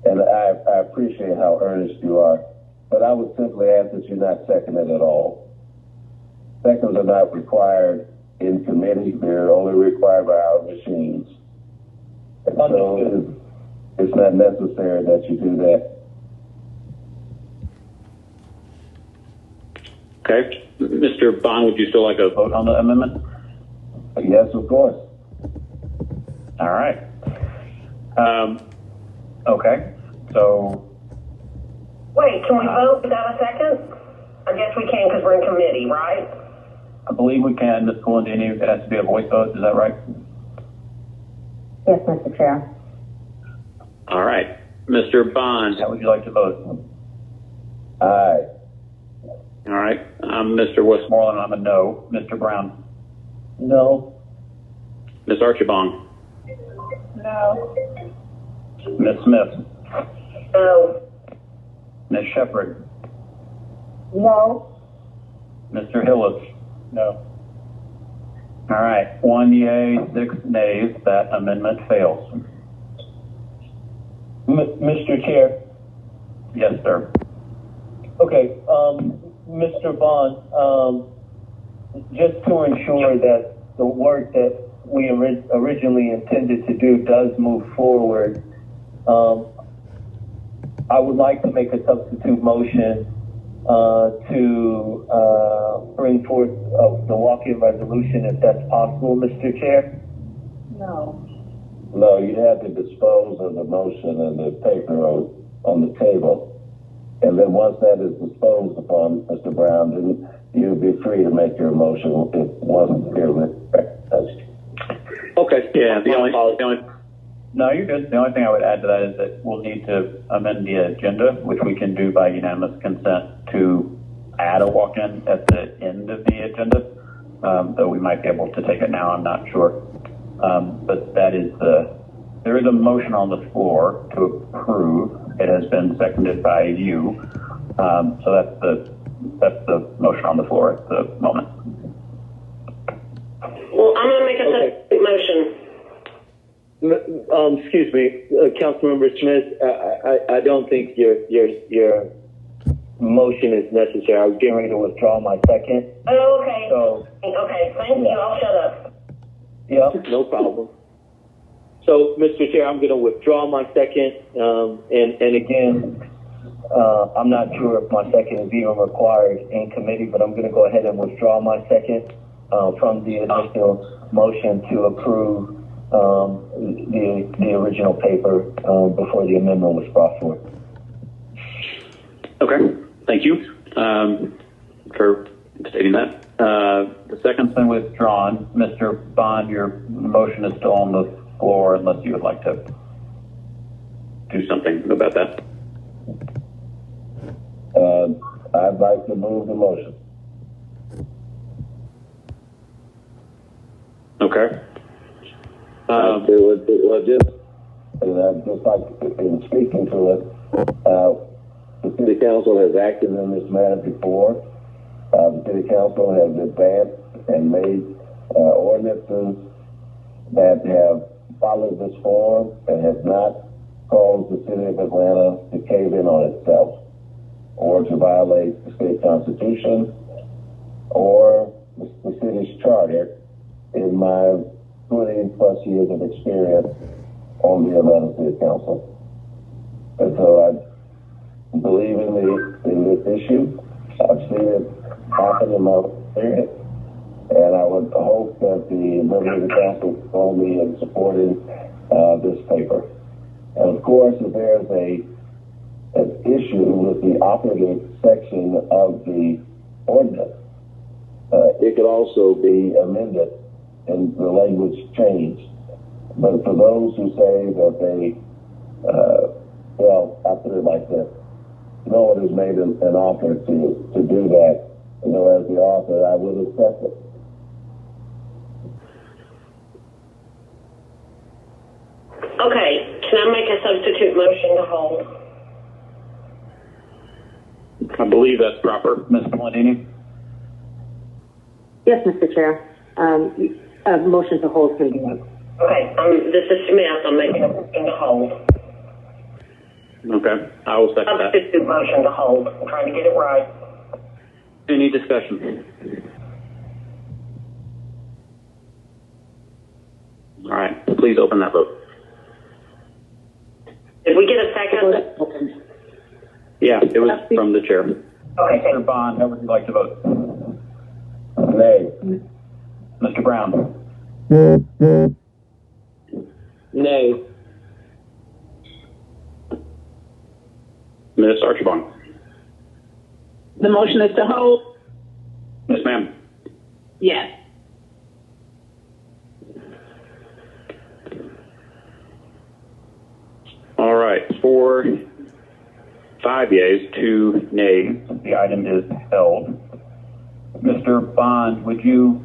And I appreciate how earnest you are. But I would simply ask that you not second it at all. Seconds are not required in committee. They're only required by our machines. And so it's not necessary that you do that. Okay. Mr. Bond, would you still like a vote on the amendment? Yes, of course. All right. Okay. So. Wait, can we vote without a second? I guess we can because we're in committee, right? I believe we can, Ms. Colandini. It has to be a voice vote. Is that right? Yes, Mr. Chair. All right. Mr. Bond, how would you like to vote? Aye. All right. Mr. Westmoreland, I'm a no. Mr. Brown? No. Ms. Archibong? No. Ms. Smith? No. Ms. Shepherd? No. Mr. Hillis? No. All right. 1 yea, 6 nays. That amendment fails. Mr. Chair. Yes, sir. Okay, Mr. Bond, just to ensure that the work that we originally intended to do does move forward, I would like to make a substitute motion to bring forth the walk-in resolution, if that's possible, Mr. Chair. No. No, you have to dispose of the motion and the paper on the table. And then once that is disposed upon, Mr. Brown, then you'll be free to make your motion if it wasn't clearly recognized. Okay. Yeah. No, you're good. The only thing I would add to that is that we'll need to amend the agenda, which we can do by unanimous consent, to add a walk-in at the end of the agenda. Though we might be able to take it now, I'm not sure. But that is there is a motion on the floor to approve. It has been seconded by you. So that's the motion on the floor at the moment. Well, I'm going to make a substitute motion. Excuse me, Councilmember Smith. I don't think your motion is necessary. I was getting ready to withdraw my second. Oh, okay. So, okay, thank you. I'll shut up. Yeah, no problem. So, Mr. Chair, I'm going to withdraw my second. And again, I'm not sure if my second is even required in committee, but I'm going to go ahead and withdraw my second from the initial motion to approve the original paper before the amendment was brought forth. Okay, thank you for stating that. The second's been withdrawn. Mr. Bond, your motion is still on the floor unless you would like to do something about that. I'd like to move the motion. Okay. I'd just like, in speaking to it, the City Council has acted in this manner before. The City Council has advanced and made ordinances that have followed this form and have not caused the City of Atlanta to cave in on itself or to violate the state constitution or the city's charter in my 20 plus years of experience on the Atlanta City Council. And so I believe in this issue. I've seen it happen in my experience. And I would hope that the members of the council join me in supporting this paper. And of course, if there's an issue with the operative section of the ordinance, it could also be amended and the language changed. But for those who say that they, well, I'll put it like this. No one has made an offer to do that. You know, as the author, I would accept it. Okay, can I make a substitute motion to hold? I believe that's proper. Ms. Colandini? Yes, Mr. Chair. A motion to hold can be made. Okay, this is Smith. I'm making a motion to hold. Okay, I will second that. Substitute motion to hold. I'm trying to get it right. Any discussion? All right, please open that vote. Did we get a second? Yeah, it was from the chair. Okay. Mr. Bond, how would you like to vote? Nay. Mr. Brown? Nay. Ms. Archibong? The motion is to hold. Yes, ma'am. Yes. All right, for 5 yeas, 2 nays, the item is held. Mr. Bond, would you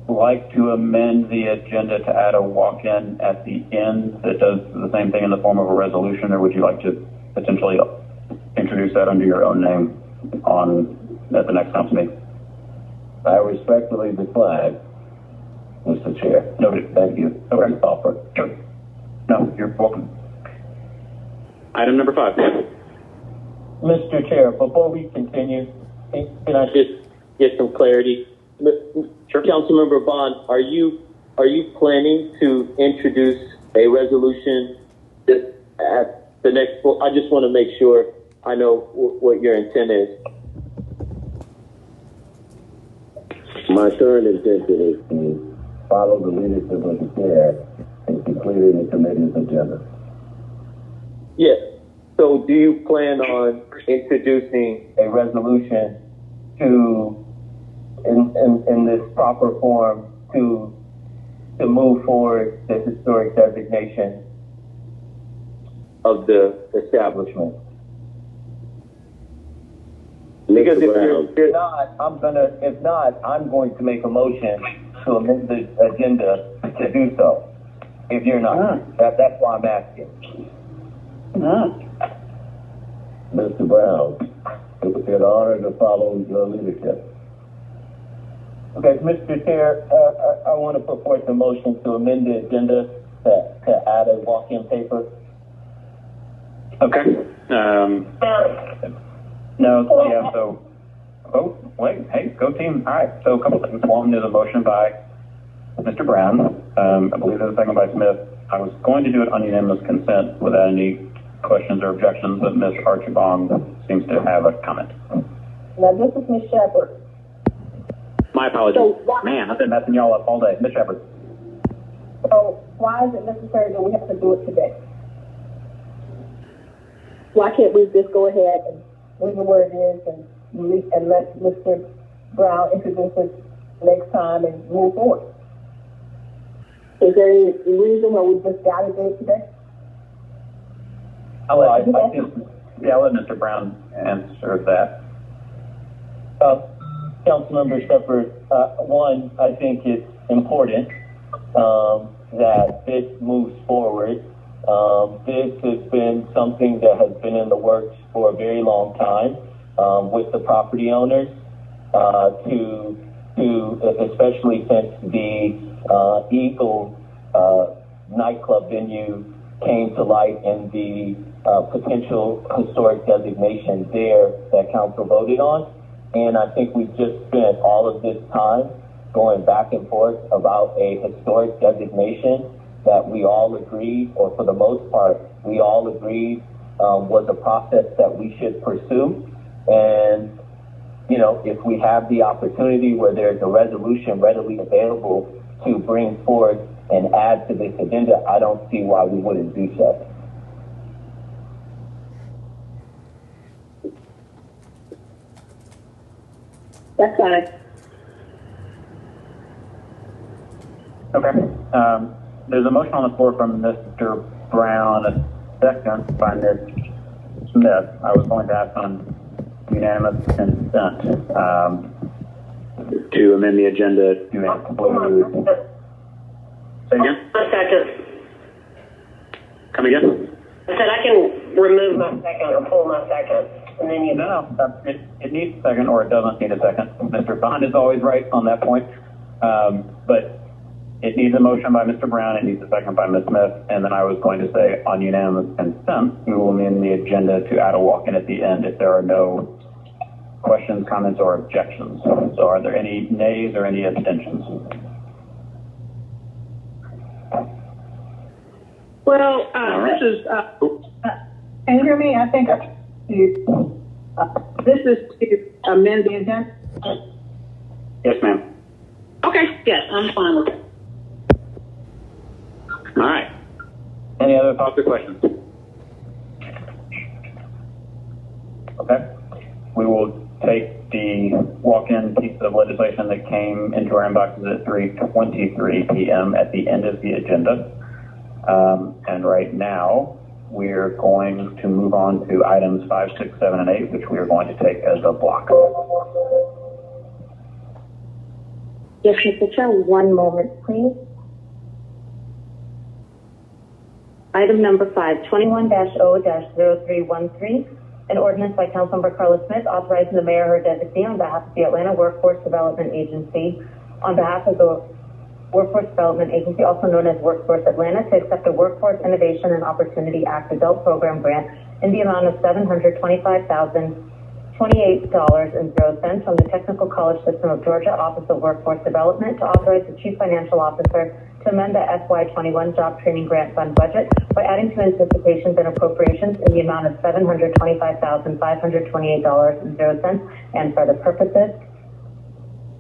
like to amend the agenda to add a walk-in at the end that does the same thing in the form of a resolution, or would you like to potentially introduce that under your own name at the next council meeting? I respectfully decline, Mr. Chair. Noted. Thank you. Okay. Offer. Sure. No, you're welcome. Item number 5. Mr. Chair, before we continue, can I just get some clarity? Sure. Councilmember Bond, are you planning to introduce a resolution at the next? I just want to make sure I know what your intent is. My current intention is to follow the leadership of the chair in completing the committee's agenda. Yes. So do you plan on introducing a resolution in this proper form to move forward the historic designation of the establishment? Because if you're not, I'm going to make a motion to amend the agenda to do so. If you're not, that's why I'm asking. Mr. Brown, it was an honor to follow your leadership. Okay, Mr. Chair, I want to put forth a motion to amend the agenda to add a walk-in paper. Okay. Go team. All right, so a couple things. One, there's a motion by Mr. Brown. I believe there's a second by Smith. I was going to do it on unanimous consent without any questions or objections, but Ms. Archibong seems to have a comment. Now, this is Ms. Shepherd. My apologies. Man, I've been messing y'all up all day. Ms. Shepherd. So why is it necessary that we have to do it today? Why can't we just go ahead and leave it where it is and let Mr. Brown introduce it next time and move forward? Is there any reason why we just got to do it today? I'll let Mr. Brown answer that. Councilmember Shepherd, one, I think it's important that this moves forward. This has been something that has been in the works for a very long time with the property owners, especially since the Eagle nightclub venue came to light and the potential historic designation there that council voted on. And I think we've just spent all of this time going back and forth about a historic designation that we all agreed, or for the most part, we all agreed was a process that we should pursue. And, you know, if we have the opportunity where there's a resolution readily available to bring forth and add to this agenda, I don't see why we wouldn't do so. That's fine. Okay. There's a motion on the floor from Mr. Brown, a second by Ms. Smith. I was going to ask on unanimous consent to amend the agenda to include. Say again? A second. Come again? I said I can remove my second or pull my second. and then you... No, it needs a second, or it doesn't need a second. Mr. Bond is always right on that point. But it needs a motion by Mr. Brown, it needs a second by Ms. Smith, and then I was going to say, on unanimous consent, we will amend the agenda to add a walk-in at the end if there are no questions, comments, or objections. So are there any nays or any abstentions? Well, right. This is, can you hear me? I think this is to amend the agenda. Yes, ma'am. Okay, yes, I'm fine with it. All right. Any other thoughts or questions? Okay. We will take the walk-in piece of legislation that came into our inboxes at 3:23 p.m. at the end of the agenda. And right now, we're going to move on to items 5, 6, 7, and 8, which we are going to take as a block. Yes, Mr. Chair, one moment, please. Item number 5, 21-0-0313, an ordinance by Councilmember Carla Smith authorizing the mayor or designee on behalf of the Atlanta Workforce Development Agency, on behalf of the Workforce Development Agency, also known as Workforce Atlanta, to accept the Workforce Innovation and Opportunity Act Adult Program Grant in the amount of $725,028.00 from the Technical College System of Georgia Office of Workforce Development, to authorize the Chief Financial Officer to amend the FY21 Job Training Grant Fund budget by adding to anticipations and appropriations in the amount of $725,528.00 and for the purposes.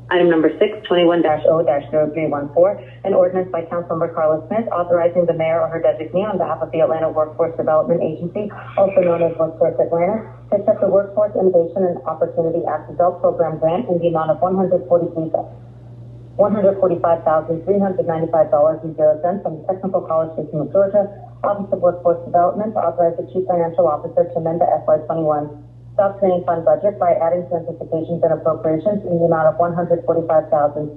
Item number 6, 21-0-0314, an ordinance by Councilmember Carla Smith authorizing the mayor or her designee on behalf of the Atlanta Workforce Development Agency, also known as Workforce Atlanta, to accept the Workforce Innovation and Opportunity Act Adult Program Grant in the amount of $145,395.00 from the Technical College System of Georgia Office of Workforce Development, to authorize the Chief Financial Officer to amend the FY21 Job Training Fund budget by adding to anticipations and appropriations in the amount of $145,395.00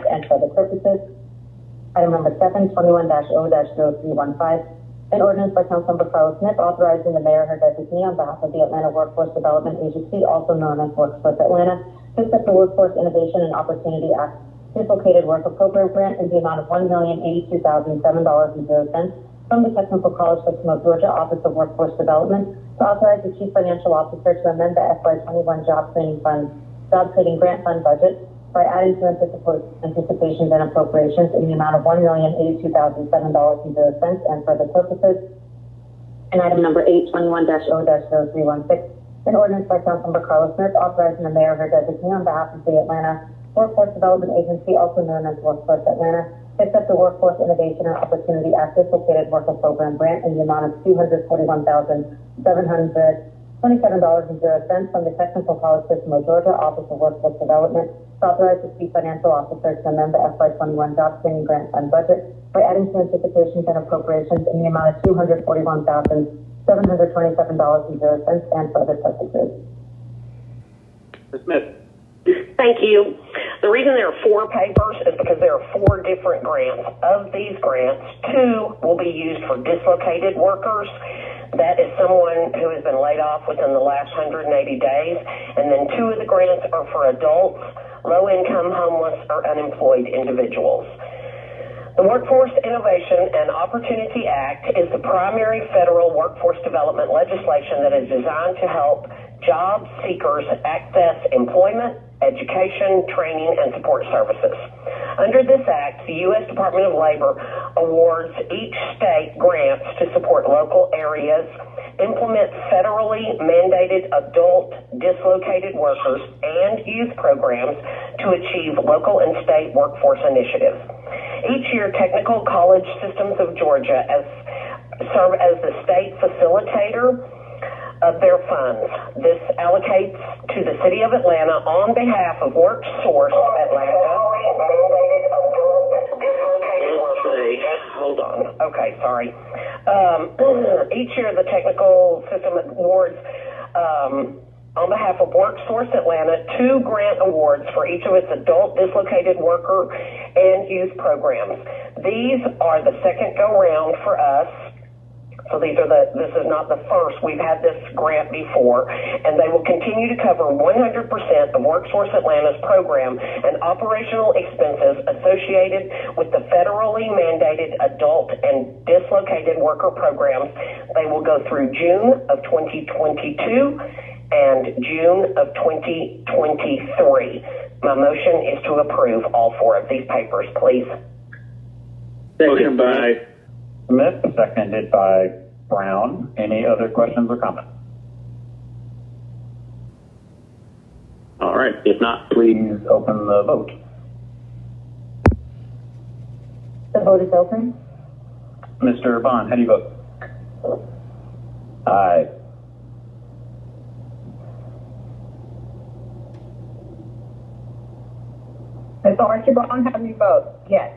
and for the purposes. Item number 7, 21-0-0315, an ordinance by Councilmember Carla Smith authorizing the mayor or her designee on behalf of the Atlanta Workforce Development Agency, also known as Workforce Atlanta, to accept the Workforce Innovation and Opportunity Act Dislocated Worker Program Grant in the amount of $1,082,007.00 from the Technical College System of Georgia Office of Workforce Development, to authorize the Chief Financial Officer to amend the FY21 Job Training Grant Fund budget by adding to anticipations and appropriations in the amount of $1,082,007.00 and for the purposes. And item number 8, 21-0-0316, an ordinance by Councilmember Carla Smith authorizing the mayor or her designee on behalf of the Atlanta Workforce Development Agency, also known as Workforce Atlanta, to accept the Workforce Innovation and Opportunity Act Dislocated Worker Program Grant in the amount of $241,727.00 from the Technical College System of Georgia Office of Workforce Development, to authorize the Chief Financial Officer to amend the FY21 Job Training Grant Fund budget by adding to anticipations and appropriations in the amount of $241,727.00 and for other purposes. Ms. Smith. Thank you. The reason there are 4 papers is because there are 4 different grants. Of these grants, 2 will be used for dislocated workers. That is someone who has been laid off within the last 180 days. And then 2 of the grants are for adults, low-income, homeless, or unemployed individuals. The Workforce Innovation and Opportunity Act is the primary federal workforce development legislation that is designed to help job seekers access employment, education, training, and support services. Under this act, the U.S. Department of Labor awards each state grants to support local areas, implement federally mandated adult dislocated workers and youth programs to achieve local and state workforce initiatives. Each year, Technical College Systems of Georgia serve as the state facilitator of their funds. This allocates to the City of Atlanta on behalf of WorkSource Atlanta. Hold on. Okay, sorry. Each year, the technical system awards, on behalf of WorkSource Atlanta, 2 grant awards for each of its adult dislocated worker and youth programs. These are the second go-round for us So this is not the first. We've had this grant before, and they will continue to cover 100% of WorkSource Atlanta's program and operational expenses associated with the federally mandated adult and dislocated worker programs. They will go through June of 2022 and June of 2023. My motion is to approve all four of these papers, please. Motion by Smith, seconded by Brown. Any other questions or comments? All right. If not, please open the vote. The vote is open. Mr. Bond, how do you vote? Aye. Mr. Archibald, how do you vote? Yes.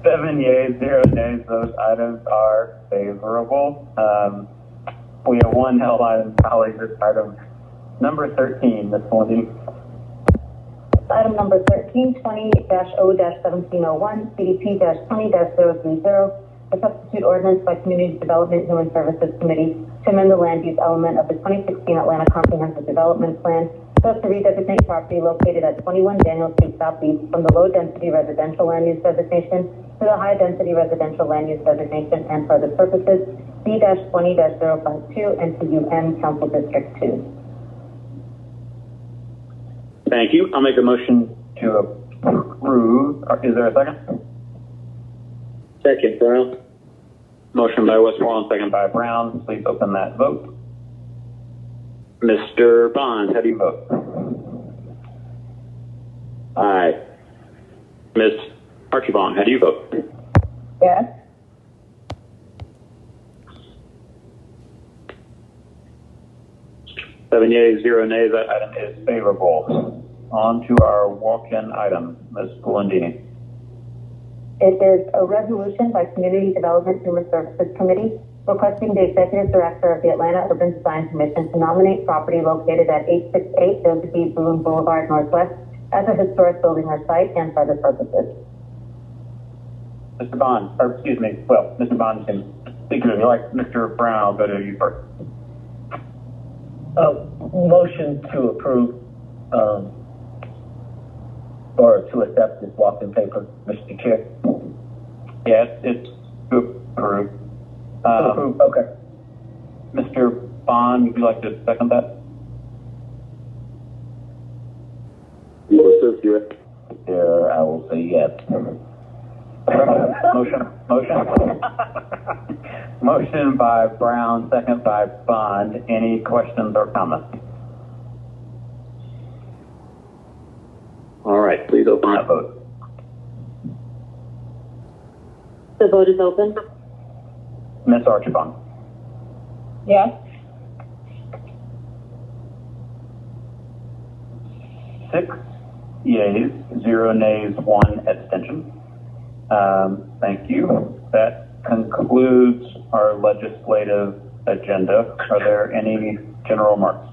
7 yeas, 0 nays. Those items are favorable. We have one held item, colleagues. This item number 13, Ms. Melindy. Item number 13, 20-0-1701, CDP-20-030, a substitute ordinance by Community Development Human Services Committee to amend the land use element of the 2016 Atlanta Comprehensive Development Plan so as to redesignate property located at 21 Daniel Street Southeast from the low-density residential land use designation to the high-density residential land use designation and for other purposes, B-20-052 and to UN Council District 2. Thank you. I'll make a motion to approve. Is there a second? Second, Brown. Motion by Westmoreland, second by Brown. Please open that vote. Mr. Bond, how do you vote? Aye. Ms. Archibald, how do you vote? Yes. Seven yeas, 0 nays. That item is favorable. On to our walk-in item. Ms. Polendini. It is a resolution by Community Development Human Services Committee requesting the Executive Director of the Atlanta Urban Design Commission to nominate property located at 868 Joseph E. Boone Boulevard Northwest as a historic building or site and for other purposes. Mr. Bond, or excuse me, well, Mr. Bond can speak to me. Like Mr. Brown, I'll go to you first. Motion to approve or to accept this walk-in paper, Mr. Chair. Yes, it's to approve. Okay. Mr. Bond, would you like to second that? There, I will say yes. Motion by Brown, second by Bond. Any questions or comments? All right, please open that vote. The vote is open. Ms. Archibald. Yes. 6 yeas, 0 nays, 1 abstention. Thank you. That concludes our legislative agenda. Are there any general remarks?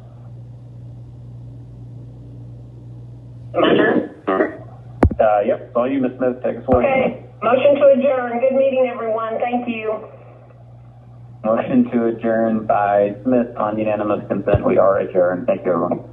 My turn? All right. Yep, it's all you, Ms. Smith. Take us away. Okay. Motion to adjourn. Good meeting, everyone. Thank you. Motion to adjourn by Smith on unanimous consent. We are adjourned. Thank you, everyone.